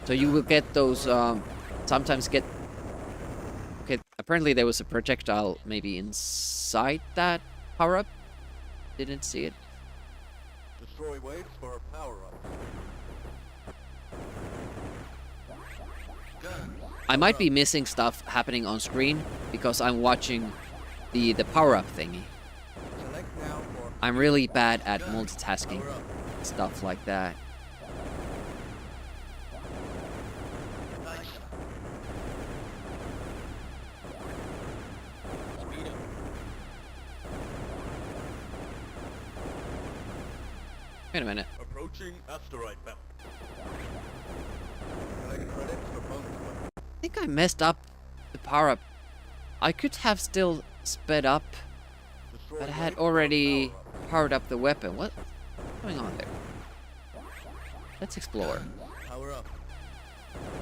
Speaker 1: So you will get those, sometimes get... Okay, apparently there was a projectile maybe inside that power-up. Didn't see it.
Speaker 2: Destroy waves for power up. Gun,
Speaker 1: I might be missing stuff happening on screen because I'm watching the power-up thingy.
Speaker 2: select now for
Speaker 1: I'm really bad at multitasking
Speaker 2: power up.
Speaker 1: stuff like that.
Speaker 2: Dice. Speed up.
Speaker 1: Wait a minute.
Speaker 2: Approaching asteroid belt. Select credits for bonus weapon.
Speaker 1: I think I messed up the power-up. I could have still sped up,
Speaker 2: Destroy
Speaker 1: but I had
Speaker 2: waves for
Speaker 1: already
Speaker 2: power up.
Speaker 1: powered up the weapon. What's going on there? Let's explore.
Speaker 2: Power up.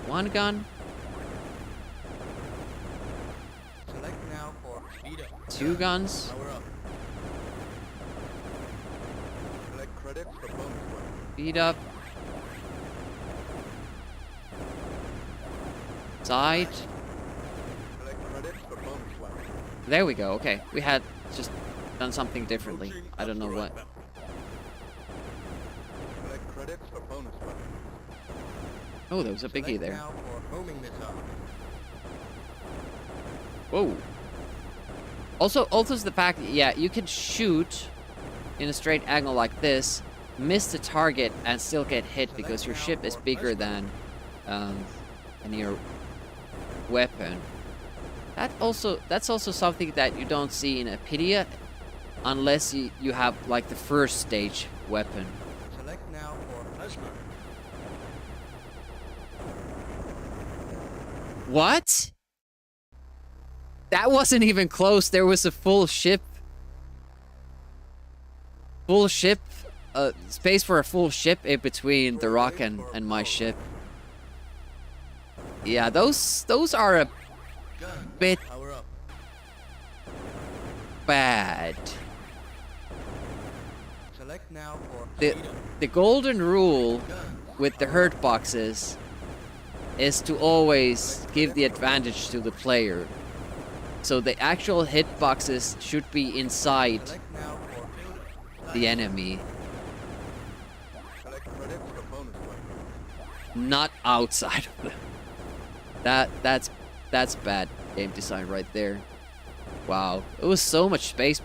Speaker 1: One gun,
Speaker 2: Select now for speed up.
Speaker 1: 2 guns,
Speaker 2: Power up. Select credits for bonus weapon.
Speaker 1: speed up, side.
Speaker 2: Select credits for bonus weapon.
Speaker 1: There we go. Okay, we had just done something differently. I don't know what. Oh, there was a biggie
Speaker 2: Select
Speaker 1: there.
Speaker 2: now for homing missile.
Speaker 1: Whoa. Also the fact that, yeah, you can shoot in a straight angle like this, miss the target, and still get hit because your ship is bigger than your weapon. That's also something that you don't see in Apidia unless you have like the first stage weapon.
Speaker 2: Select now for plasma.
Speaker 1: What? That wasn't even close. There was a full ship. Full ship. Space for a full ship in between the rock and my ship. Yeah, those are a
Speaker 2: Gun.
Speaker 1: bit
Speaker 2: Power up.
Speaker 1: bad.
Speaker 2: Select now for
Speaker 1: The
Speaker 2: speed up.
Speaker 1: the golden rule
Speaker 2: Gun.
Speaker 1: with the hurt boxes is to always give the advantage to the player. So the actual hit boxes should be inside
Speaker 2: Select now for
Speaker 1: the enemy,
Speaker 2: Select credits for bonus weapon.
Speaker 1: not outside of them. That's bad game design right there. Wow, it was so much space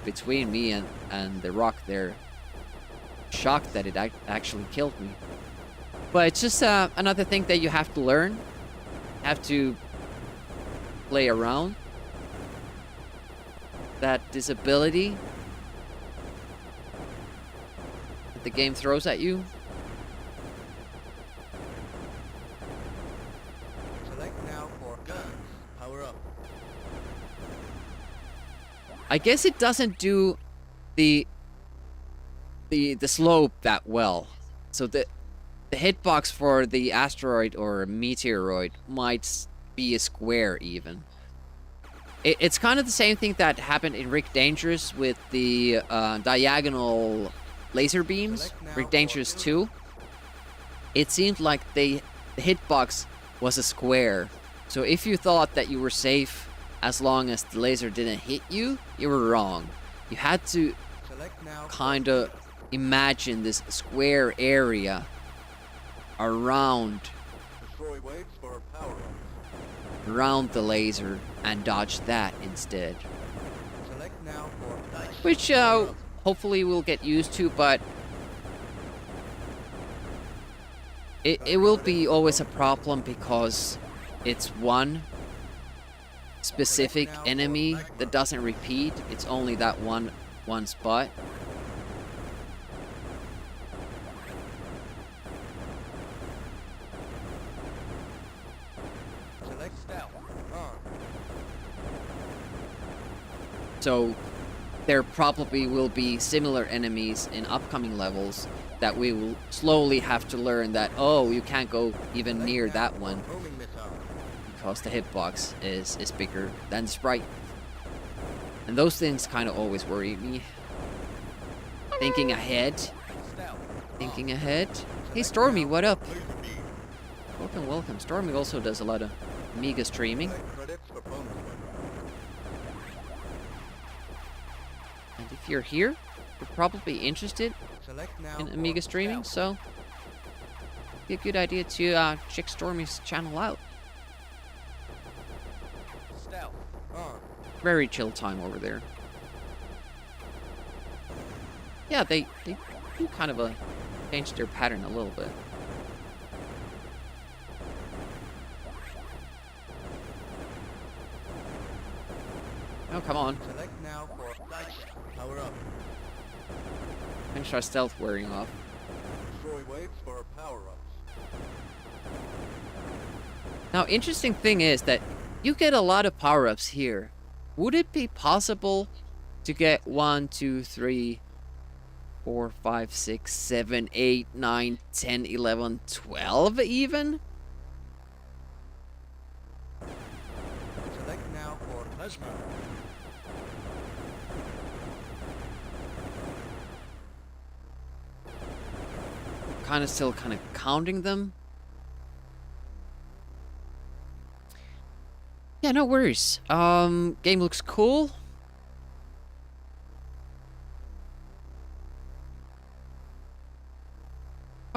Speaker 1: between me and the rock there. Shocked that it actually killed me. But it's just another thing that you have to learn. Have to play around. That disability that the game throws at you.
Speaker 2: Select now for guns. Power up.
Speaker 1: I guess it doesn't do the slope that well. So the hitbox for the asteroid or meteoroid might be a square even. It's kind of the same thing that happened in Rick Dangerous with the diagonal laser beams. Rick Dangerous 2. It seemed like the hitbox was a square. So if you thought that you were safe as long as the laser didn't hit you, you were wrong. You had to
Speaker 2: Select now for
Speaker 1: kind of imagine this square area around
Speaker 2: destroy waves for power up.
Speaker 1: the laser and dodge that instead.
Speaker 2: Select now for dice.
Speaker 1: Which hopefully we'll get used to, but it will be always a problem because it's one specific enemy that doesn't repeat. It's only that one spot.
Speaker 2: Select stealth. On.
Speaker 1: So there probably will be similar enemies in upcoming levels that we will slowly have to learn that, oh, you can't go even
Speaker 2: Select
Speaker 1: near
Speaker 2: now
Speaker 1: that
Speaker 2: for
Speaker 1: one
Speaker 2: homing missile.
Speaker 1: because the hitbox is bigger than the sprite. And those things kind of always worry me. Thinking ahead.
Speaker 2: Stealth.
Speaker 1: Thinking ahead. Hey Stormy, what up?
Speaker 2: Laser beam.
Speaker 1: Welcome, welcome. Stormy also does a lot of Amiga streaming.
Speaker 2: Select credits for bonus weapon.
Speaker 1: And if you're here, you're probably interested
Speaker 2: Select now
Speaker 1: in
Speaker 2: for
Speaker 1: Amiga streaming,
Speaker 2: stealth.
Speaker 1: so be a good idea to check Stormy's channel out.
Speaker 2: Stealth. On.
Speaker 1: Very chill time over there. Yeah, they do kind of change their pattern a little bit. Oh, come on.
Speaker 2: Select now for dice. Power up.
Speaker 1: Finish our stealth wearing off.
Speaker 2: Destroy waves for power ups.
Speaker 1: Now, interesting thing is that you get a lot of power-ups here. Would it be possible to get 1, 2, 3, 4, 5, 6, 7, 8, 9, 10, 11, 12 even?
Speaker 2: Select now for plasma.
Speaker 1: Still kind of counting them. Yeah, no worries. Game looks cool.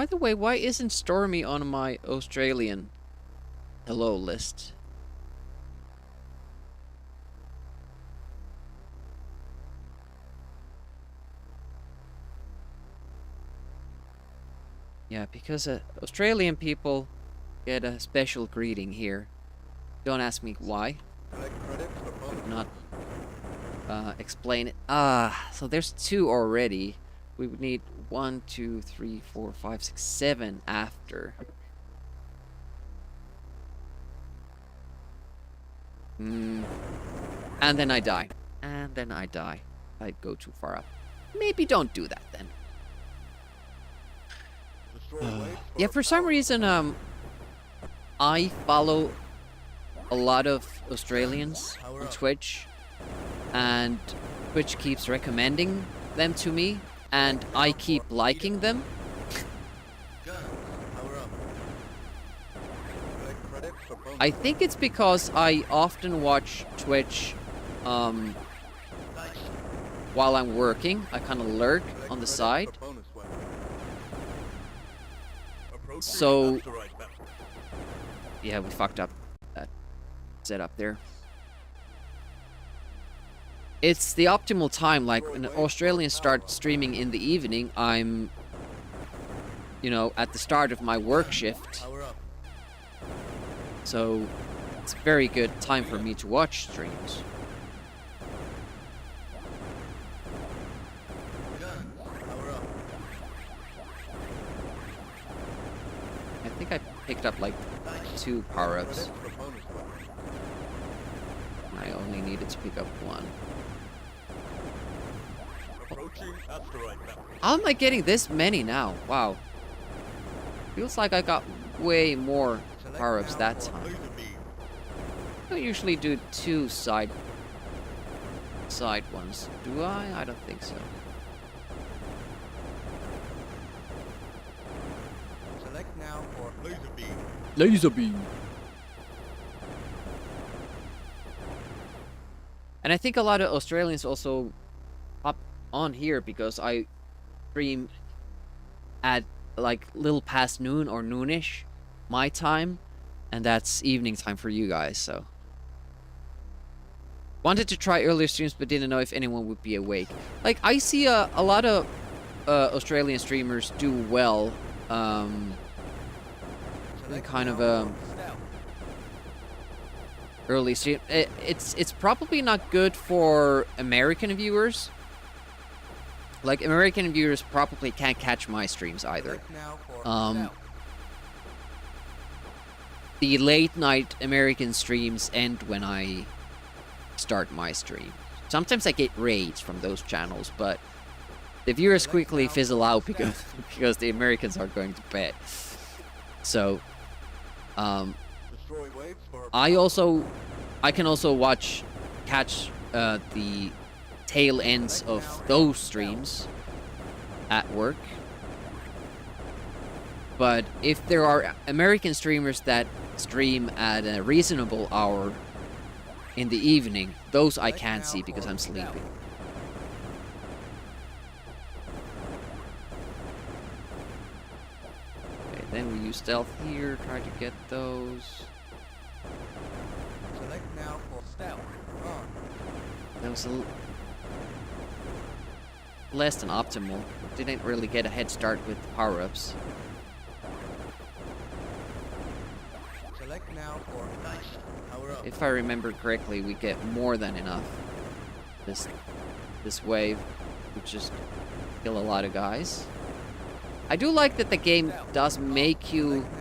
Speaker 1: By the way, why isn't Stormy on my Australian hello list? Yeah, because Australian people get a special greeting here. Don't ask me why.
Speaker 2: Collect credits for bonus.
Speaker 1: Could not explain it. So there's 2 already. We would need 1, 2, 3, 4, 5, 6, 7 after. And then I die. And then I die. I go too far up. Maybe don't do that then.
Speaker 2: Destroy waves
Speaker 1: Yeah, for some
Speaker 2: power.
Speaker 1: reason, I follow a lot of Australians on Twitch, and Twitch keeps recommending them to me, and I keep liking them.
Speaker 2: Guns, power up. Collect credits for bonus.
Speaker 1: I think it's because I often watch Twitch while I'm working. I kind of lurk
Speaker 2: Collect
Speaker 1: on the
Speaker 2: credits
Speaker 1: side.
Speaker 2: for bonus weapons. Approaching
Speaker 1: So-
Speaker 2: asteroid belt.
Speaker 1: Yeah, we fucked up that setup there. It's the optimal time, like when Australians start streaming in the evening, I'm, you know, at the start of my work shift.
Speaker 2: Power up.
Speaker 1: So it's a very good time for me to watch streams.
Speaker 2: Guns, power up.
Speaker 1: I think I picked up like 2 power-ups.
Speaker 2: Credits for bonus weapons.
Speaker 1: I only needed to pick up 1.
Speaker 2: Approaching asteroid belt.
Speaker 1: How am I getting this many now? Wow. Feels like I got way more
Speaker 2: Select
Speaker 1: power-ups
Speaker 2: now
Speaker 1: that
Speaker 2: for
Speaker 1: time.
Speaker 2: laser beam.
Speaker 1: I don't usually do 2 side ones. Do I? I don't think so.
Speaker 2: Select now for laser beam.
Speaker 1: Laser beam. And I think a lot of Australians also hop on here because I stream at like little past noon or noonish my time, and that's evening time for you guys, so. Wanted to try earlier streams but didn't know if anyone would be awake. Like, I see a lot of Australian streamers do well in
Speaker 2: Select
Speaker 1: kind of
Speaker 2: now
Speaker 1: a
Speaker 2: for stealth.
Speaker 1: early stream. It's probably not good for American viewers. Like, American viewers probably can't catch my streams either.
Speaker 2: Select now for
Speaker 1: Um,
Speaker 2: stealth.
Speaker 1: The late night American streams end when I start my stream. Sometimes I get raids from those channels, but the viewers quickly fizzle out because the Americans are going to bed. So,
Speaker 2: Destroy waves for
Speaker 1: I can also catch the tail ends of those streams at work. But if there are American streamers that stream at a reasonable hour in the evening, those I can't see because I'm sleeping. Okay, then we use stealth here, try to get those.
Speaker 2: select now for stealth. On.
Speaker 1: That was less than optimal. Didn't really get a head start with the power-ups.
Speaker 2: Select now for power up.
Speaker 1: If I remember correctly, we get more than enough. This wave would just kill a lot of guys. I do like that the game does make you
Speaker 2: Select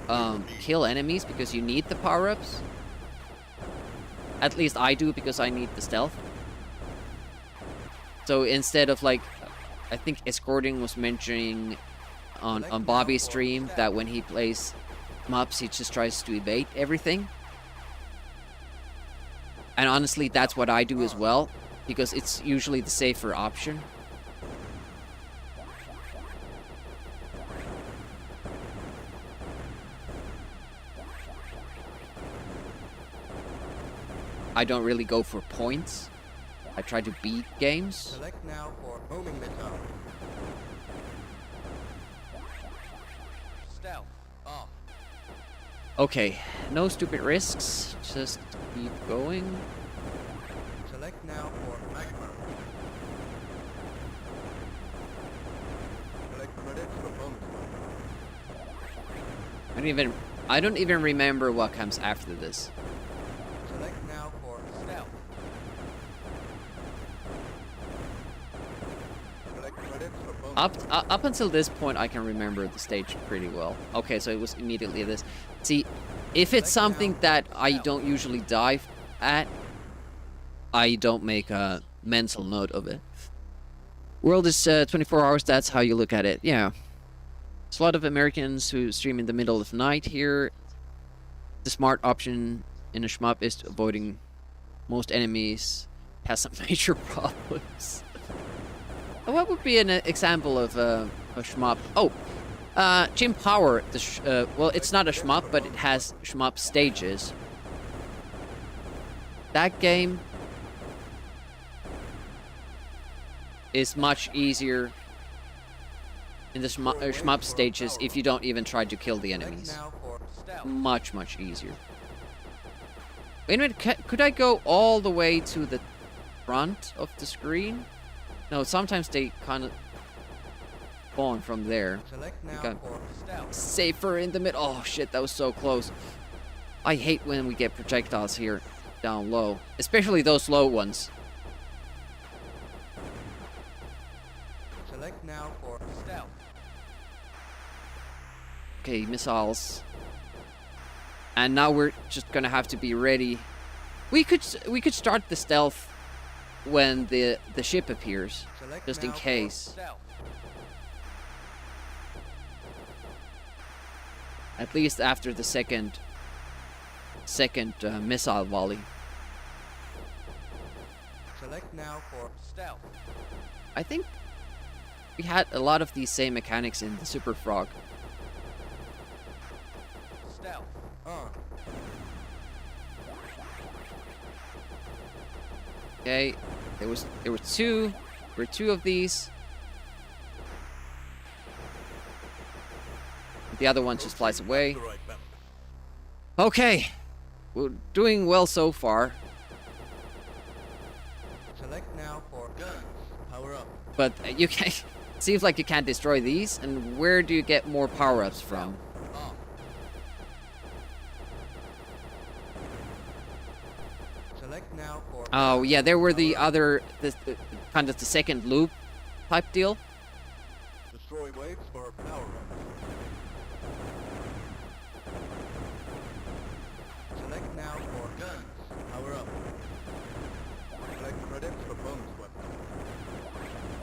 Speaker 2: now for
Speaker 1: kill enemies because you need the power-ups. At least I do because I need the stealth. So instead of like, I think Escorting was mentioning on Bobby's stream that when he plays mobs, he just tries to evade everything. And honestly, that's what I do as well, because it's usually the safer option. I don't really go for points. I try to beat games.
Speaker 2: Select now for homing missile.
Speaker 1: Okay, no stupid risks. Just keep going.
Speaker 2: Select now for magma. Select credits for bonus weapon.
Speaker 1: I don't even remember what comes after this.
Speaker 2: Select now for stealth. Select credits for bonus.
Speaker 1: Up until this point, I can remember the stage pretty well. Okay, so it was immediately this. See, if it's something that I don't usually dive at, I don't make a mental note of it. World is 24 hours, that's how you look at it. Yeah. There's a lot of Americans who stream in the middle of the night here. The smart option in a shmup is avoiding most enemies. Has some major problems. What would be an example of a shmup? Oh, Jim Power. Well, it's not a shmup, but it has shmup stages. That game is much easier in the shmup stages if you don't even try to kill the enemies. Much, much easier. Wait a minute, could I go all the way to the front of the screen? No, sometimes they kind of spawn from there. Safer in the middle. Oh shit, that was so close. I hate when we get projectiles here down low, especially those low ones.
Speaker 2: Select now for stealth.
Speaker 1: Okay, missiles. And now we're just gonna have to be ready. We could start the stealth when the ship appears,
Speaker 2: Select
Speaker 1: just in
Speaker 2: now for
Speaker 1: case.
Speaker 2: stealth.
Speaker 1: At least after the second missile volley.
Speaker 2: Select now for stealth.
Speaker 1: I think we had a lot of these same mechanics in the Super Frog.
Speaker 2: Stealth.
Speaker 1: Okay, there were two of these. The other one just flies away. Okay, we're doing well so far.
Speaker 2: Select now for guns. Power up.
Speaker 1: But you can't. Seems like you can't destroy these. And where do you get more power-ups from?
Speaker 2: Select now for.
Speaker 1: Oh yeah, there were the other, kind of the second loop type deal.
Speaker 2: Destroy waves for power up. Select now for guns. Power up. Select credits for bonus weapon.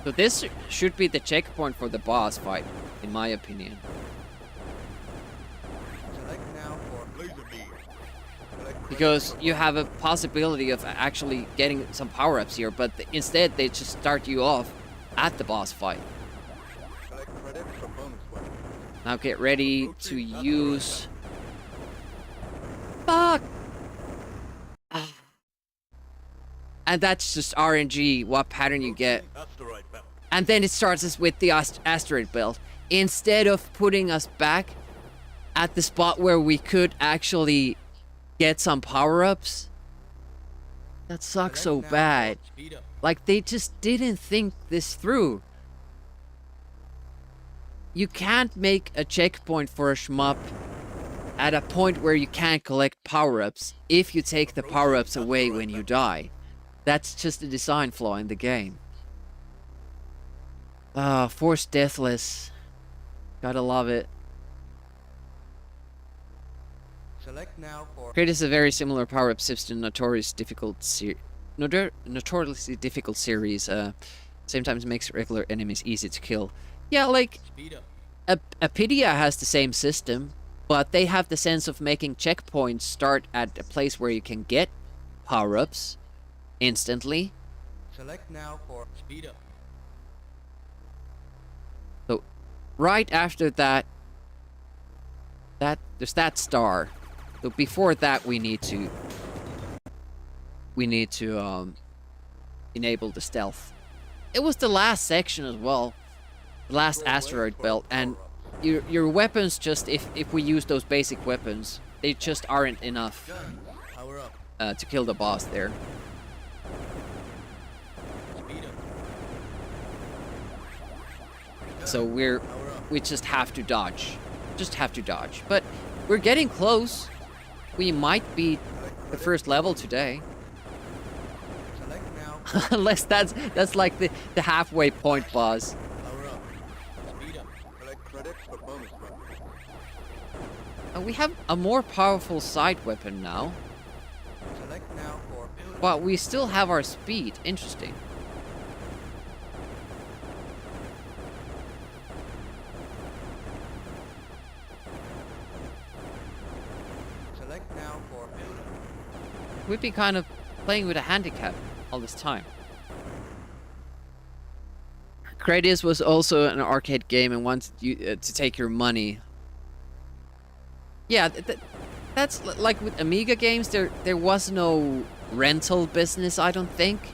Speaker 1: So this should be the checkpoint for the boss fight, in my opinion.
Speaker 2: Select now for laser beam.
Speaker 1: Because you have a possibility of actually getting some power-ups here, but instead they just start you off at the boss fight.
Speaker 2: Select credits for bonus weapon.
Speaker 1: Now get ready to use... Fuck! Ah. And that's just RNG, what pattern you get.
Speaker 2: That's the right balance.
Speaker 1: And then it starts us with the asteroid belt. Instead of putting us back at the spot where we could actually get some power-ups. That sucks so bad. Like, they just didn't think this through. You can't make a checkpoint for a shmup at a point where you can't collect power-ups if you take the power-ups away when you die. That's just a design flaw in the game. Forced Deathless. Gotta love it.
Speaker 2: Select now for.
Speaker 1: Creates a very similar power-up system, notoriously difficult series. Sometimes makes regular enemies easy to kill. Yeah, like
Speaker 2: Speed up.
Speaker 1: Apidia has the same system, but they have the sense of making checkpoints start at a place where you can get power-ups instantly.
Speaker 2: Select now for speed up.
Speaker 1: So right after that, there's that star. So before that, we need to enable the stealth. It was the last section as well, the last asteroid belt, and your weapons, just if we use those basic weapons, they just aren't enough
Speaker 2: Gun. Power up.
Speaker 1: to kill the boss there.
Speaker 2: Speed up.
Speaker 1: So
Speaker 2: Power up.
Speaker 1: we just have to dodge. Just have to dodge. But we're getting close. We might beat
Speaker 2: Select
Speaker 1: the
Speaker 2: credits
Speaker 1: first
Speaker 2: for
Speaker 1: level
Speaker 2: bonus.
Speaker 1: today.
Speaker 2: Select now.
Speaker 1: Unless that's like the halfway point boss.
Speaker 2: Power up. Speed up. Collect credits for bonus run.
Speaker 1: We have a more powerful side weapon now.
Speaker 2: Select now for building.
Speaker 1: But we still have our speed. Interesting.
Speaker 2: Select now for building.
Speaker 1: We'd be kind of playing with a handicap all this time. Gradius was also an arcade game and wanted you to take your money. Yeah, that's like with Amiga games. There was no rental business. I don't think.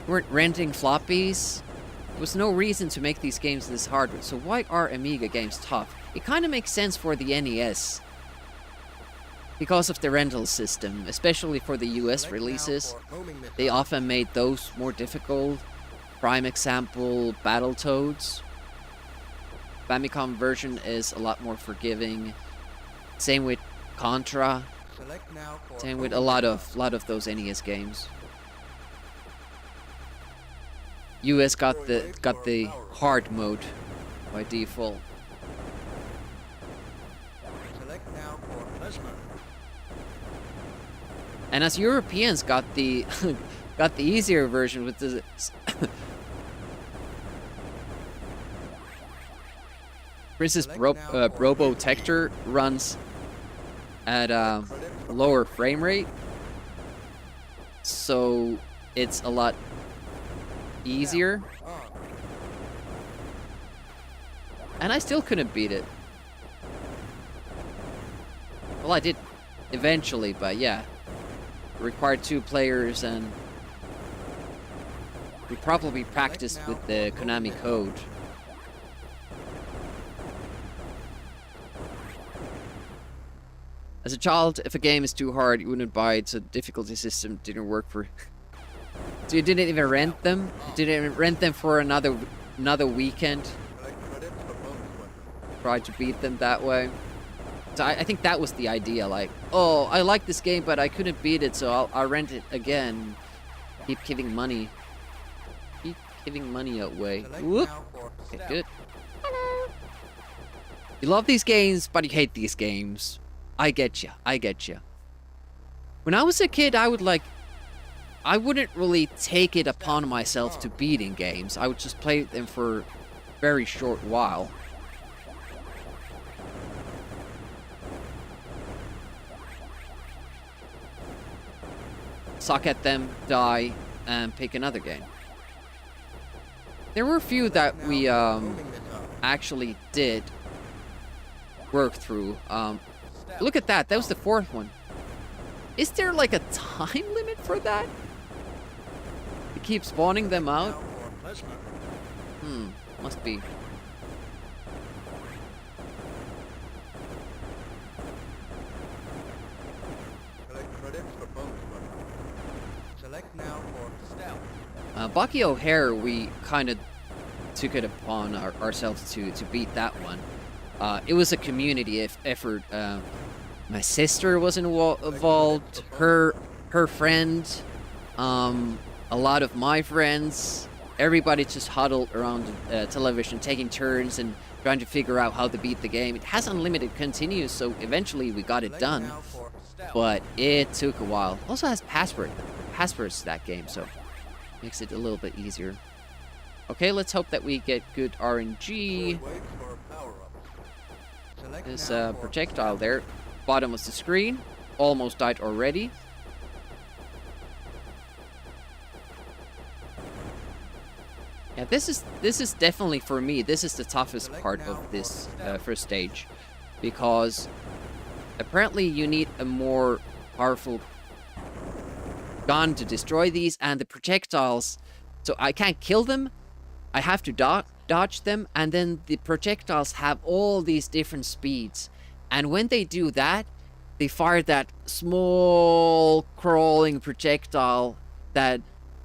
Speaker 1: We weren't renting floppies. There was no reason to make these games this hard. So why are Amiga games tough? It kind of makes sense for the NES. Because of the rental system, especially for the US
Speaker 2: Select now
Speaker 1: releases,
Speaker 2: for homing missile.
Speaker 1: they often made those more difficult. Prime example, Battletoads. Famicom version is a lot more forgiving. Same with Contra.
Speaker 2: Select now for
Speaker 1: Same with a
Speaker 2: homing missile.
Speaker 1: lot of those NES games. US got the hard mode by default.
Speaker 2: Select now for plasma.
Speaker 1: And as Europeans got the got the easier version with the for instance, Robotector runs at lower frame rate, so it's a lot easier.
Speaker 2: On.
Speaker 1: And I still couldn't beat it. Well, I did eventually, but yeah. It required 2 players, and we probably practiced with the Konami code. As a child, if a game is too hard, you wouldn't buy it, so the difficulty system didn't work for... So you didn't even rent them? You didn't even rent them for another weekend?
Speaker 2: Collect credits for bonus weapon.
Speaker 1: Try to beat them that way? So I think that was the idea, like, oh, I like this game, but I couldn't beat it, so I'll rent it again. Keep giving money. Keep giving money away.
Speaker 2: Select
Speaker 1: Whoop.
Speaker 2: now for
Speaker 1: Okay,
Speaker 2: stealth.
Speaker 1: good. You love these games, but you hate these games. I get you. I get you. When I was a kid, I wouldn't really take it upon myself to beating games. I would just play them for a very short while. Suck at them, die, and pick another game. There were a few that
Speaker 2: Now
Speaker 1: we
Speaker 2: for homing missile.
Speaker 1: actually did work through.
Speaker 2: Stealth.
Speaker 1: Look at that. That was the 4th one. Is there like a time limit for that? To keep spawning them out?
Speaker 2: Now for plasma.
Speaker 1: Must be.
Speaker 2: Collect credits for bonus weapon. Select now for stealth.
Speaker 1: Bucky O'Hare, we kind of took it upon ourselves to beat that one. It was a community effort. My sister was involved. Her friend, a lot of my friends. Everybody just huddled around the television, taking turns and trying to figure out how to beat the game. It has unlimited continues, so eventually we got it
Speaker 2: Select
Speaker 1: done.
Speaker 2: now for stealth.
Speaker 1: But it took a while. Also has passwords to that game, so makes it a little bit easier. Okay, let's hope that we get good RNG.
Speaker 2: Wait for power-up. Select
Speaker 1: There's
Speaker 2: now
Speaker 1: a
Speaker 2: for
Speaker 1: projectile there. Bottom of the screen. Almost died already. Yeah, this is definitely, for me, this is the toughest
Speaker 2: Select
Speaker 1: part
Speaker 2: now
Speaker 1: of this
Speaker 2: for stealth.
Speaker 1: first stage. Because apparently you need a more powerful gun to destroy these, and the projectiles, so I can't kill them. I have to dodge them, and then the projectiles have all these different speeds. And when they do that, they fire that small crawling projectile that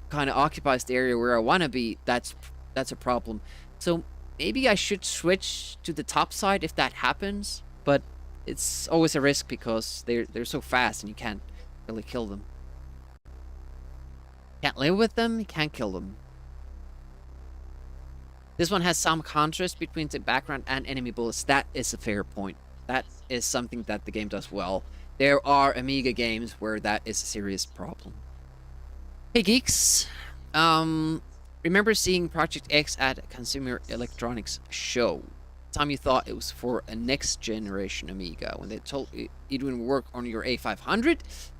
Speaker 1: kind of occupies the area where I want to be. That's a problem. So maybe I should switch to the top side if that happens, but it's always a risk because they're so fast and you can't really kill them. Can't live with them, you can't kill them. This one has some contrast between the background and enemy bullets. That is a fair point. That is something that the game does well. There are Amiga games where that is a serious problem. Hey geeks, remember seeing Project X at a Consumer Electronics show? Time you thought it was for a next generation Amiga. When they told you it wouldn't work on your A500,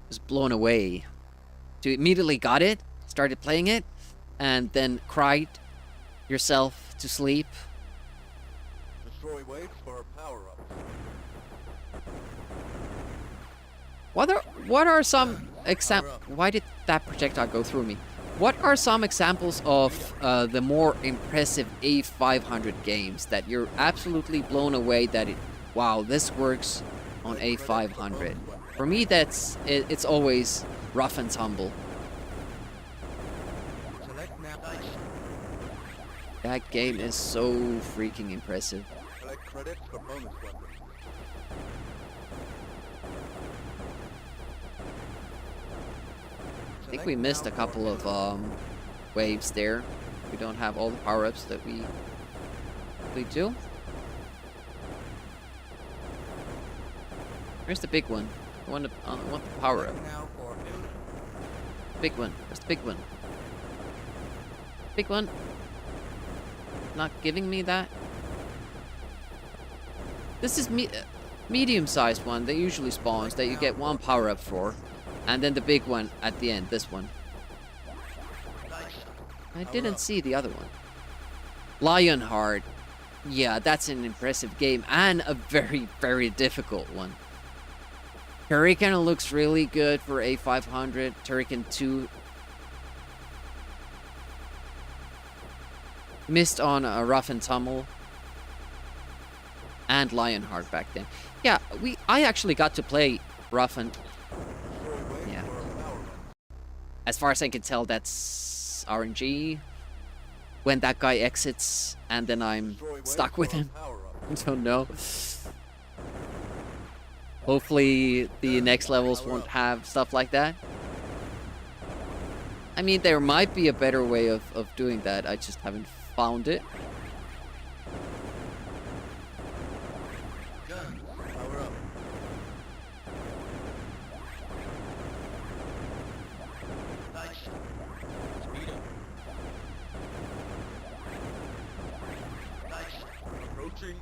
Speaker 1: was blown away. So you immediately got it, started playing it, and then cried yourself to sleep.
Speaker 2: Destroy waves for power-up.
Speaker 1: What are some Why did that projectile go through me? What are some examples of the more impressive A500 games that you're absolutely blown away that wow, this works on A500? For me, it's always rough and tumble.
Speaker 2: Select now.
Speaker 1: That game is so freaking impressive.
Speaker 2: Select credits for bonus weapons.
Speaker 1: I think we missed a couple of waves there. We don't have all the power-ups that we do. Where's the big one? I want the power-up. Big one. Where's the big one? Big one. Not giving me that. This is medium-sized one that usually spawns that you get one power-up for. And then the big one at the end, this one. I didn't see the other one. Lionheart. Yeah, that's an impressive game and a very, very difficult one. Turrican looks really good for A500. Turrican 2. Missed on a Rough and Tumble. And Lionheart back then. Yeah, I actually got to play Rough and... Yeah. As far as I can tell, that's RNG. When that guy exits, and then I'm stuck with him. I don't know. Hopefully the next levels won't have stuff like that. I mean, there might be a better way of doing that. I just haven't found it.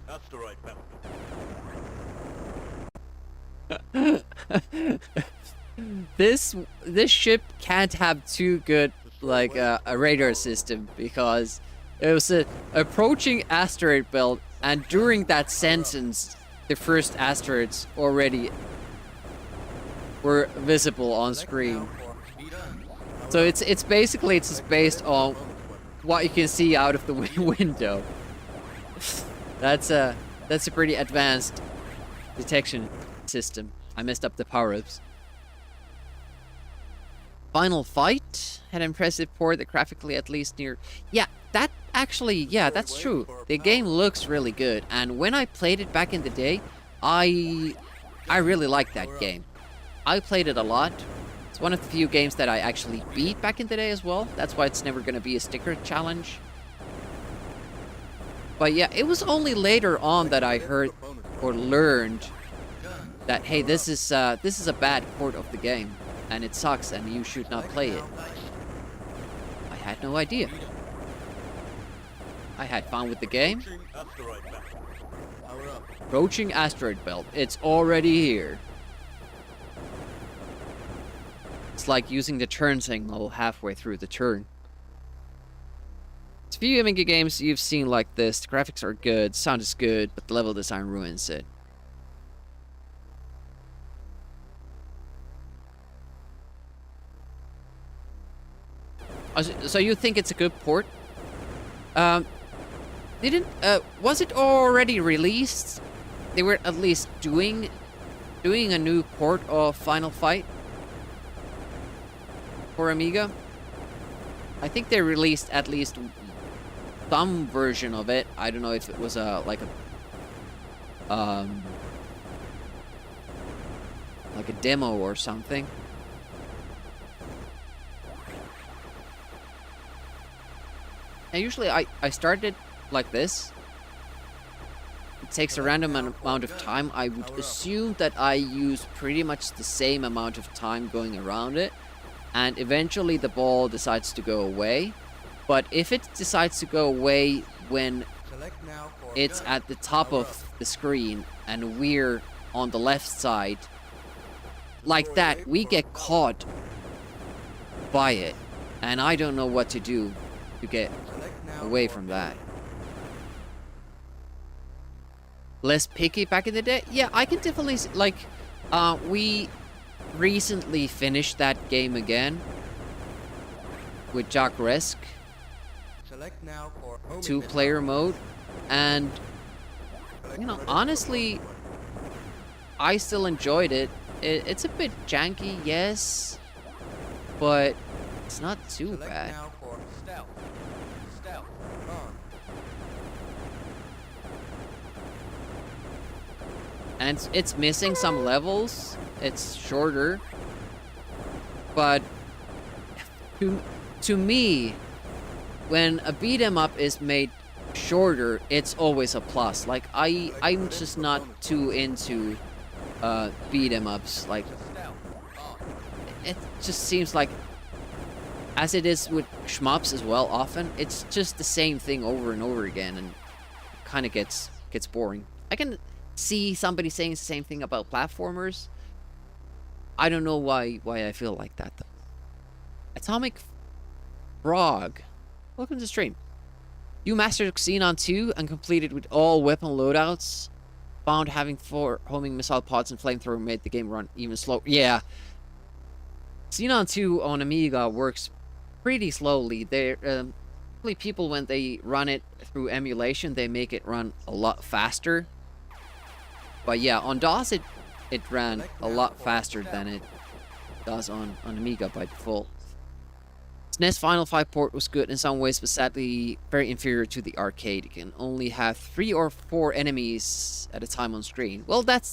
Speaker 2: Asteroid belt.
Speaker 1: This ship can't have too good like a radar system because it was a approaching asteroid belt, and during that sentence the first asteroids already were visible on screen. So it's basically just based on what you can see out of the window. That's a pretty advanced detection system. I messed up the power-ups. Final Fight had an impressive port that graphically at least near... Yeah, that actually, yeah, that's true. The game looks really good, and when I played it back in the day, I really liked that game. I played it a lot. It's one of the few games that I actually beat back in the day as well. That's why it's never gonna be a sticker challenge. But yeah, it was only later on that I heard or learned that, hey, this is a bad port of the game, and it sucks, and you should not play it. I had no idea. I had fun with the game. Approaching asteroid belt. It's already here. It's like using the turn signal halfway through the turn. It's a few Amiga games you've seen like this. The graphics are good, sound is good, but the level design ruins it. So you think it's a good port? Was it already released they were at least doing a new port of Final Fight for Amiga. I think they released at least some version of it. I don't know if it was like a demo or something. And usually I started like this. It takes a random amount of time. I would assume that I use pretty much the same amount of time going around it. And eventually the ball decides to go away. But if it decides to go away when it's at the top of the screen and we're on the left side, like that, we get caught by it. And I don't know what to do to get away from that. Less picky back in the day? Yeah, I can definitely, like, we recently finished that game again with Jack Resk, 2-player mode, and, you know, honestly, I still enjoyed it. It's a bit janky, yes, but it's not too bad. And it's missing some levels. It's shorter. But to me, when a beat 'em up is made shorter, it's always a plus. Like I'm just not too into beat 'em ups. Like it just seems like, as it is with shmups as well, often it's just the same thing over and over again, and kind of gets boring. I can see somebody saying the same thing about platformers. I don't know why I feel like that though. Atomic Frog, welcome to the stream. You mastered Xenon 2 and completed with all weapon loadouts. Found having 4 homing missile pods and flamethrower made the game run even slower. Yeah, Xenon 2 on Amiga works pretty slowly. They're people, when they run it through emulation, they make it run a lot faster. But yeah, on DOS it ran a lot faster than it does on Amiga by default. SNES Final Fight port was good in some ways, but sadly very inferior to the arcade. You can only have 3 or 4 enemies at a time on screen. Well, that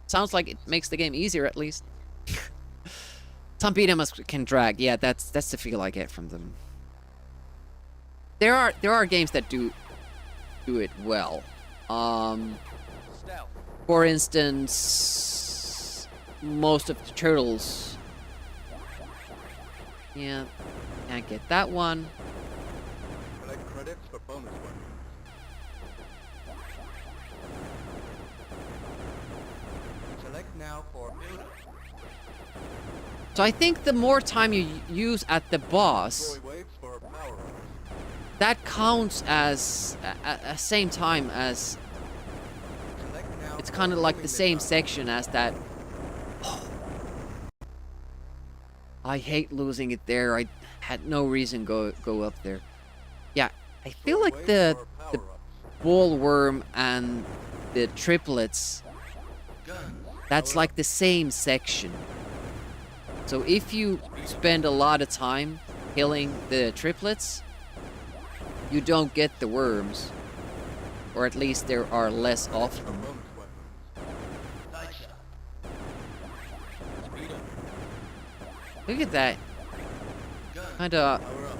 Speaker 1: sounds like it makes the game easier, at least. Some beat 'em ups can drag. Yeah, that's the feel I get from them. There are games that do it well. For instance, most of the Turtles. Yeah, can't get that one.
Speaker 2: Collect credits for bonus weapons. Select now for builder.
Speaker 1: So I think the more time you use at the boss,
Speaker 2: Deploy waves for power-ups.
Speaker 1: that counts as at same time as,
Speaker 2: Select now
Speaker 1: it's
Speaker 2: for
Speaker 1: kind of like the
Speaker 2: homing
Speaker 1: same
Speaker 2: missile.
Speaker 1: section as that. I hate losing it there. I had no reason go up there. Yeah, I feel like
Speaker 2: Waves
Speaker 1: the
Speaker 2: for power-ups.
Speaker 1: bullworm and the triplets,
Speaker 2: Guns.
Speaker 1: that's like the same section. So if you spend a lot of time killing the triplets, you don't get the worms. Or at least there are less of
Speaker 2: For
Speaker 1: them.
Speaker 2: bonus weapons. Side shot. Speed up.
Speaker 1: Look at that.
Speaker 2: Guns.
Speaker 1: Kinda
Speaker 2: Power up.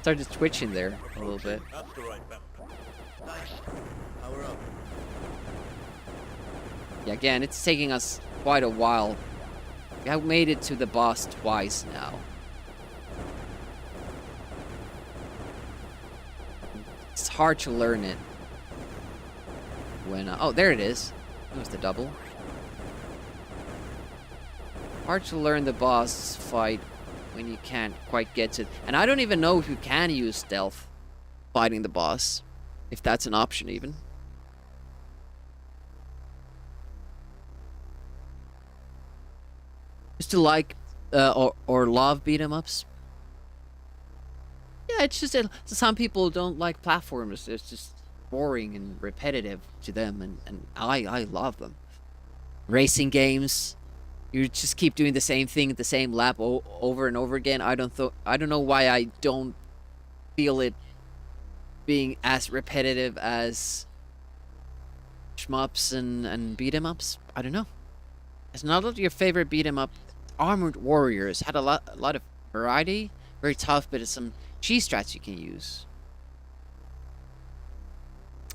Speaker 1: started twitching there a little bit.
Speaker 2: That's the right bound. Side shot. Power up.
Speaker 1: Yeah, again, it's taking us quite a while. We have made it to the boss twice now. It's hard to learn it. When oh, there it is. That was the double. Hard to learn the boss fight when you can't quite get to. And I don't even know if you can use stealth fighting the boss, if that's an option even. Used to like or love beat 'em ups. Yeah, it's just some people don't like platformers. It's just boring and repetitive to them, and I love them. Racing games, you just keep doing the same thing at the same lap over and over again. I don't know why I don't feel it being as repetitive as shmups and beat 'em ups. I don't know. It's not your favorite beat 'em up. Armored Warriors had a lot of variety, very tough, but it's some cheese strats you can use.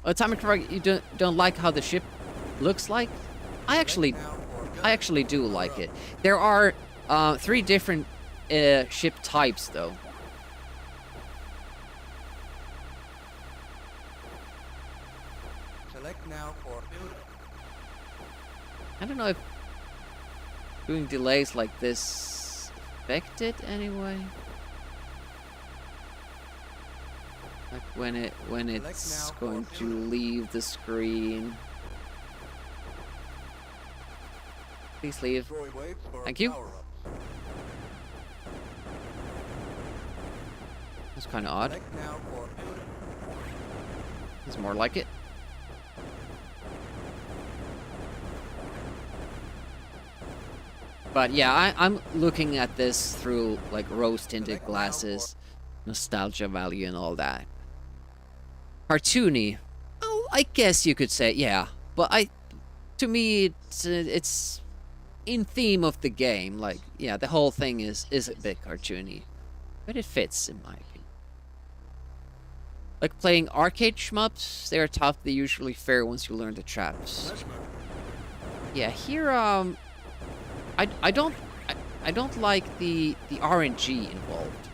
Speaker 1: Atomic Frog, you don't like how the ship looks like? I actually do like it. There are 3 different ship types though.
Speaker 2: Select now for build.
Speaker 1: I don't know if doing delays like this affect it anyway. Like when it's going to leave the screen. Please leave.
Speaker 2: Destroy waves for
Speaker 1: Thank you.
Speaker 2: power-ups.
Speaker 1: That's kind of odd.
Speaker 2: Select now for build.
Speaker 1: It's more like it. But yeah, I'm looking at this through like rose-tinted glasses, nostalgia value and all that. Cartoony. Oh, I guess you could say, yeah. But to me, it's in theme of the game. Like, yeah, the whole thing is a bit cartoony. But it fits, in my opinion. Like playing arcade shmups, they're tough. They usually fare once you learn the traps. Yeah, here, I don't like the RNG involved.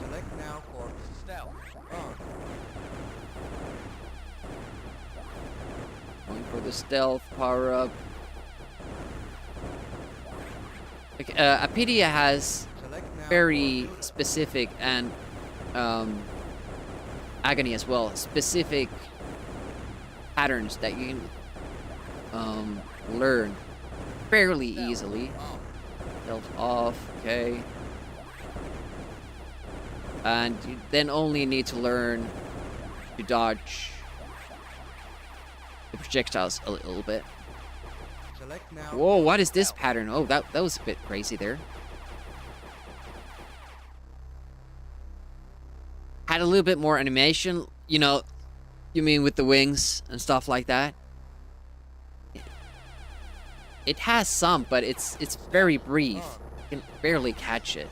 Speaker 2: Select now for stealth. On.
Speaker 1: Going for the stealth power up. Like, Apidia has
Speaker 2: Select now
Speaker 1: very
Speaker 2: for build.
Speaker 1: specific and Agony as well, specific patterns that you can learn fairly easily. Stealth off, okay. And you then only need to learn to dodge the projectiles a little bit.
Speaker 2: Select now.
Speaker 1: Whoa, what is this pattern? Oh, that was a bit crazy there. Had a little bit more animation, you know, you mean with the wings and stuff like that? It has some, but it's very brief. You can barely catch it.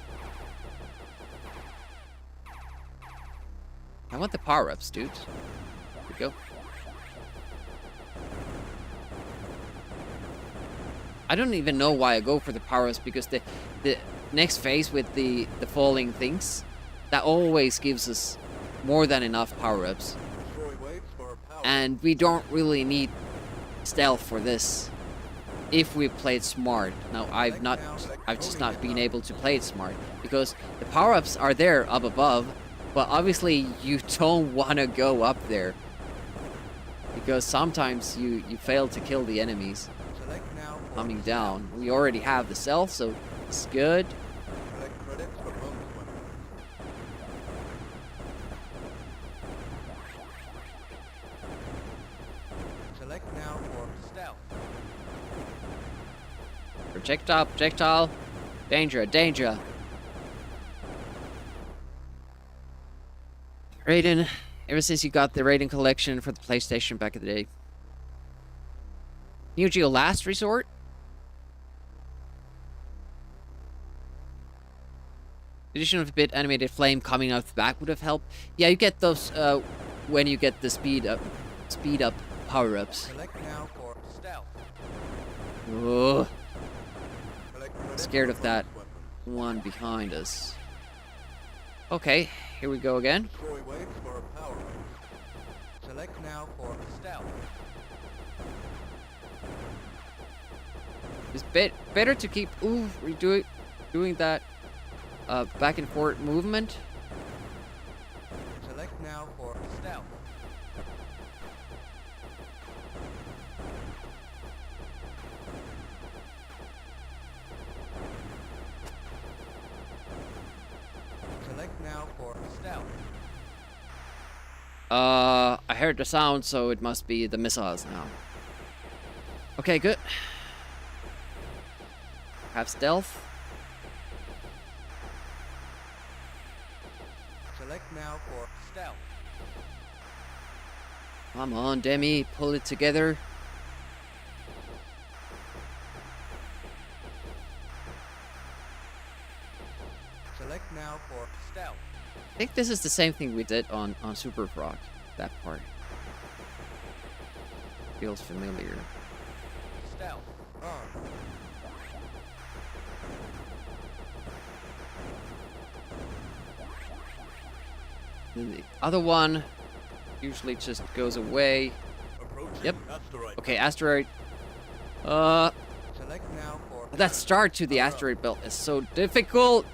Speaker 1: I want the power-ups, dude. Here we go. I don't even know why I go for the power-ups, because the next phase with the falling things, that always gives us more than enough power-ups.
Speaker 2: Destroy waves for power.
Speaker 1: And we don't really need stealth for this if we play it smart. Now, I've just not been able to play it smart, because the power-ups are there up above, but obviously you don't want to go up there, because sometimes you fail to kill the enemies
Speaker 2: Select now for
Speaker 1: coming down. We already have the stealth, so it's good.
Speaker 2: Select credits for bonus weapons. Select now for stealth.
Speaker 1: Projectile. Danger. Raiden, ever since you got the Raiden collection for the PlayStation back in the day. Neo Geo Last Resort? The addition of a bit animated flame coming out the back would have helped. Yeah, you get those when you get the speed up power-ups.
Speaker 2: Select now for stealth.
Speaker 1: Oh,
Speaker 2: Select credits
Speaker 1: scared
Speaker 2: for
Speaker 1: of that
Speaker 2: bonus weapons.
Speaker 1: one behind us. Okay, here we go again.
Speaker 2: Destroy waves for power up. Select now for stealth.
Speaker 1: It's better to keep doing that back and forth movement.
Speaker 2: Select now for stealth. Select now for stealth.
Speaker 1: I heard the sound, so it must be the missiles now. Okay, good. Have stealth.
Speaker 2: Select now for stealth.
Speaker 1: Come on, Demi, pull it together.
Speaker 2: Select now for stealth.
Speaker 1: I think this is the same thing we did on Super Frog. That part. Feels familiar.
Speaker 2: Stealth. On.
Speaker 1: Then the other one usually just goes away. Yep. Okay, asteroid.
Speaker 2: Select now for
Speaker 1: That start to the asteroid belt is so difficult.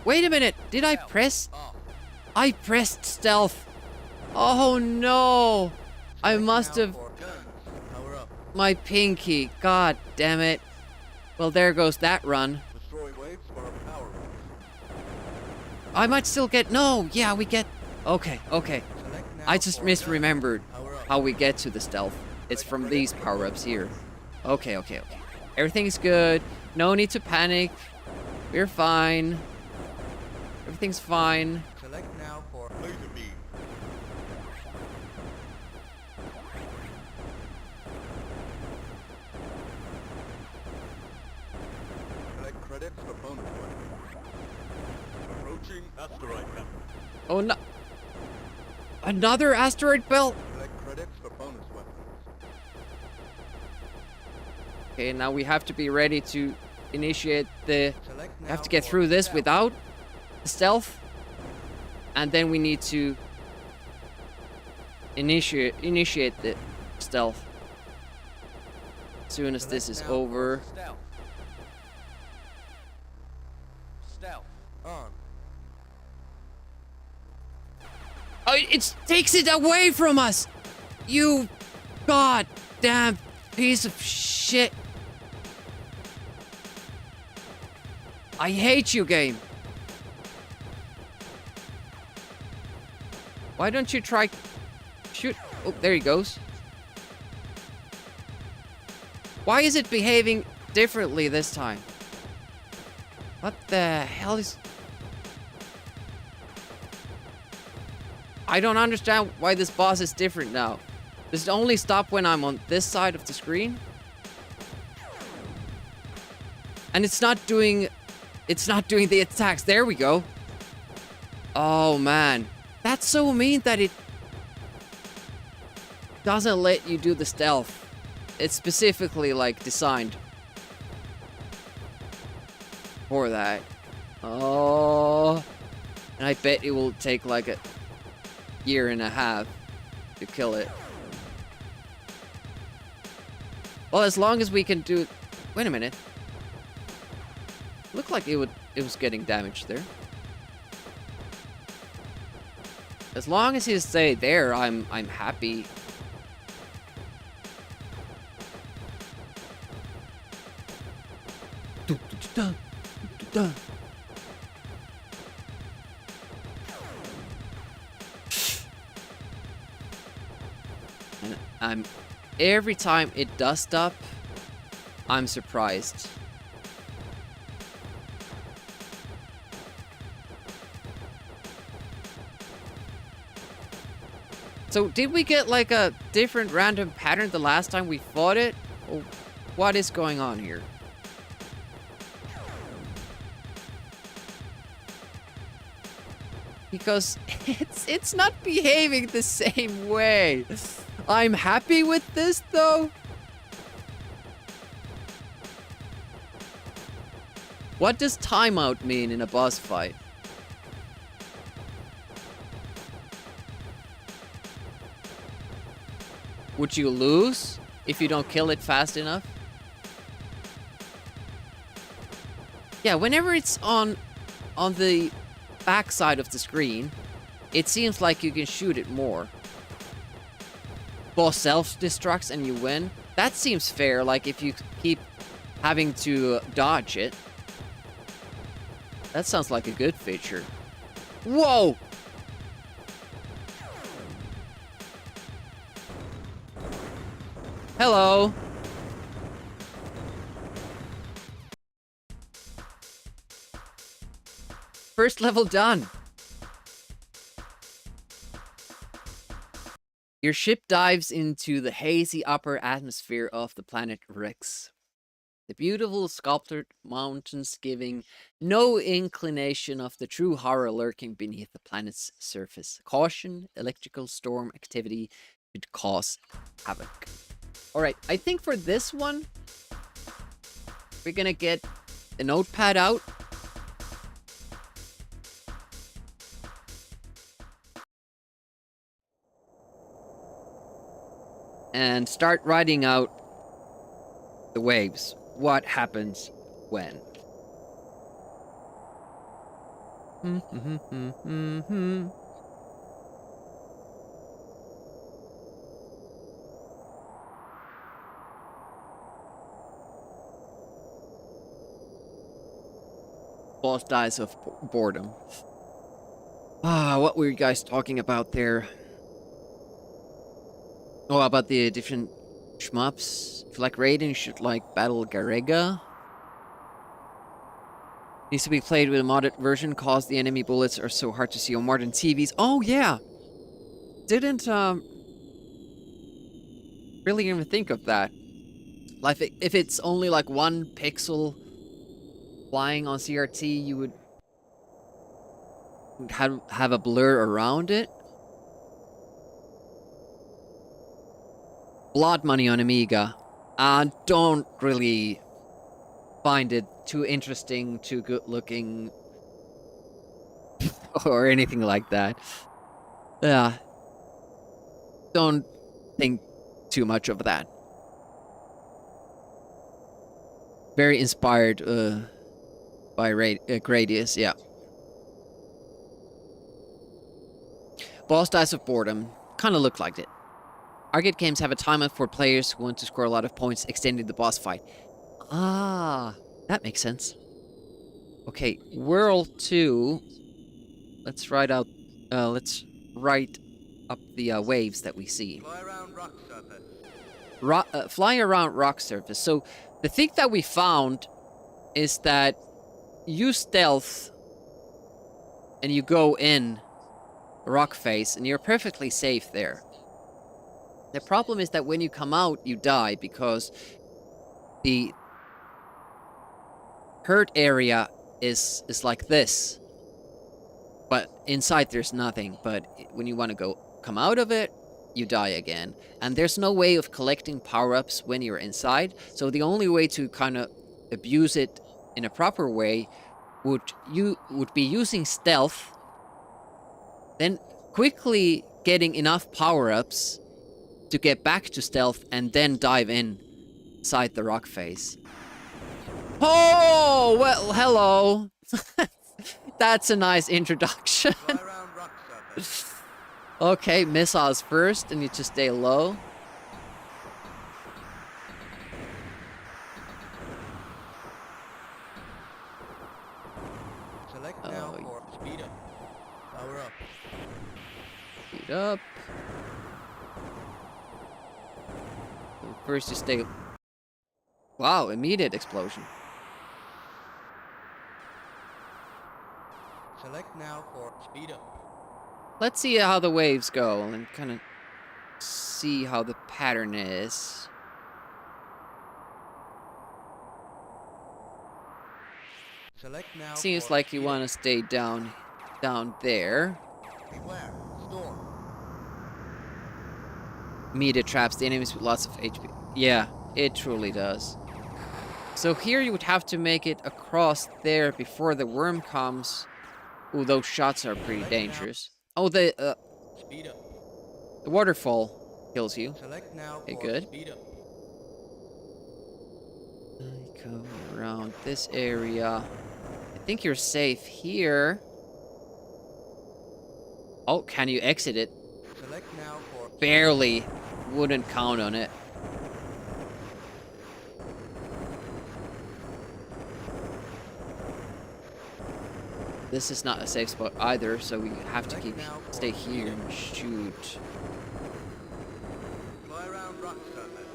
Speaker 1: Wait a minute. Did I press?
Speaker 2: off.
Speaker 1: I pressed stealth. Oh no. I
Speaker 2: Select
Speaker 1: must
Speaker 2: now
Speaker 1: have
Speaker 2: for guns. Power up.
Speaker 1: my pinky. God damn it. Well, there goes that run.
Speaker 2: Destroy waves for power ups.
Speaker 1: I might still get... No, yeah, we get... Okay, okay.
Speaker 2: Select now
Speaker 1: I just
Speaker 2: for
Speaker 1: misremembered
Speaker 2: guns. Power up.
Speaker 1: how we get to the stealth. It's from these power-ups here. Okay, okay, okay. Everything's good. No need to panic. We're fine. Everything's fine.
Speaker 2: Select now for laser beam. Select credits for bonus weapon. Approaching asteroid belt.
Speaker 1: Oh no. Another asteroid belt?
Speaker 2: Select credits for bonus weapons.
Speaker 1: Okay, now we have to be ready to initiate the...
Speaker 2: Select
Speaker 1: We
Speaker 2: now
Speaker 1: have to get
Speaker 2: for
Speaker 1: through this
Speaker 2: stealth.
Speaker 1: without the stealth. And then we need to initiate the stealth. As soon as this is
Speaker 2: Select now for
Speaker 1: over.
Speaker 2: Stealth. Stealth. On.
Speaker 1: Oh, it takes it away from us! You goddamn piece of shit. I hate you, game. Why don't you try... Shoot. Oh, there he goes. Why is it behaving differently this time? What the hell is... I don't understand why this boss is different now. Does it only stop when I'm on this side of the screen? And it's not doing the attacks. There we go. Oh man. That's so mean that it doesn't let you do the stealth. It's specifically like designed for that. Oh. And I bet it will take like a year and a half to kill it. Well, as long as we can do... Wait a minute. Looked like it was getting damaged there. As long as he stay there, I'm happy. And every time it does stop, I'm surprised. So did we get like a different random pattern the last time we fought it? Or what is going on here? Because it's not behaving the same way. I'm happy with this though. What does timeout mean in a boss fight? Would you lose if you don't kill it fast enough? Yeah, whenever it's on the back side of the screen, it seems like you can shoot it more. Boss self-destructs and you win. That seems fair, like if you keep having to dodge it. That sounds like a good feature. Whoa! Hello! First level done! Your ship dives into the hazy upper atmosphere of the planet Rex. The beautiful sculptured mountains giving no inclination of the true horror lurking beneath the planet's surface. Caution, electrical storm activity could cause havoc. Alright, I think for this one, we're gonna get the notepad out. And start writing out the waves. What happens when? Boss dies of boredom. What were you guys talking about there? Oh, about the different shmups. If you like raiding, you should like Battle Garega. Needs to be played with a modded version, cause the enemy bullets are so hard to see on modern TVs. Oh, yeah! Didn't, really even think of that. Like, if it's only like 1 pixel flying on CRT, you would have a blur around it. Blood money on Amiga. Don't really find it too interesting, too good looking, or anything like that. Yeah. Don't think too much of that. Very inspired by Gradius, yeah. Boss dies of boredom. Kinda looked like it. Arcade games have a timer for players who want to score a lot of points, extending the boss fight. Ah, that makes sense. Okay, World 2. Let's write up the waves that we see.
Speaker 2: Fly around rock surface.
Speaker 1: Flying around rock surface. So, the thing that we found is that you stealth and you go in rock face and you're perfectly safe there. The problem is that when you come out, you die because the hurt area is like this. But inside there's nothing. But when you want to come out of it, you die again. And there's no way of collecting power-ups when you're inside. So the only way to kind of abuse it in a proper way would be using stealth, then quickly getting enough power-ups to get back to stealth and then dive inside the rock face. Oh, well, hello. That's a nice introduction.
Speaker 2: Fly around rock surface.
Speaker 1: Okay, missiles first, and you just stay low.
Speaker 2: Select now for speed up. Power up.
Speaker 1: Speed up. So first you stay... Wow, immediate explosion.
Speaker 2: Select now for speed up.
Speaker 1: Let's see how the waves go and kind of see how the pattern is.
Speaker 2: Select now.
Speaker 1: Seems
Speaker 2: for
Speaker 1: like you
Speaker 2: speed
Speaker 1: want to
Speaker 2: up.
Speaker 1: stay down there.
Speaker 2: Beware, storm.
Speaker 1: Media traps the enemies with lots of HP. Yeah, it truly does. So here you would have to make it across there before the worm comes. Ooh, those shots are pretty dangerous. Oh, the
Speaker 2: Speed up.
Speaker 1: waterfall kills you.
Speaker 2: Select now
Speaker 1: Okay,
Speaker 2: for
Speaker 1: good.
Speaker 2: speed up.
Speaker 1: Come around this area. I think you're safe here. Oh, can you exit it?
Speaker 2: Select now for
Speaker 1: Barely. Wouldn't count on it. This is not a safe spot either, so we have to
Speaker 2: Select now for
Speaker 1: stay here
Speaker 2: speed.
Speaker 1: and shoot.
Speaker 2: Fly around rock surface.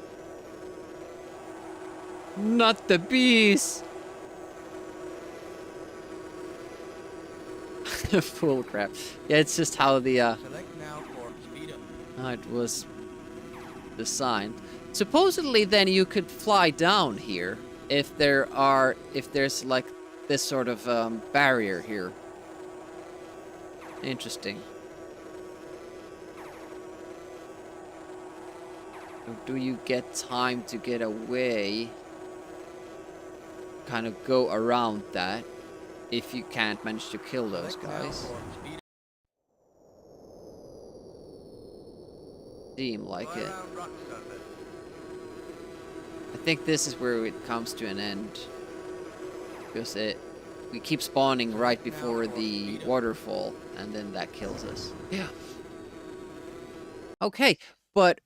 Speaker 1: Not the bees! Full crap. Yeah, it's just how the
Speaker 2: Select now for speed up.
Speaker 1: how it was designed. Supposedly then you could fly down here if there's like this sort of barrier here. Interesting. So do you get time to get away? Kind of go around that if you can't manage to kill those
Speaker 2: Select now
Speaker 1: guys.
Speaker 2: for speed up.
Speaker 1: Seem like
Speaker 2: Fly
Speaker 1: it.
Speaker 2: around rock surface.
Speaker 1: I think this is where it comes to an end. Because we keep spawning right before the waterfall, and then that kills us. Yeah. Okay, but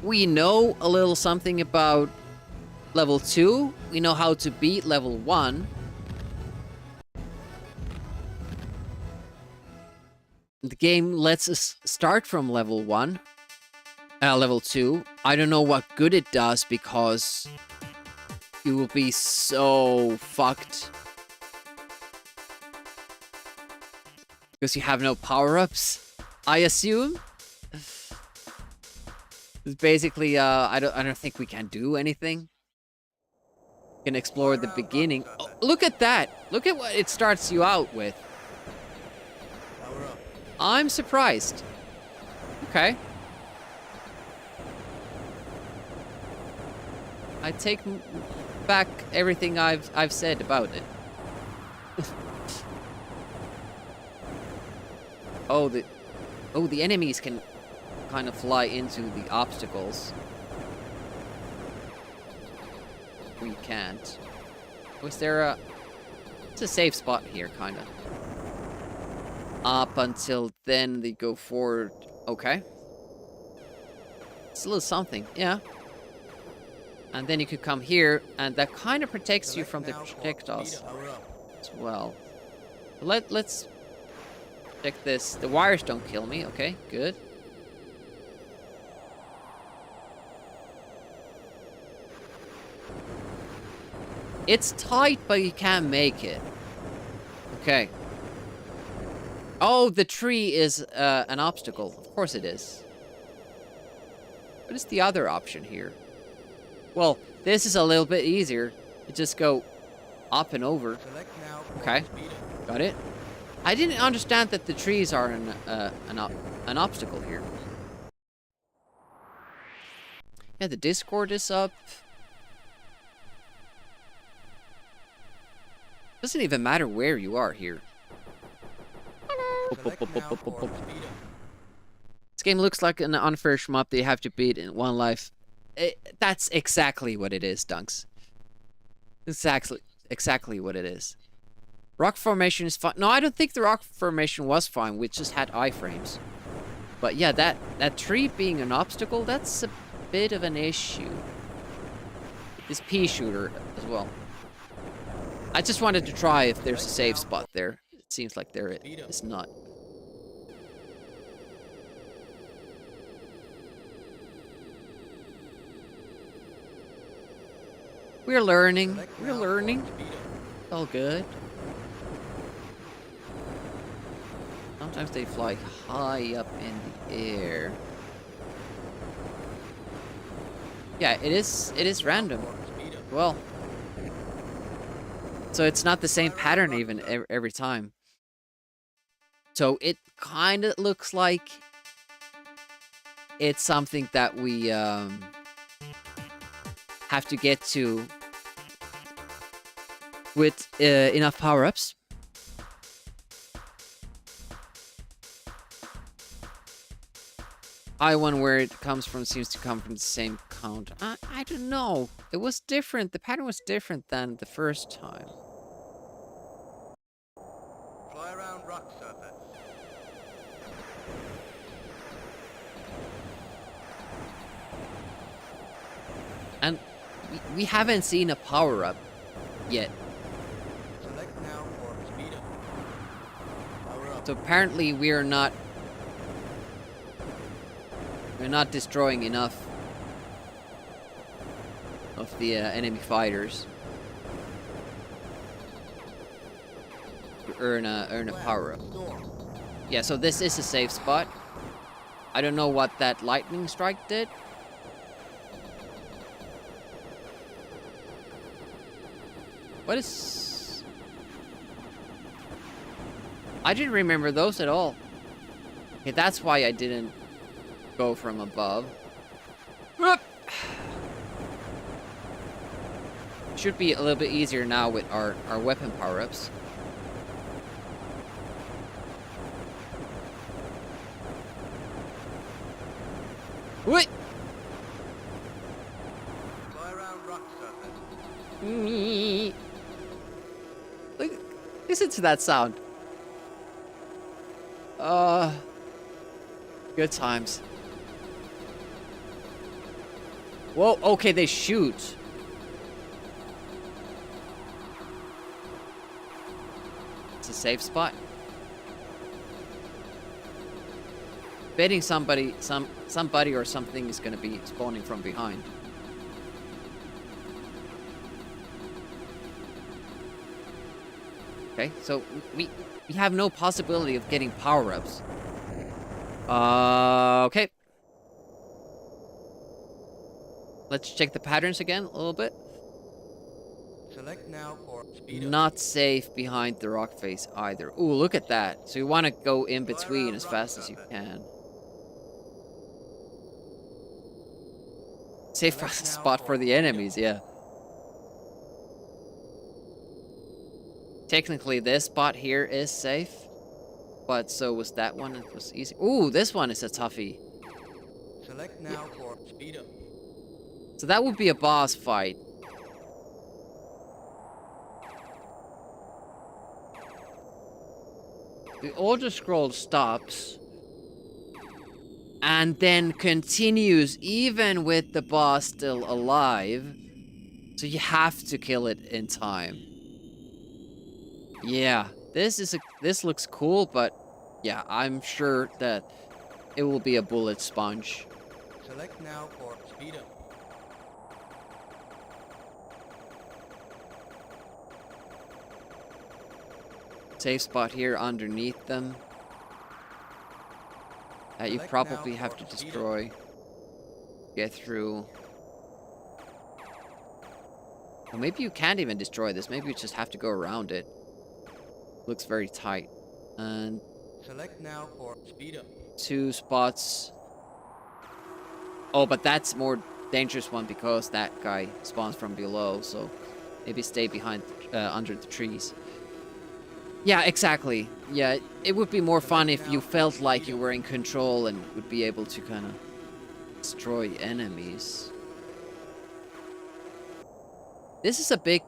Speaker 1: we know a little something about level 2. We know how to beat level 1. The game lets us start from level 1. Level 2. I don't know what good it does because you will be so fucked. Because you have no power-ups, I assume. It's basically, I don't think we can do anything. We can explore the beginning. Oh, look at that! Look at what it starts you out with.
Speaker 2: Power up.
Speaker 1: I'm surprised. Okay. I take back everything I've said about it. Oh, the enemies can kind of fly into the obstacles. We can't. Was there it's a safe spot here, kind of. Up until then, they go forward. Okay. It's a little something, yeah. And then you could come here, and that kind of protects you from the projectiles as well. Let's check this. The wires don't kill me. Okay, good. It's tight, but you can make it. Okay. Oh, the tree is an obstacle. Of course it is. What is the other option here? Well, this is a little bit easier. You just go up and over.
Speaker 2: Select now for
Speaker 1: Okay.
Speaker 2: speed up.
Speaker 1: Got it. I didn't understand that the trees are an obstacle here. Yeah, the Discord is up. Doesn't even matter where you are here.
Speaker 2: Select now for speed up.
Speaker 1: This game looks like an unfair shmup that you have to beat in one life. That's exactly what it is, Dunks. Exactly what it is. Rock formation is fine. No, I don't think the rock formation was fine. We just had iframes. But yeah, that tree being an obstacle, that's a bit of an issue. This pea shooter as well. I just wanted to try if there's a safe spot there. It seems like there is not. We're learning.
Speaker 2: Select
Speaker 1: We're
Speaker 2: now for
Speaker 1: learning.
Speaker 2: speed up.
Speaker 1: All good. Sometimes they fly high up in the air. Yeah, it is random.
Speaker 2: For speed up.
Speaker 1: Well, so it's not the same pattern even every time. So it kind of looks like it's something that we have to get to with enough power-ups. I-1 where it comes from seems to come from the same count. I don't know. It was different. The pattern was different than the first time.
Speaker 2: Fly around rock surface.
Speaker 1: And we haven't seen a power-up yet.
Speaker 2: Select now for speed up.
Speaker 1: So apparently we're not destroying enough of the enemy fighters to earn a power up. Yeah, so this is a safe spot. I don't know what that lightning strike did. What is... I didn't remember those at all. Okay, that's why I didn't go from above. Whoop! Should be a little bit easier now with our weapon power-ups. What?
Speaker 2: Fly around rock surface.
Speaker 1: Look, listen to that sound. Good times. Whoa, okay, they shoot. It's a safe spot. Betting somebody or something is gonna be spawning from behind. Okay, so we have no possibility of getting power-ups. Okay. Let's check the patterns again a little bit.
Speaker 2: Select now for speed up.
Speaker 1: Not safe behind the rock face either. Ooh, look at that. So you want to go in between as fast as you can. Safe spot for the enemies, yeah. Technically, this spot here is safe. But so was that one. It was easy. Ooh, this one is a toughie.
Speaker 2: Select now for speed up.
Speaker 1: So that would be a boss fight. The auto scroll stops and then continues even with the boss still alive. So you have to kill it in time. Yeah, this looks cool, but yeah, I'm sure that it will be a bullet sponge.
Speaker 2: Select now for speed up.
Speaker 1: Safe spot here underneath them. That you
Speaker 2: Select
Speaker 1: probably
Speaker 2: now
Speaker 1: have to
Speaker 2: for speed up.
Speaker 1: destroy. Get through. Well, maybe you can't even destroy this. Maybe you just have to go around it. Looks very tight. And
Speaker 2: Select now for speed up.
Speaker 1: 2 spots. Oh, but that's more dangerous one because that guy spawns from below. So maybe stay behind, under the trees. Yeah, exactly. Yeah, it would be more fun if you felt like you were in control and would be able to kind of destroy enemies. This is a big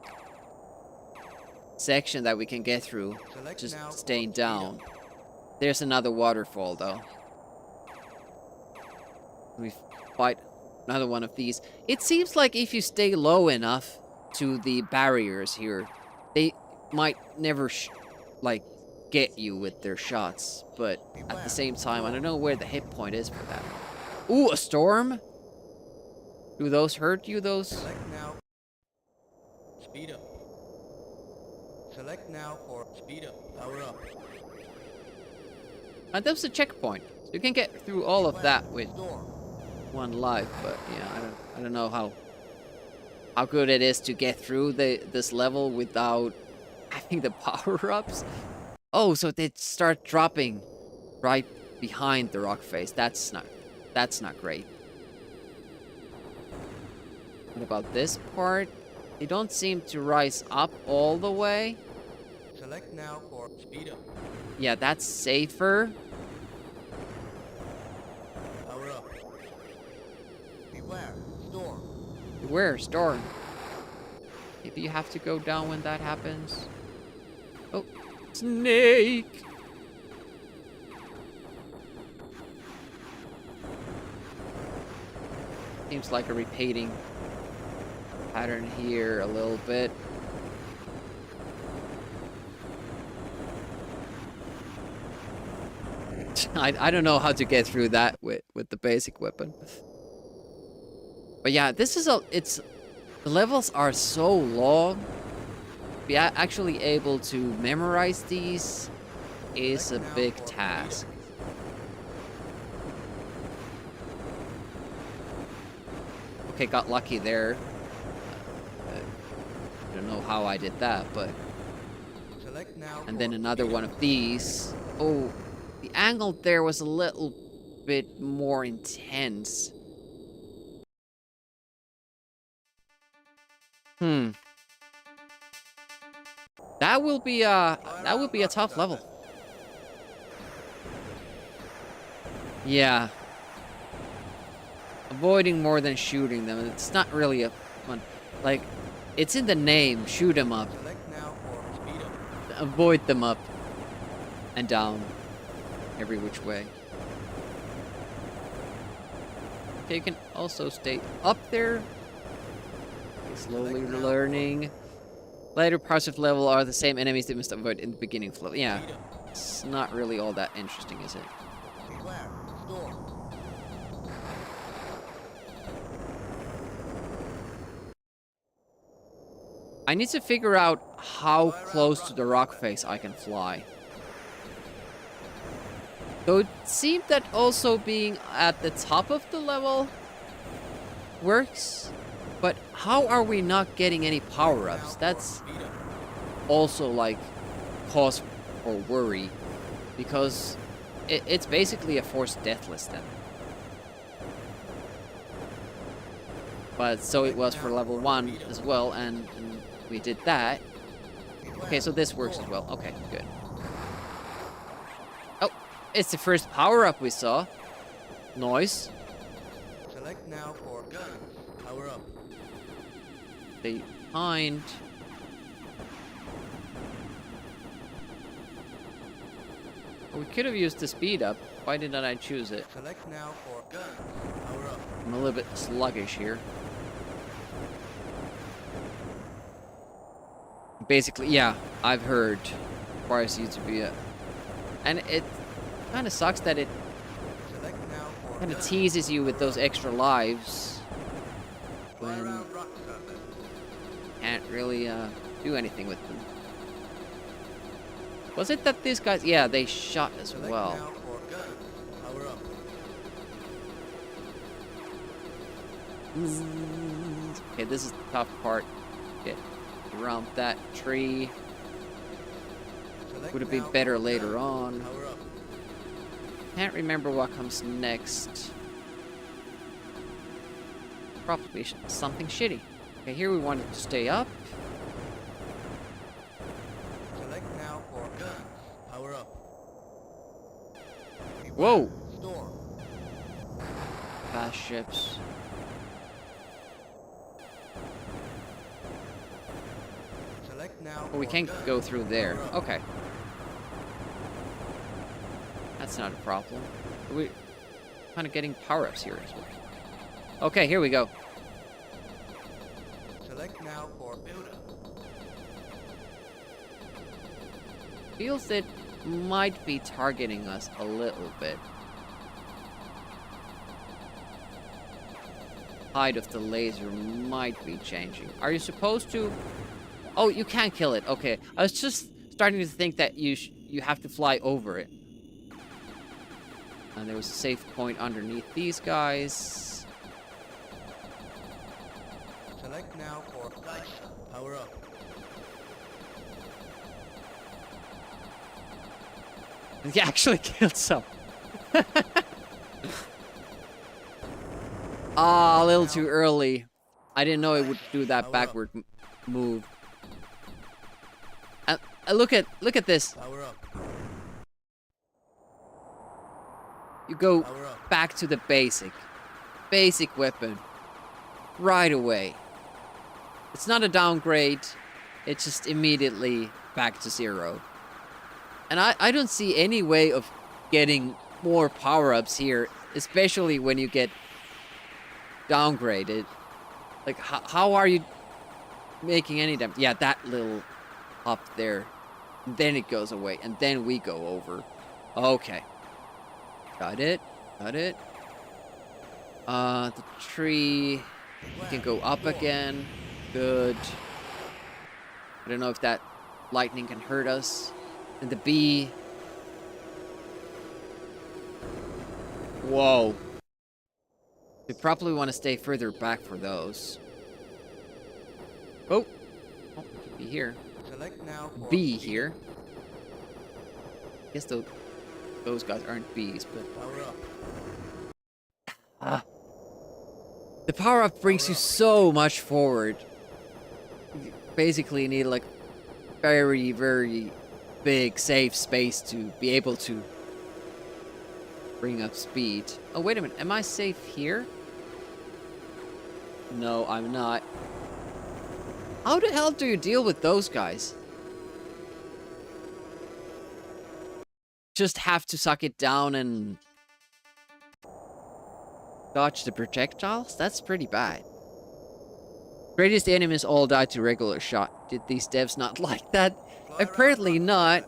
Speaker 1: section that we can get through,
Speaker 2: Select
Speaker 1: just
Speaker 2: now for
Speaker 1: staying
Speaker 2: speed
Speaker 1: down.
Speaker 2: up.
Speaker 1: There's another waterfall, though. We fight another one of these. It seems like if you stay low enough to the barriers here, they might never, like, get you with their shots. But at the same time, I don't know where the hit point is for that. Ooh, a storm? Do those hurt you, those?
Speaker 2: Select now. Speed up. Select now for speed up. Power up.
Speaker 1: And that was a checkpoint. So you can get through all of that with
Speaker 2: Storm.
Speaker 1: one life, but yeah, I don't know how good it is to get through this level without having the power-ups. Oh, so they start dropping right behind the rock face. That's not great. What about this part? They don't seem to rise up all the way.
Speaker 2: Select now for speed up.
Speaker 1: Yeah, that's safer.
Speaker 2: Power up. Beware. Storm.
Speaker 1: Where? Storm. Maybe you have to go down when that happens. Oh, snake! Seems like a repeating pattern here a little bit. I don't know how to get through that with the basic weapon. But yeah, this is the levels are so long. Be actually able to memorize these is a big task. Okay, got lucky there. I don't know how I did that, but... And then another one of these. Oh, the angle there was a little bit more intense. That will be a tough level. Yeah. Avoiding more than shooting them. It's not really a fun. Like, it's in the name. Shoot them up. Avoid them up and down every which way. Okay, you can also stay up there. Okay, slowly learning. Later parts of the level are the same enemies that you must avoid in the beginning of the level. Yeah, it's not really all that interesting, is it? I need to figure out how close to the rock face I can fly. Though it seemed that also being at the top of the level works. But how are we not getting any power-ups? That's also like cause for worry. Because it's basically a forced deathless then. But so it was for level 1 as well, and we did that. Okay, so this works as well. Okay, good. Oh, it's the first power-up we saw. Noise.
Speaker 2: Select now for guns. Power up.
Speaker 1: Stay behind. We could have used the speed up. Why didn't I choose it?
Speaker 2: Select now for guns. Power up.
Speaker 1: I'm a little bit sluggish here. Basically, yeah, I've heard requires you to be a... And it kind of sucks that it kind of teases you with those extra lives when can't really do anything with them. Was it that these guys... Yeah, they shot as well. Okay, this is the tough part. Get around that tree. Would it be better later on? Can't remember what comes next. Probably something shitty. Okay, here we wanted to stay up.
Speaker 2: Select now for guns. Power up.
Speaker 1: Whoa!
Speaker 2: Storm.
Speaker 1: Fast ships.
Speaker 2: Select now.
Speaker 1: Oh, we can't go through there. Okay. That's not a problem. We're kind of getting power-ups here as well. Okay, here we go.
Speaker 2: Select now for builder.
Speaker 1: Feels it might be targeting us a little bit. Height of the laser might be changing. Are you supposed to? Oh, you can't kill it. Okay, I was just starting to think that you have to fly over it. And there was a safe point underneath these guys.
Speaker 2: Select now for dice. Power up.
Speaker 1: He actually killed some. Ah, a little too early. I didn't know it would do that backward move. Look at this.
Speaker 2: Power up.
Speaker 1: You go back to the basic weapon right away. It's not a downgrade. It's just immediately back to 0. And I don't see any way of getting more power-ups here, especially when you get downgraded. Like, how are you making any damage? Yeah, that little up there. And then it goes away, and then we go over. Okay. Got it. Got it. The tree... We can go up again. Good. I don't know if that lightning can hurt us. And the bee... Whoa. We probably want to stay further back for those. Oh. Oh, could be here.
Speaker 2: Select now for
Speaker 1: Bee here. I guess those guys aren't bees, but...
Speaker 2: Power up.
Speaker 1: Ah. The power-up brings you so much forward. You basically need, like, very, very big, safe space to be able to bring up speed. Oh, wait a minute. Am I safe here? No, I'm not. How the hell do you deal with those guys? Just have to suck it down and dodge the projectiles? That's pretty bad. Greatest enemies all died to regular shot. Did these devs not like that? Apparently not.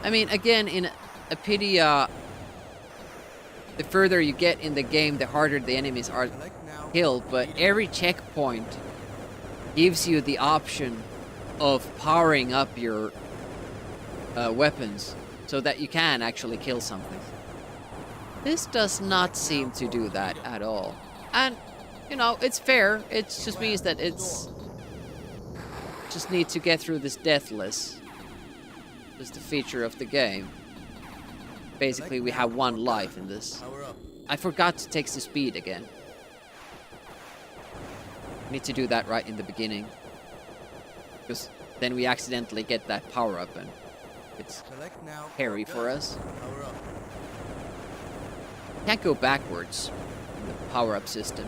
Speaker 1: I mean, again, in Apidia, the further you get in the game, the harder the enemies are killed, but every checkpoint gives you the option of powering up your weapons so that you can actually kill something. This does not seem to do that at all. And, you know, it's fair. It just means that it's... just need to get through this deathless. That's the feature of the game. Basically, we have one life in this. I forgot to take the speed again. Need to do that right in the beginning. Because then we accidentally get that power up and it's hairy for us. Can't go backwards in the power up system.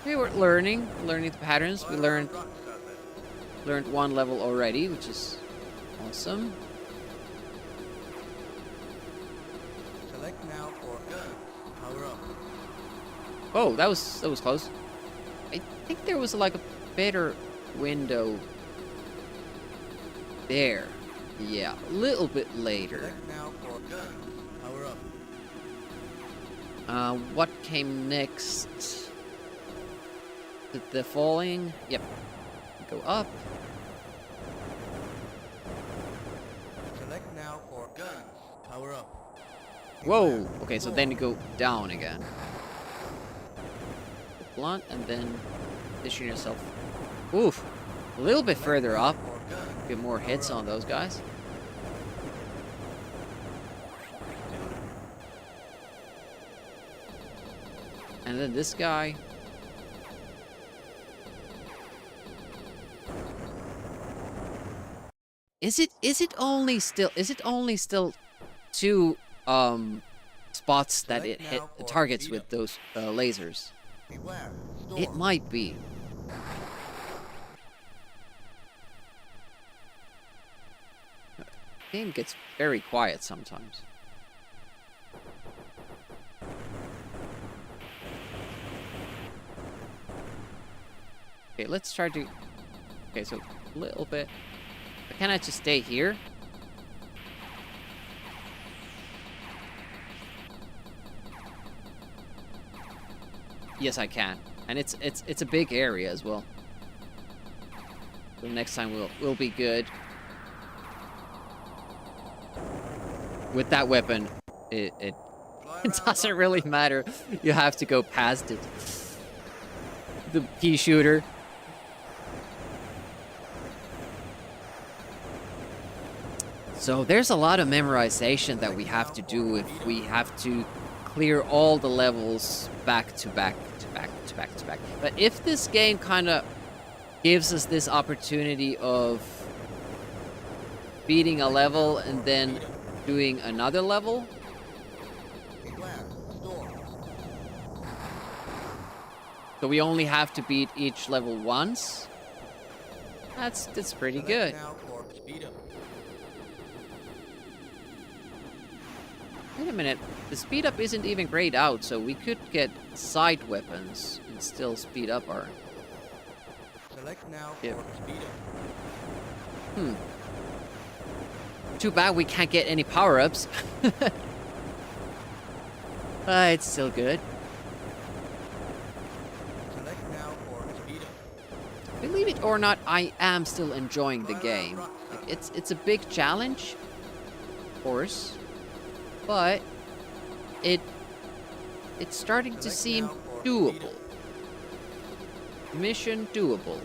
Speaker 1: We were learning the patterns. We learned one level already, which is awesome.
Speaker 2: Select now for power up.
Speaker 1: Oh, that was close. I think there was like a better window there. Yeah, a little bit later.
Speaker 2: Select now for power up.
Speaker 1: What came next? The falling? Yep. Go up.
Speaker 2: Select now for power up.
Speaker 1: Whoa! Okay, so then you go down again. Blunt, and then position yourself. Oof! A little bit further up. Get more hits on those guys. And then this guy. Is it only still two spots that it hit targets with those lasers? It might be. The game gets very quiet sometimes. Okay, let's try to... Okay, so a little bit... Can I just stay here? Yes, I can. And it's a big area as well. So next time we'll be good. With that weapon, it doesn't really matter. You have to go past it. The pea shooter. So there's a lot of memorization that we have to do if we have to clear all the levels back to back to back to back to back. But if this game kind of gives us this opportunity of beating a level and then doing another level, so we only have to beat each level once, that's pretty good. Wait a minute. The speed up isn't even grayed out, so we could get side weapons and still speed up our...
Speaker 2: Select now
Speaker 1: Yep.
Speaker 2: for speed up.
Speaker 1: Hmm. Too bad we can't get any power-ups. It's still good.
Speaker 2: Select now for speed up.
Speaker 1: Believe it or not, I am still enjoying the game. Like, it's a big challenge, of course, but it's starting to seem doable. Mission doable.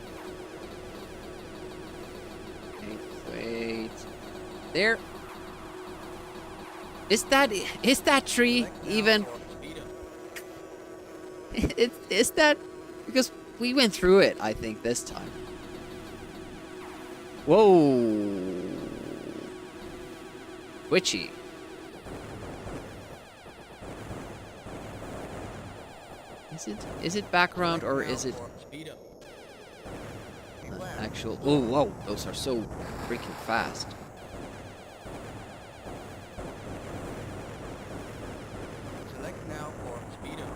Speaker 1: Okay, wait. There. Is that tree
Speaker 2: Select now
Speaker 1: even?
Speaker 2: for speed up.
Speaker 1: Is that because we went through it? I think this time. Whoa. Witchy. Is it background or
Speaker 2: Select
Speaker 1: is it
Speaker 2: now for speed up. Beware.
Speaker 1: actual? Oh, whoa! Those are so freaking fast.
Speaker 2: Select now for speed up.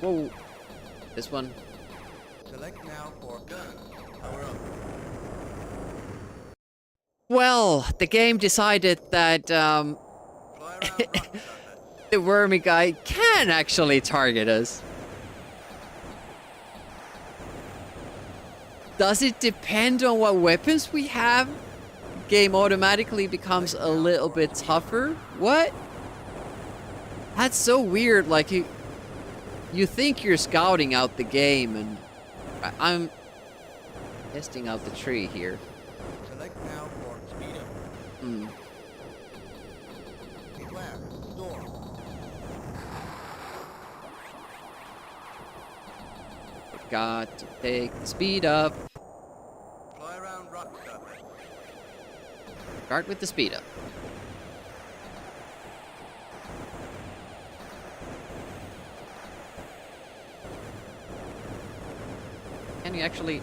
Speaker 1: Whoa! This one.
Speaker 2: Select now for gun. Power up.
Speaker 1: Well, the game decided that
Speaker 2: Fly around rock surface.
Speaker 1: the wormy guy can actually target us. Does it depend on what weapons we have? Game automatically becomes a little bit tougher? What? That's so weird. Like you think you're scouting out the game, and I'm testing out the tree here.
Speaker 2: Select now for speed up.
Speaker 1: Hmm.
Speaker 2: Beware. Storm.
Speaker 1: Got to take the speed up.
Speaker 2: Fly around rock surface.
Speaker 1: Start with the speed up. Can you actually...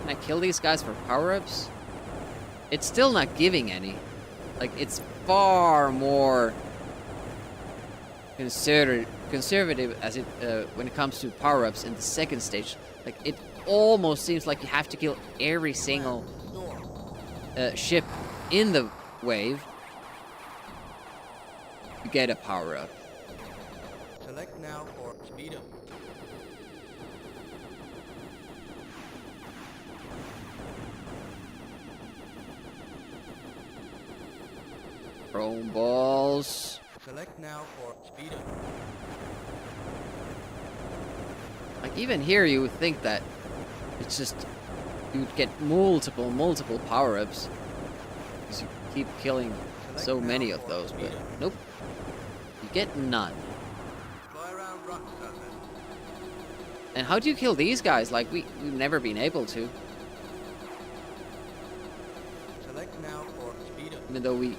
Speaker 1: Can I kill these guys for power-ups? It's still not giving any. Like, it's far more conservative as it when it comes to power-ups in the second stage. Like, it almost seems like you have to kill every single
Speaker 2: Storm.
Speaker 1: ship in the wave to get a power-up.
Speaker 2: Select now for speed up.
Speaker 1: Chrome balls.
Speaker 2: Select now for speed up.
Speaker 1: Like, even here you would think that it's just... You would get multiple power-ups. Because you keep killing so many of those, but nope. You get none.
Speaker 2: Fly around rock surface.
Speaker 1: And how do you kill these guys? Like, we've never been able to.
Speaker 2: Select now for speed up.
Speaker 1: Even though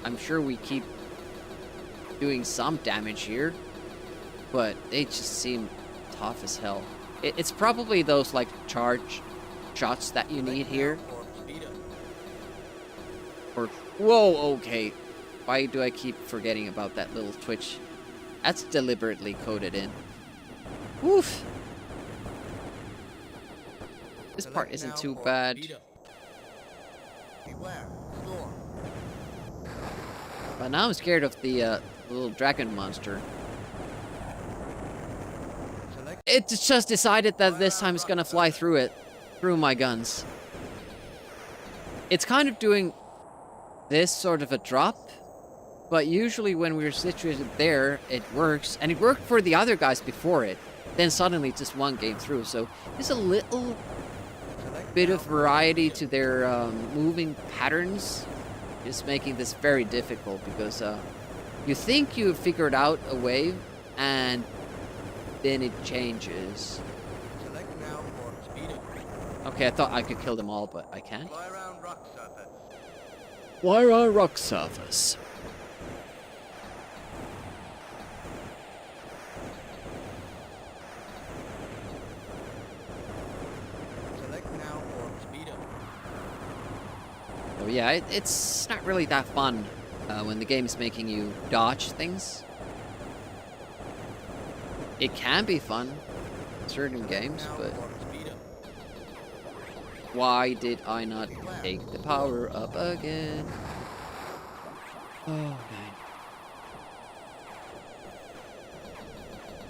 Speaker 1: I'm sure we keep doing some damage here. But they just seem tough as hell. It's probably those, like, charge shots that you need here.
Speaker 2: For speed up.
Speaker 1: Or, whoa, okay. Why do I keep forgetting about that little twitch? That's deliberately coded in. Woof. This part
Speaker 2: Select
Speaker 1: isn't
Speaker 2: now
Speaker 1: too
Speaker 2: for
Speaker 1: bad.
Speaker 2: speed up. Beware. Storm.
Speaker 1: But now I'm scared of the little dragon monster.
Speaker 2: Select
Speaker 1: It's just decided that this time it's gonna fly through it. Through my guns. It's kind of doing this sort of a drop. But usually when we're situated there, it works. And it worked for the other guys before it. Then suddenly just one game through. So there's a little
Speaker 2: select
Speaker 1: bit
Speaker 2: now
Speaker 1: of
Speaker 2: for
Speaker 1: variety
Speaker 2: speed
Speaker 1: to
Speaker 2: up.
Speaker 1: their moving patterns. Just making this very difficult because you think you've figured out a way and then it changes.
Speaker 2: Select now for speed up.
Speaker 1: Okay, I thought I could kill them all, but I can't.
Speaker 2: Fly around rock surface.
Speaker 1: Why on rock surface? So yeah, it's not really that fun when the game is making you dodge things. It can be fun in certain games,
Speaker 2: Now
Speaker 1: but
Speaker 2: for speed up.
Speaker 1: why did I not take the power up again? Oh, man.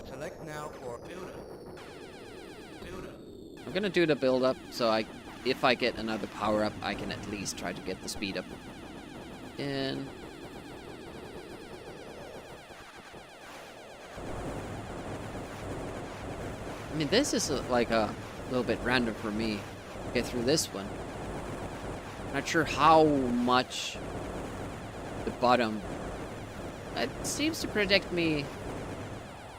Speaker 2: Select now for build up. Build up.
Speaker 1: I'm gonna do the build up, so if I get another power up, I can at least try to get the speed up again. I mean, this is like a little bit random for me to get through this one. Not sure how much the bottom. It seems to protect me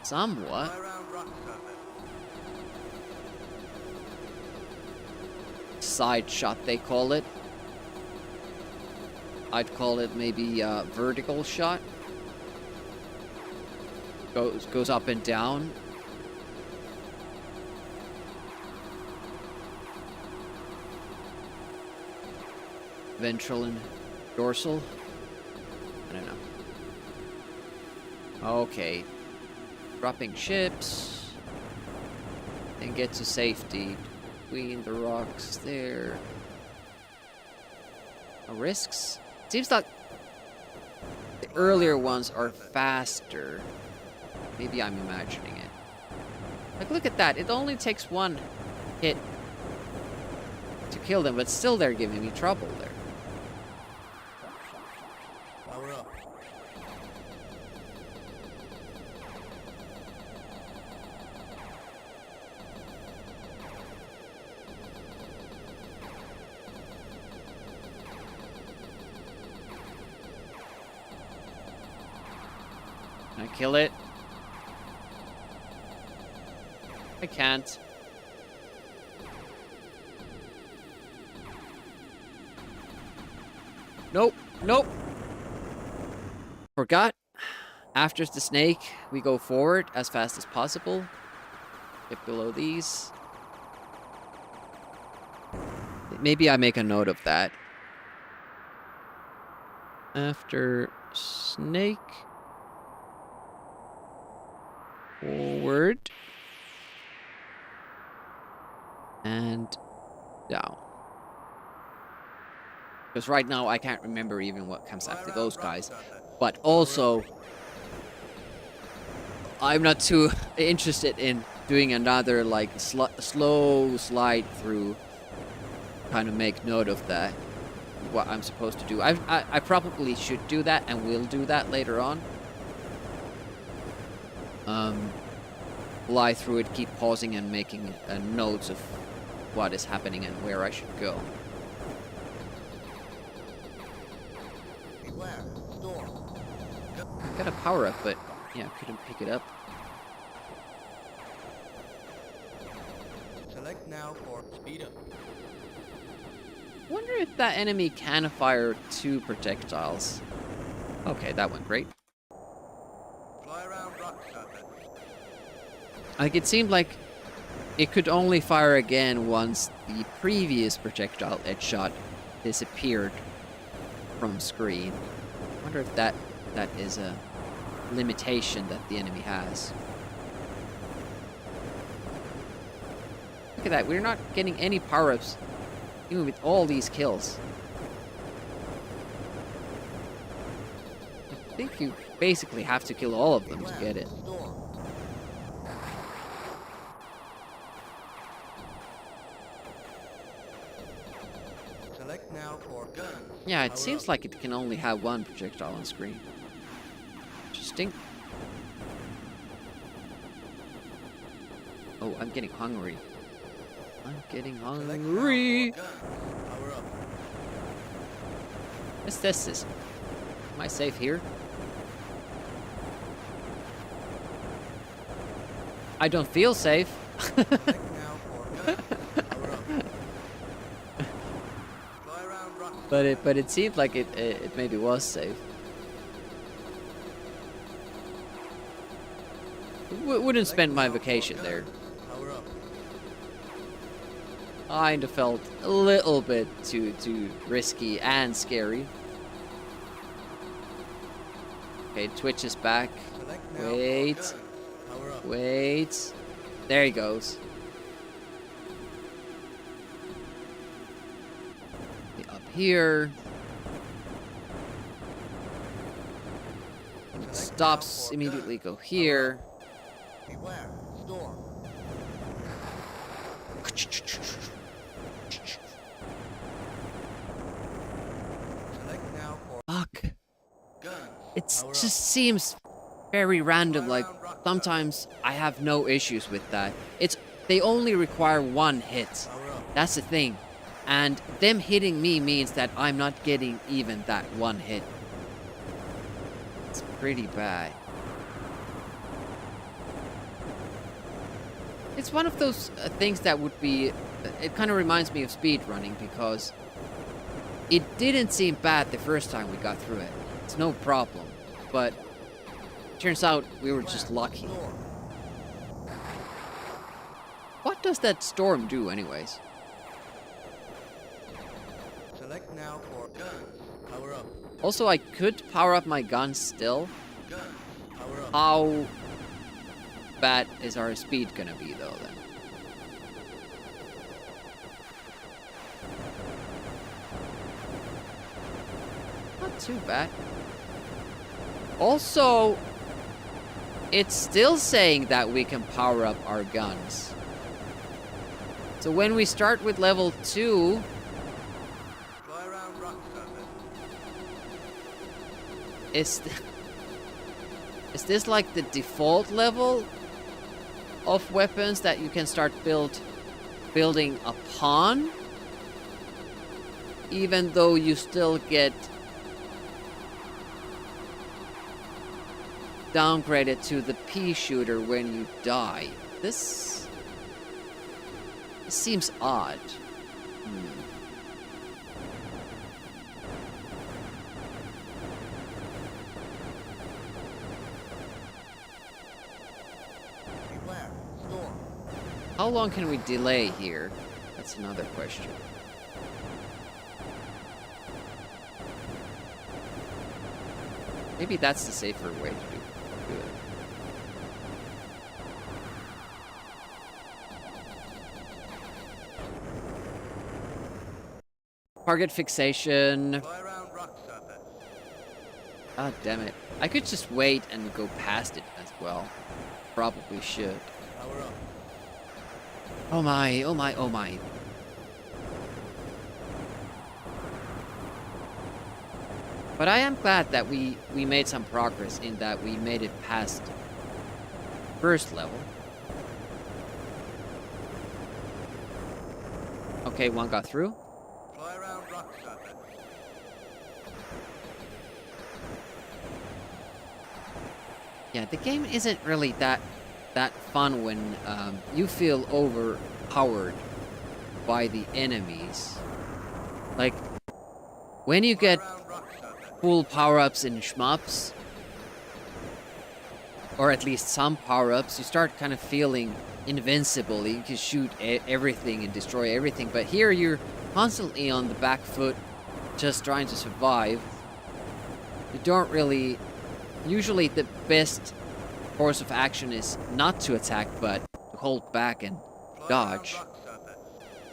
Speaker 1: somewhat.
Speaker 2: Fly around rock surface.
Speaker 1: Side shot, they call it. I'd call it maybe a vertical shot. Goes up and down. Ventral and dorsal. I don't know. Okay. Dropping ships. And get to safety. Between the rocks there. No risks? Seems like the earlier ones are faster. Maybe I'm imagining it. Like, look at that. It only takes one hit to kill them, but still they're giving me trouble there.
Speaker 2: Power up.
Speaker 1: Can I kill it? I can't. Nope. Nope. Forgot. After the snake, we go forward as fast as possible. Get below these. Maybe I make a note of that. After snake. Forward. And down. Because right now I can't remember even what comes after those guys. But also, I'm not too interested in doing another like slow slide through. Kind of make note of that. What I'm supposed to do. I probably should do that and will do that later on. Fly through it, keep pausing and making notes of what is happening and where I should go.
Speaker 2: Beware. Storm.
Speaker 1: I got a power up, but yeah, couldn't pick it up.
Speaker 2: Select now for speed up.
Speaker 1: Wonder if that enemy can fire 2 projectiles. Okay, that went great.
Speaker 2: Fly around rock surface.
Speaker 1: Like, it seemed like it could only fire again once the previous projectile it shot disappeared from screen. Wonder if that is a limitation that the enemy has. Look at that, we're not getting any power-ups even with all these kills. I think you basically have to kill all of them to get it.
Speaker 2: Storm. Select now for guns.
Speaker 1: Yeah, it
Speaker 2: Power
Speaker 1: seems
Speaker 2: up.
Speaker 1: like it can only have 1 projectile on screen. Interesting. Oh, I'm getting hungry. I'm getting
Speaker 2: Select now
Speaker 1: hungry.
Speaker 2: for guns. Power up.
Speaker 1: Let's test this. Am I safe here? I don't feel safe.
Speaker 2: Select now for guns. Power up. Fly around rock
Speaker 1: but it seemed like it maybe was safe. Wouldn't spend my vacation there.
Speaker 2: Power up.
Speaker 1: kind of felt a little bit too risky and scary. Okay, Twitch is back.
Speaker 2: Select now for
Speaker 1: Wait.
Speaker 2: gun. Power up.
Speaker 1: Wait. There he goes. Okay, up here. When it
Speaker 2: Select
Speaker 1: stops,
Speaker 2: now for
Speaker 1: immediately
Speaker 2: gun.
Speaker 1: go here.
Speaker 2: Beware. Storm. Select now for
Speaker 1: Fuck.
Speaker 2: guns.
Speaker 1: It
Speaker 2: Power
Speaker 1: just
Speaker 2: up.
Speaker 1: seems very random. Like,
Speaker 2: Fly around rock
Speaker 1: sometimes I have no issues with that. They only require one hit.
Speaker 2: Power up.
Speaker 1: That's the thing. And them hitting me means that I'm not getting even that one hit. It's pretty bad. It's one of those things that would be... It kind of reminds me of speedrunning because it didn't seem bad the first time we got through it. It's no problem. But turns out we were just lucky.
Speaker 2: Storm.
Speaker 1: What does that storm do anyways?
Speaker 2: Select now for guns. Power up.
Speaker 1: Also, I could power up my gun still.
Speaker 2: Guns. Power up.
Speaker 1: How bad is our speed gonna be though then? Not too bad. Also, it's still saying that we can power up our guns. So when we start with level 2,
Speaker 2: Fly around rock surface.
Speaker 1: is this like the default level of weapons that you can start building upon? Even though you still get downgraded to the pea shooter when you die. This seems odd.
Speaker 2: Beware. Storm.
Speaker 1: How long can we delay here? That's another question. Maybe that's the safer way to do it. Target fixation.
Speaker 2: Fly around rock surface.
Speaker 1: Ah, damn it. I could just wait and go past it as well. Probably should.
Speaker 2: Power up.
Speaker 1: Oh my, oh my, oh my. But I am glad that we made some progress in that we made it past first level. Okay, one got through.
Speaker 2: Fly around rock surface.
Speaker 1: Yeah, the game isn't really that fun when you feel overpowered by the enemies. Like, when you get
Speaker 2: Fly around rock surface.
Speaker 1: full power-ups in shmups, or at least some power-ups, you start kind of feeling invincible. You can shoot everything and destroy everything, but here you're constantly on the back foot, just trying to survive. You don't really... Usually the best course of action is not to attack, but to hold back and
Speaker 2: Fly
Speaker 1: dodge.
Speaker 2: around rock surface.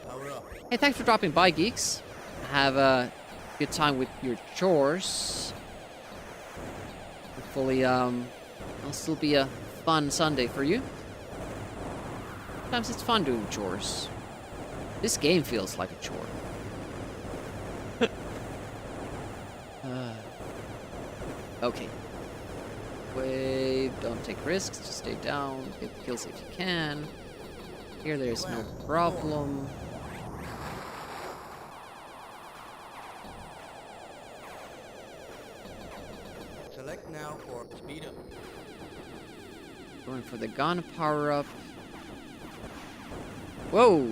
Speaker 2: Power up.
Speaker 1: Hey, thanks for dropping by, geeks. Have a good time with your chores. Hopefully, it'll still be a fun Sunday for you. Sometimes it's fun doing chores. This game feels like a chore. Okay. Wave, don't take risks, just stay down, get the kills if you can. Here there's no problem.
Speaker 2: Select now for speed up.
Speaker 1: Going for the gun power up. Whoa!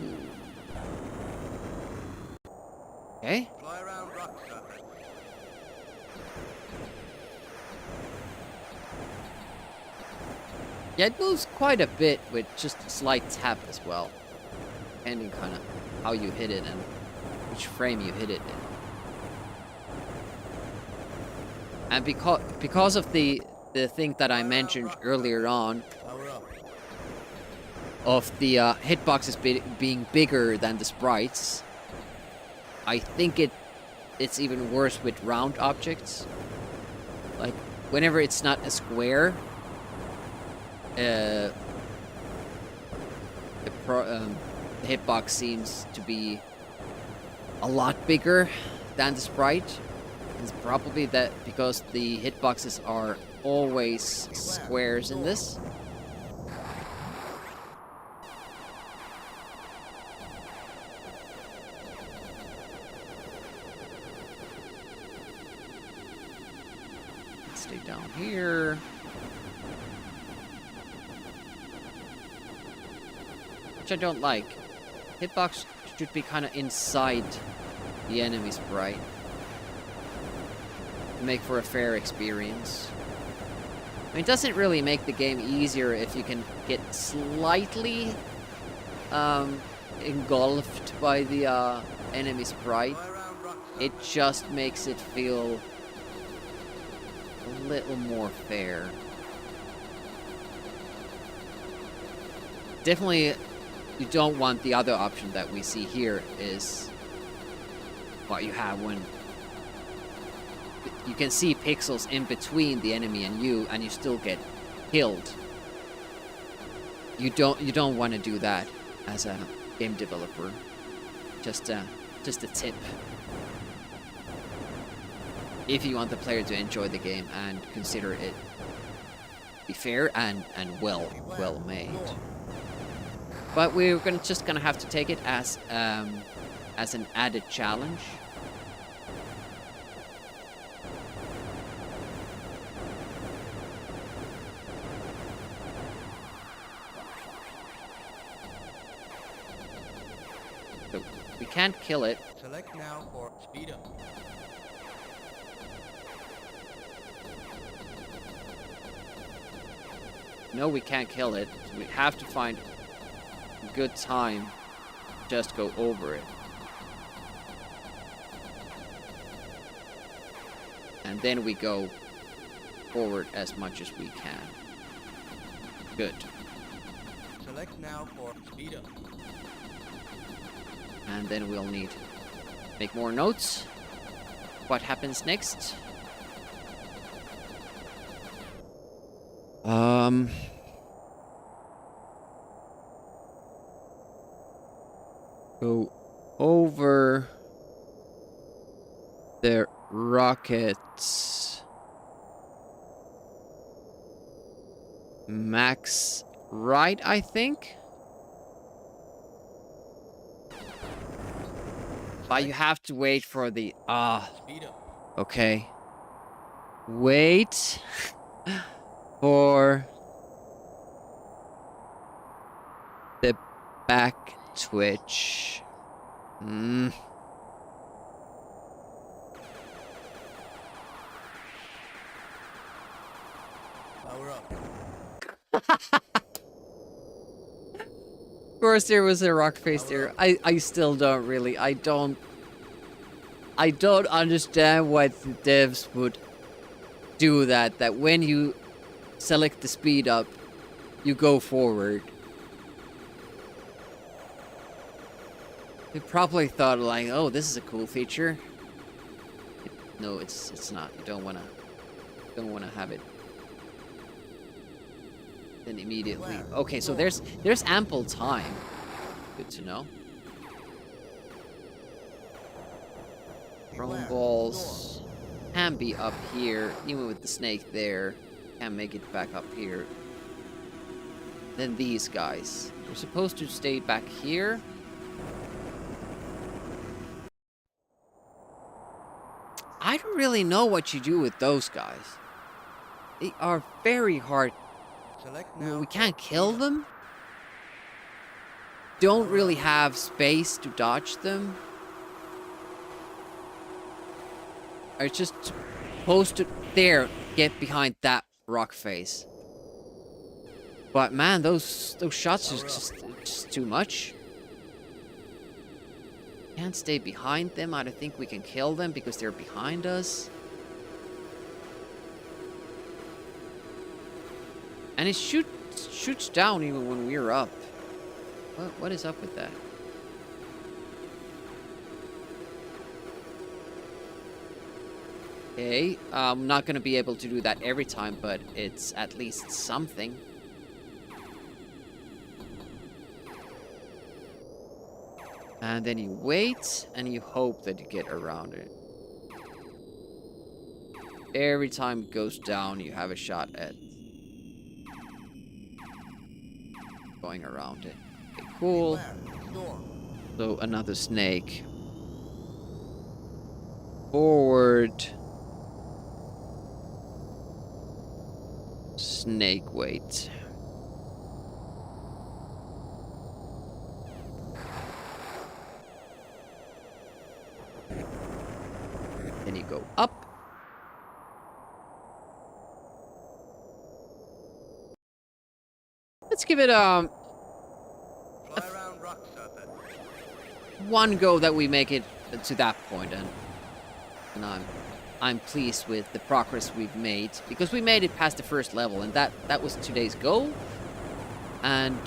Speaker 1: Okay.
Speaker 2: Fly around rock surface.
Speaker 1: Yeah, it moves quite a bit with just a slight tap as well. Depending kind of how you hit it and which frame you hit it in. And because of the thing that I mentioned earlier on,
Speaker 2: Power up.
Speaker 1: of the hitboxes being bigger than the sprites, I think it's even worse with round objects. Like, whenever it's not a square, the hitbox seems to be a lot bigger than the sprite. It's probably that because the hitboxes are always squares in this. Let's stay down here. Which I don't like. Hitbox should be kind of inside the enemy sprite to make for a fair experience. I mean, it doesn't really make the game easier if you can get slightly engulfed by the enemy sprite. It just makes it feel a little more fair. Definitely, you don't want the other option that we see here is what you have when you can see pixels in between the enemy and you still get killed. You don't want to do that as a game developer. Just a tip. If you want the player to enjoy the game and consider it be fair and well made. But we're just gonna have to take it as an added challenge. So we can't kill it.
Speaker 2: Select now for speed up.
Speaker 1: No, we can't kill it. So we have to find a good time to just go over it. And then we go forward as much as we can. Good.
Speaker 2: Select now for speed up.
Speaker 1: And then we'll need to make more notes. What happens next? Go over the rockets. Max right, I think. But you have to wait for the
Speaker 2: Speed up.
Speaker 1: okay. Wait for the back twitch.
Speaker 2: Power up.
Speaker 1: Of course there was a rock face there. I still don't really. I don't understand why the devs would do that. That when you select the speed up, you go forward. They probably thought like, oh, this is a cool feature. No, it's not. You don't wanna have it. Then immediately. Okay, so there's ample time. Good to know. Throwing balls can be up here, even with the snake there. Can't make it back up here. Then these guys. We're supposed to stay back here. I don't really know what you do with those guys. They are very hard.
Speaker 2: Select
Speaker 1: Well,
Speaker 2: now.
Speaker 1: we can't kill them. Don't really have space to dodge them. Are just supposed to there get behind that rock face. But man, those shots are just too much. Can't stay behind them. I don't think we can kill them because they're behind us. And it shoots down even when we're up. What is up with that? Okay, I'm not gonna be able to do that every time, but it's at least something. And then you wait, and you hope that you get around it. Every time it goes down, you have a shot at going around it. Okay, cool. So another snake. Forward. Snake wait. Then you go up. Let's give it
Speaker 2: Fly around rock surface.
Speaker 1: one go that we make it to that point, and I'm pleased with the progress we've made, because we made it past the first level, and that was today's goal. And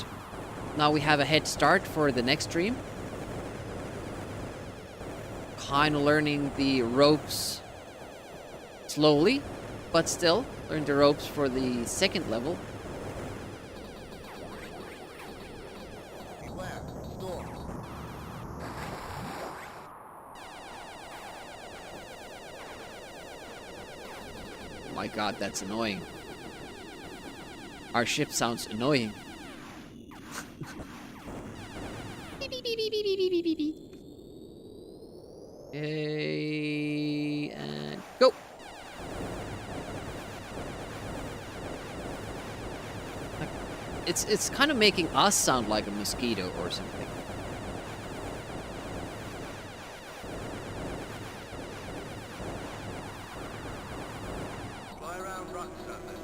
Speaker 1: now we have a head start for the next stream. Kind of learning the ropes slowly, but still learn the ropes for the second level.
Speaker 2: Beware, storm.
Speaker 1: Oh my god, that's annoying. Our ship sounds annoying. Okay, and go. It's kind of making us sound like a mosquito or something.
Speaker 2: Fly around rock surface.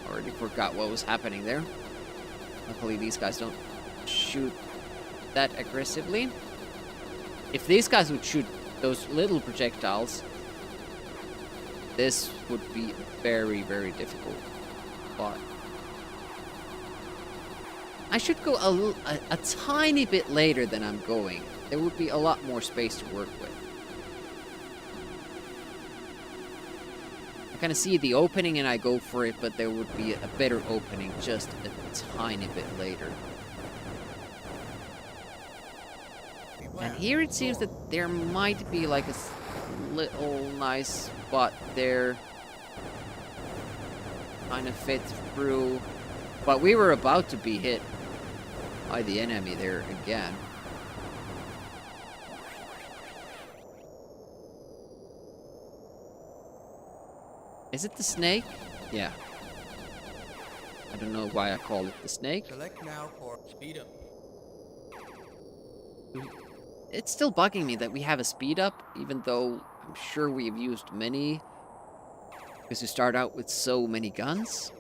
Speaker 1: Already forgot what was happening there. Luckily, these guys don't shoot that aggressively. If these guys would shoot those little projectiles, this would be very, very difficult. But I should go a tiny bit later than I'm going. There would be a lot more space to work with. I kind of see the opening and I go for it, but there would be a better opening just a tiny bit later. And here it seems that there might be like a little nice spot there. Kind of fit through. But we were about to be hit by the enemy there again. Is it the snake? Yeah. I don't know why I call it the snake.
Speaker 2: Select now for speed up.
Speaker 1: It's still bugging me that we have a speed up, even though I'm sure we've used many. Because we start out with so many guns.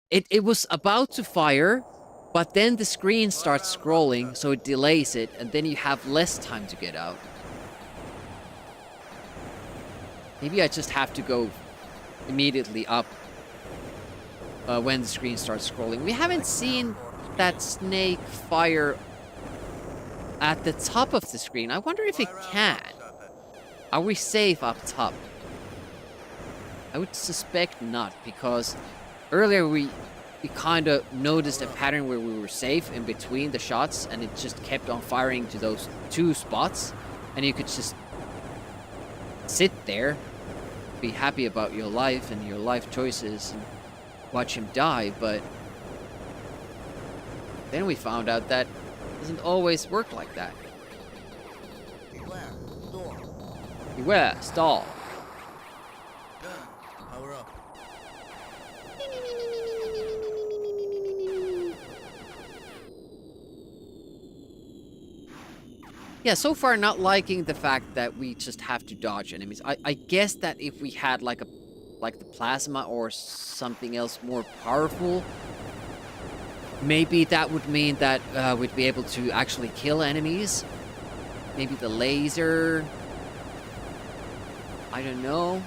Speaker 1: It was about to fire, but then the screen starts scrolling, so it delays it, and then you have less time to get out. Maybe I just have to go immediately up when the screen starts scrolling. We haven't seen that snake fire at the top of the screen. I wonder if it can. Are we safe up top? I would suspect not, because earlier we kind of noticed a pattern where we were safe in between the shots, and it just kept on firing to those two spots, and you could just sit there, be happy about your life and your life choices, and watch him die. But then we found out that it doesn't always work like that.
Speaker 2: Beware, storm.
Speaker 1: Beware, stall.
Speaker 2: Guns, power up.
Speaker 1: Yeah, so far not liking the fact that we just have to dodge enemies. I guess that if we had like the plasma or something else more powerful, Maybe that would mean that we'd be able to actually kill enemies. Maybe the laser. I don't know.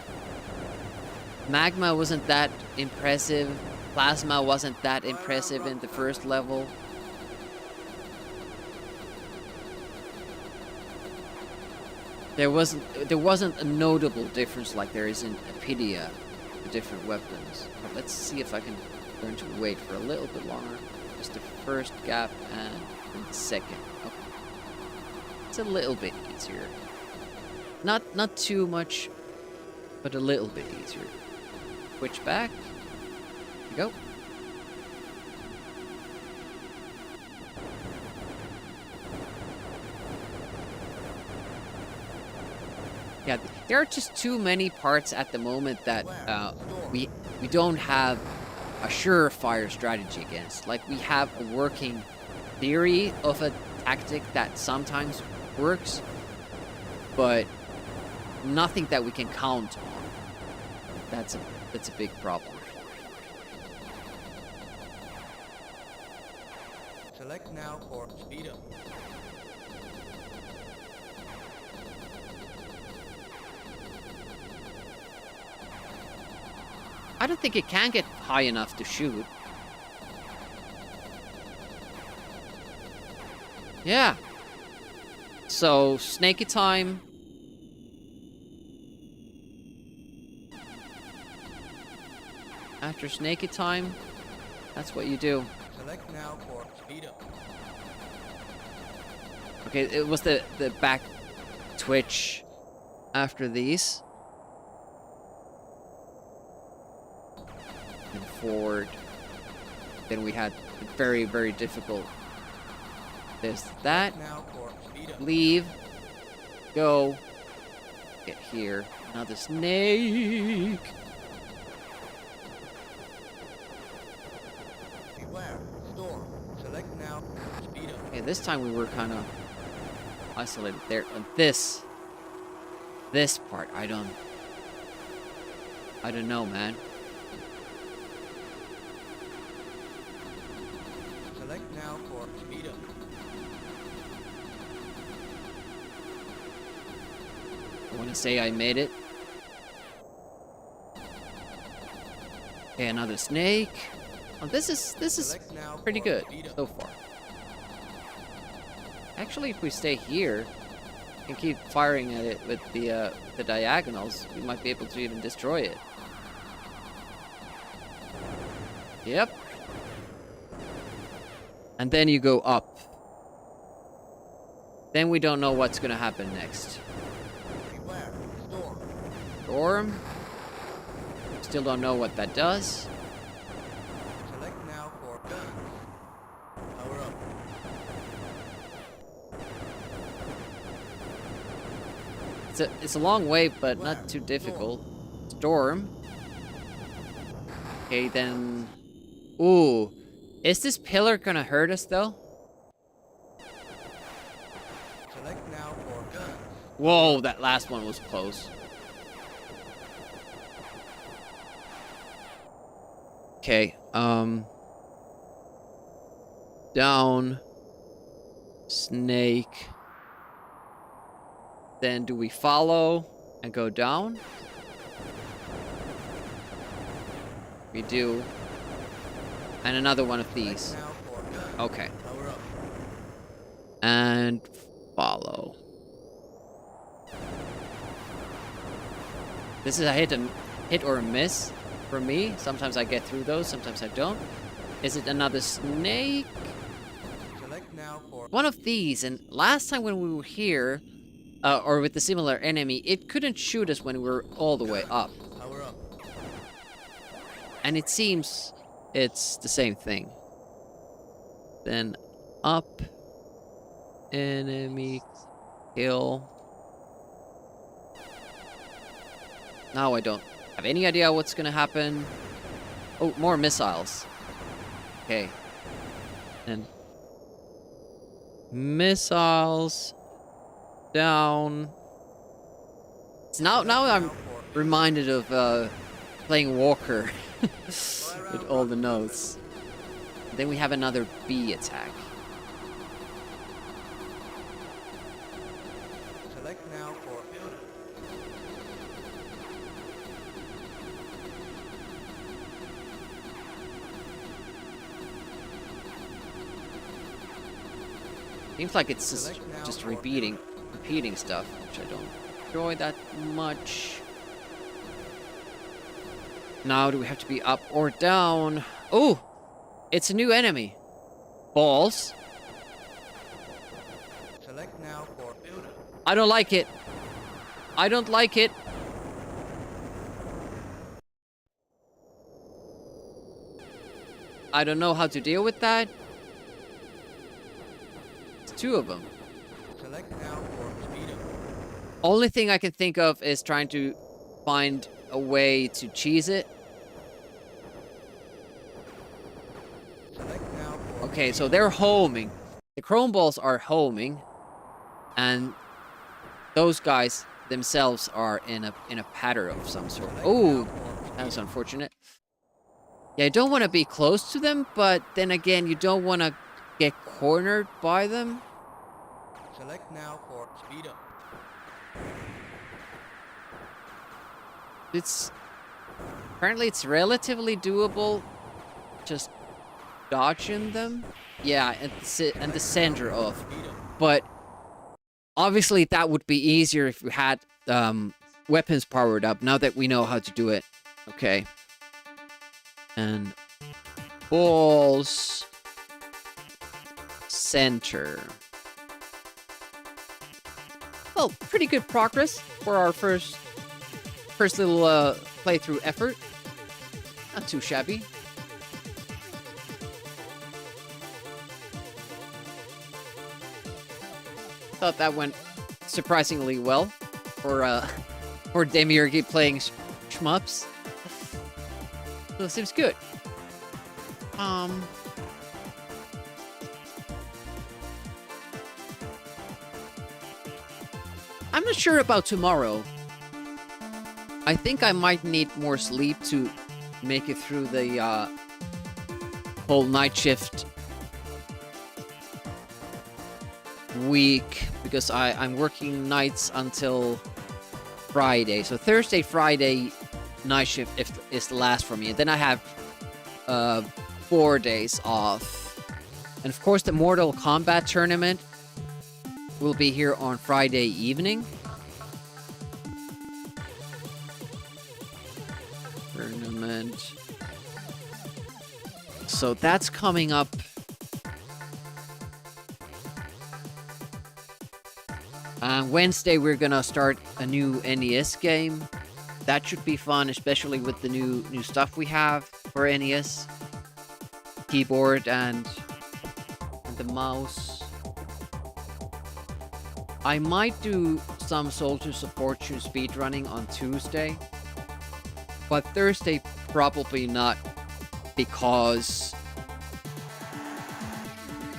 Speaker 1: Magma wasn't that impressive. Plasma wasn't that impressive in the first level. There wasn't a notable difference like there is in Apidia, the different weapons. But let's see if I can learn to wait for a little bit longer. Just the first gap and then the second. Okay. It's a little bit easier. Not too much, but a little bit easier. Switch back. Here we go. Yeah, there are just too many parts at the moment that we don't have a surefire strategy against. Like, we have a working theory of a tactic that sometimes works, but nothing that we can count on. That's a big problem.
Speaker 2: Select now for speed up.
Speaker 1: I don't think it can get high enough to shoot. Yeah. So, snakey time. After snakey time, that's what you do.
Speaker 2: Select now for speed up.
Speaker 1: Okay, it was the back twitch after these. And forward. Then we had the very, very difficult. There's that.
Speaker 2: Now for speed up.
Speaker 1: Leave. Go. Get here. Another snake.
Speaker 2: Beware. Storm. Select now for speed up.
Speaker 1: Okay, this time we were kind of isolated there. And this part, I don't know, man.
Speaker 2: Select now for speed up.
Speaker 1: I want to say I made it. Okay, another snake. Oh, this is
Speaker 2: Select now
Speaker 1: pretty
Speaker 2: for
Speaker 1: good
Speaker 2: speed up.
Speaker 1: so far. Actually, if we stay here and keep firing at it with the diagonals, we might be able to even destroy it. Yep. And then you go up. Then we don't know what's gonna happen next.
Speaker 2: Beware. Storm.
Speaker 1: Storm. Still don't know what that does.
Speaker 2: Select now for guns. Power up.
Speaker 1: It's a long way, but not too difficult. Storm. Okay, then. Ooh, is this pillar gonna hurt us though?
Speaker 2: Select now for guns.
Speaker 1: Whoa, that last one was close. Okay, down. Snake. Then do we follow and go down? We do. And another one of these.
Speaker 2: Now for guns.
Speaker 1: Okay.
Speaker 2: Power up.
Speaker 1: And follow. This is a hit or a miss for me. Sometimes I get through those, sometimes I don't. Is it another snake?
Speaker 2: Select now for
Speaker 1: One of these, and last time when we were here, or with a similar enemy, it couldn't shoot us when we were all the way up.
Speaker 2: power up.
Speaker 1: And it seems it's the same thing. Then up, enemy, kill. Now I don't have any idea what's gonna happen. Oh, more missiles. Okay. And missiles down. So now I'm reminded of playing Walker with all the notes. Then we have another B attack.
Speaker 2: Select now for building.
Speaker 1: Seems like it's
Speaker 2: Select now
Speaker 1: just
Speaker 2: for
Speaker 1: repeating stuff, which I don't enjoy that much. Now do we have to be up or down? Oh! It's a new enemy. Balls.
Speaker 2: Select now for building.
Speaker 1: I don't like it. I don't like it. I don't know how to deal with that. It's two of them.
Speaker 2: Select now for speed up.
Speaker 1: Only thing I can think of is trying to find a way to cheese it.
Speaker 2: Select now for
Speaker 1: Okay, so they're homing. The chrome balls are homing, and those guys themselves are in a pattern of some sort. Oh, that was unfortunate. Yeah, you don't want to be close to them, but then again, you don't want to get cornered by them.
Speaker 2: Select now for speed up.
Speaker 1: It's apparently it's relatively doable. Just dodging them. Yeah, and the center of.
Speaker 2: Speed up.
Speaker 1: But obviously that would be easier if we had weapons powered up. Now that we know how to do it. Okay. And balls center. Well, pretty good progress for our first little playthrough effort. Not too shabby. Thought that went surprisingly well for Demiurge playing shmups. So it seems good. I'm not sure about tomorrow. I think I might need more sleep to make it through the whole night shift week, because I'm working nights until Friday. So Thursday, Friday night shift is the last for me. And then I have 4 days off. And of course the Mortal Kombat tournament will be here on Friday evening. Tournament. So that's coming up. Wednesday we're gonna start a new NES game. That should be fun, especially with the new stuff we have for NES. Keyboard and the mouse. I might do some Soldiers of Fortune speedrunning on Tuesday. But Thursday, probably not, because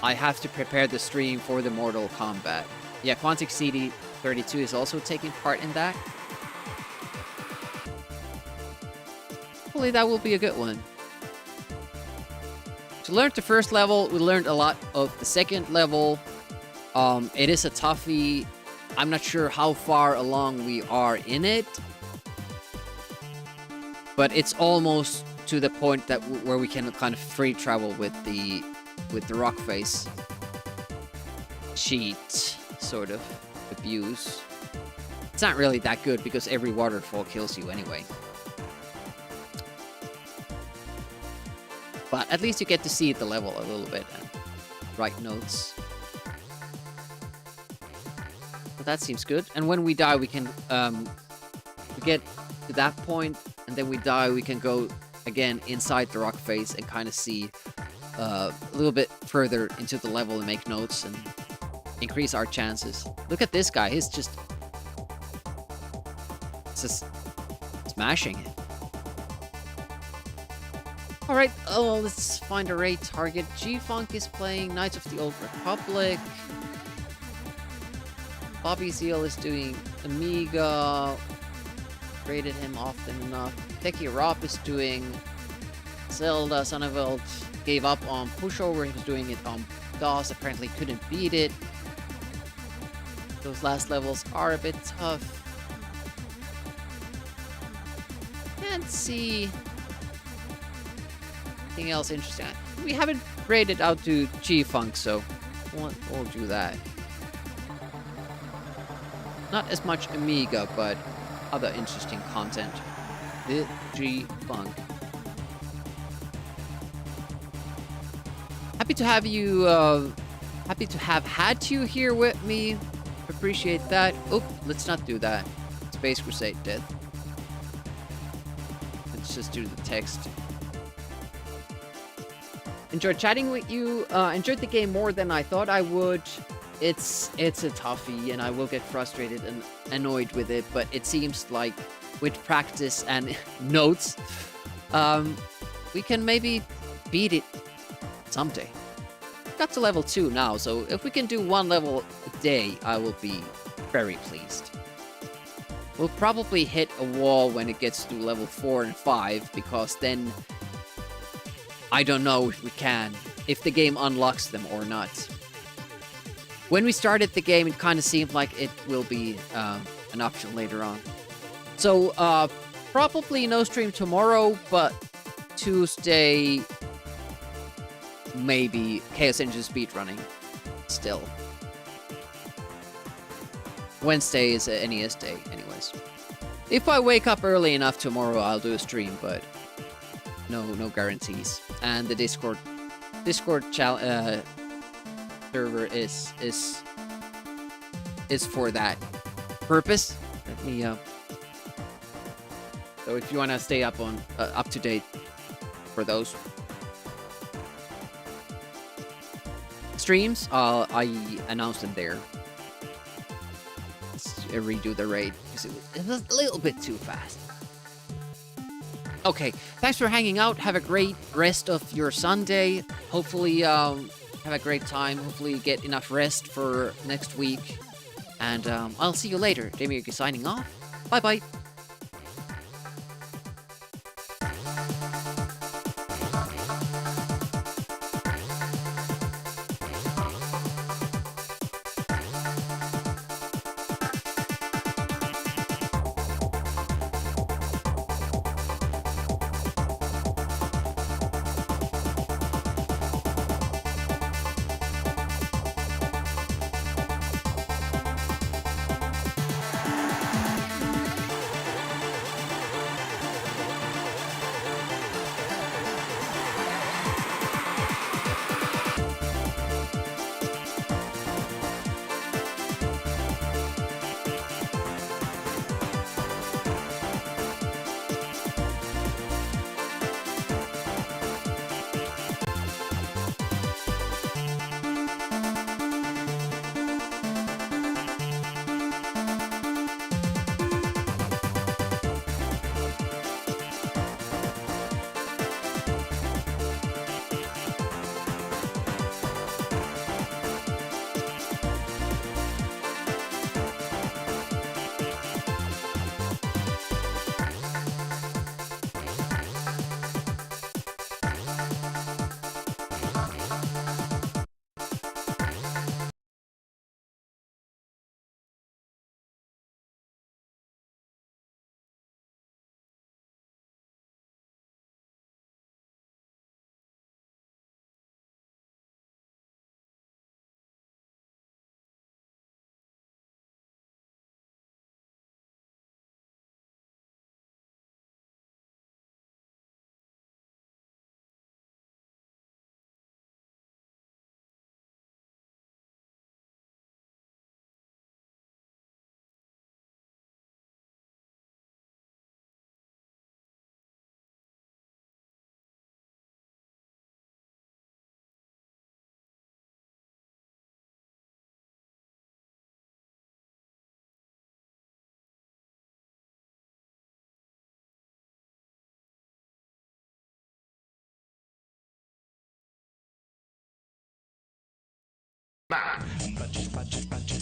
Speaker 1: I have to prepare the stream for the Mortal Kombat. Yeah, Quantic CD32 is also taking part in that. Hopefully that will be a good one. To learn the first level, we learned a lot of the second level. It is a toughie. I'm not sure how far along we are in it. But it's almost to the point that where we can kind of free travel with the rock face cheat sort of abuse. It's not really that good because every waterfall kills you anyway. But at least you get to see the level a little bit and write notes. But that seems good. And when we die, we can we get to that point, and then we die, we can go again inside the rock face and kind of see a little bit further into the level and make notes and increase our chances. Look at this guy, he's just smashing it. Alright, let's find a raid target. G-Funk is playing Knights of the Old Republic. Bobby Zeal is doing Amiga. Rated him often enough. Techie Rob is doing Zelda. Sonneveld gave up on Pushover. He was doing it on DOS. Apparently couldn't beat it. Those last levels are a bit tough. Can't see anything else interesting. We haven't raided out to G-Funk, so we'll do that. Not as much Amiga, but other interesting content. The G-Funk. Happy to have you, happy to have had you here with me. Appreciate that. Oh, let's not do that. Space Crusade death. Let's just do the text. Enjoyed chatting with you. Enjoyed the game more than I thought I would. It's a toughie, and I will get frustrated and annoyed with it, but it seems like with practice and notes, we can maybe beat it someday. Got to level 2 now, so if we can do 1 level a day, I will be very pleased. We'll probably hit a wall when it gets to level 4 and 5, because then I don't know if we can, if the game unlocks them or not. When we started the game, it kind of seemed like it will be an option later on. So, probably no stream tomorrow, but Tuesday, maybe Chaos Engine speedrunning still. Wednesday is a NES day, anyways. If I wake up early enough tomorrow, I'll do a stream, but no guarantees. And the Discord server is for that purpose. Let me so if you want to stay up to date for those streams, I announced them there. Let's redo the raid because it was a little bit too fast. Okay, thanks for hanging out. Have a great rest of your Sunday. Hopefully, have a great time. Hopefully, you get enough rest for next week. And I'll see you later. Demiurge signing off. Bye bye.
Speaker 6: Punches, punches, punches.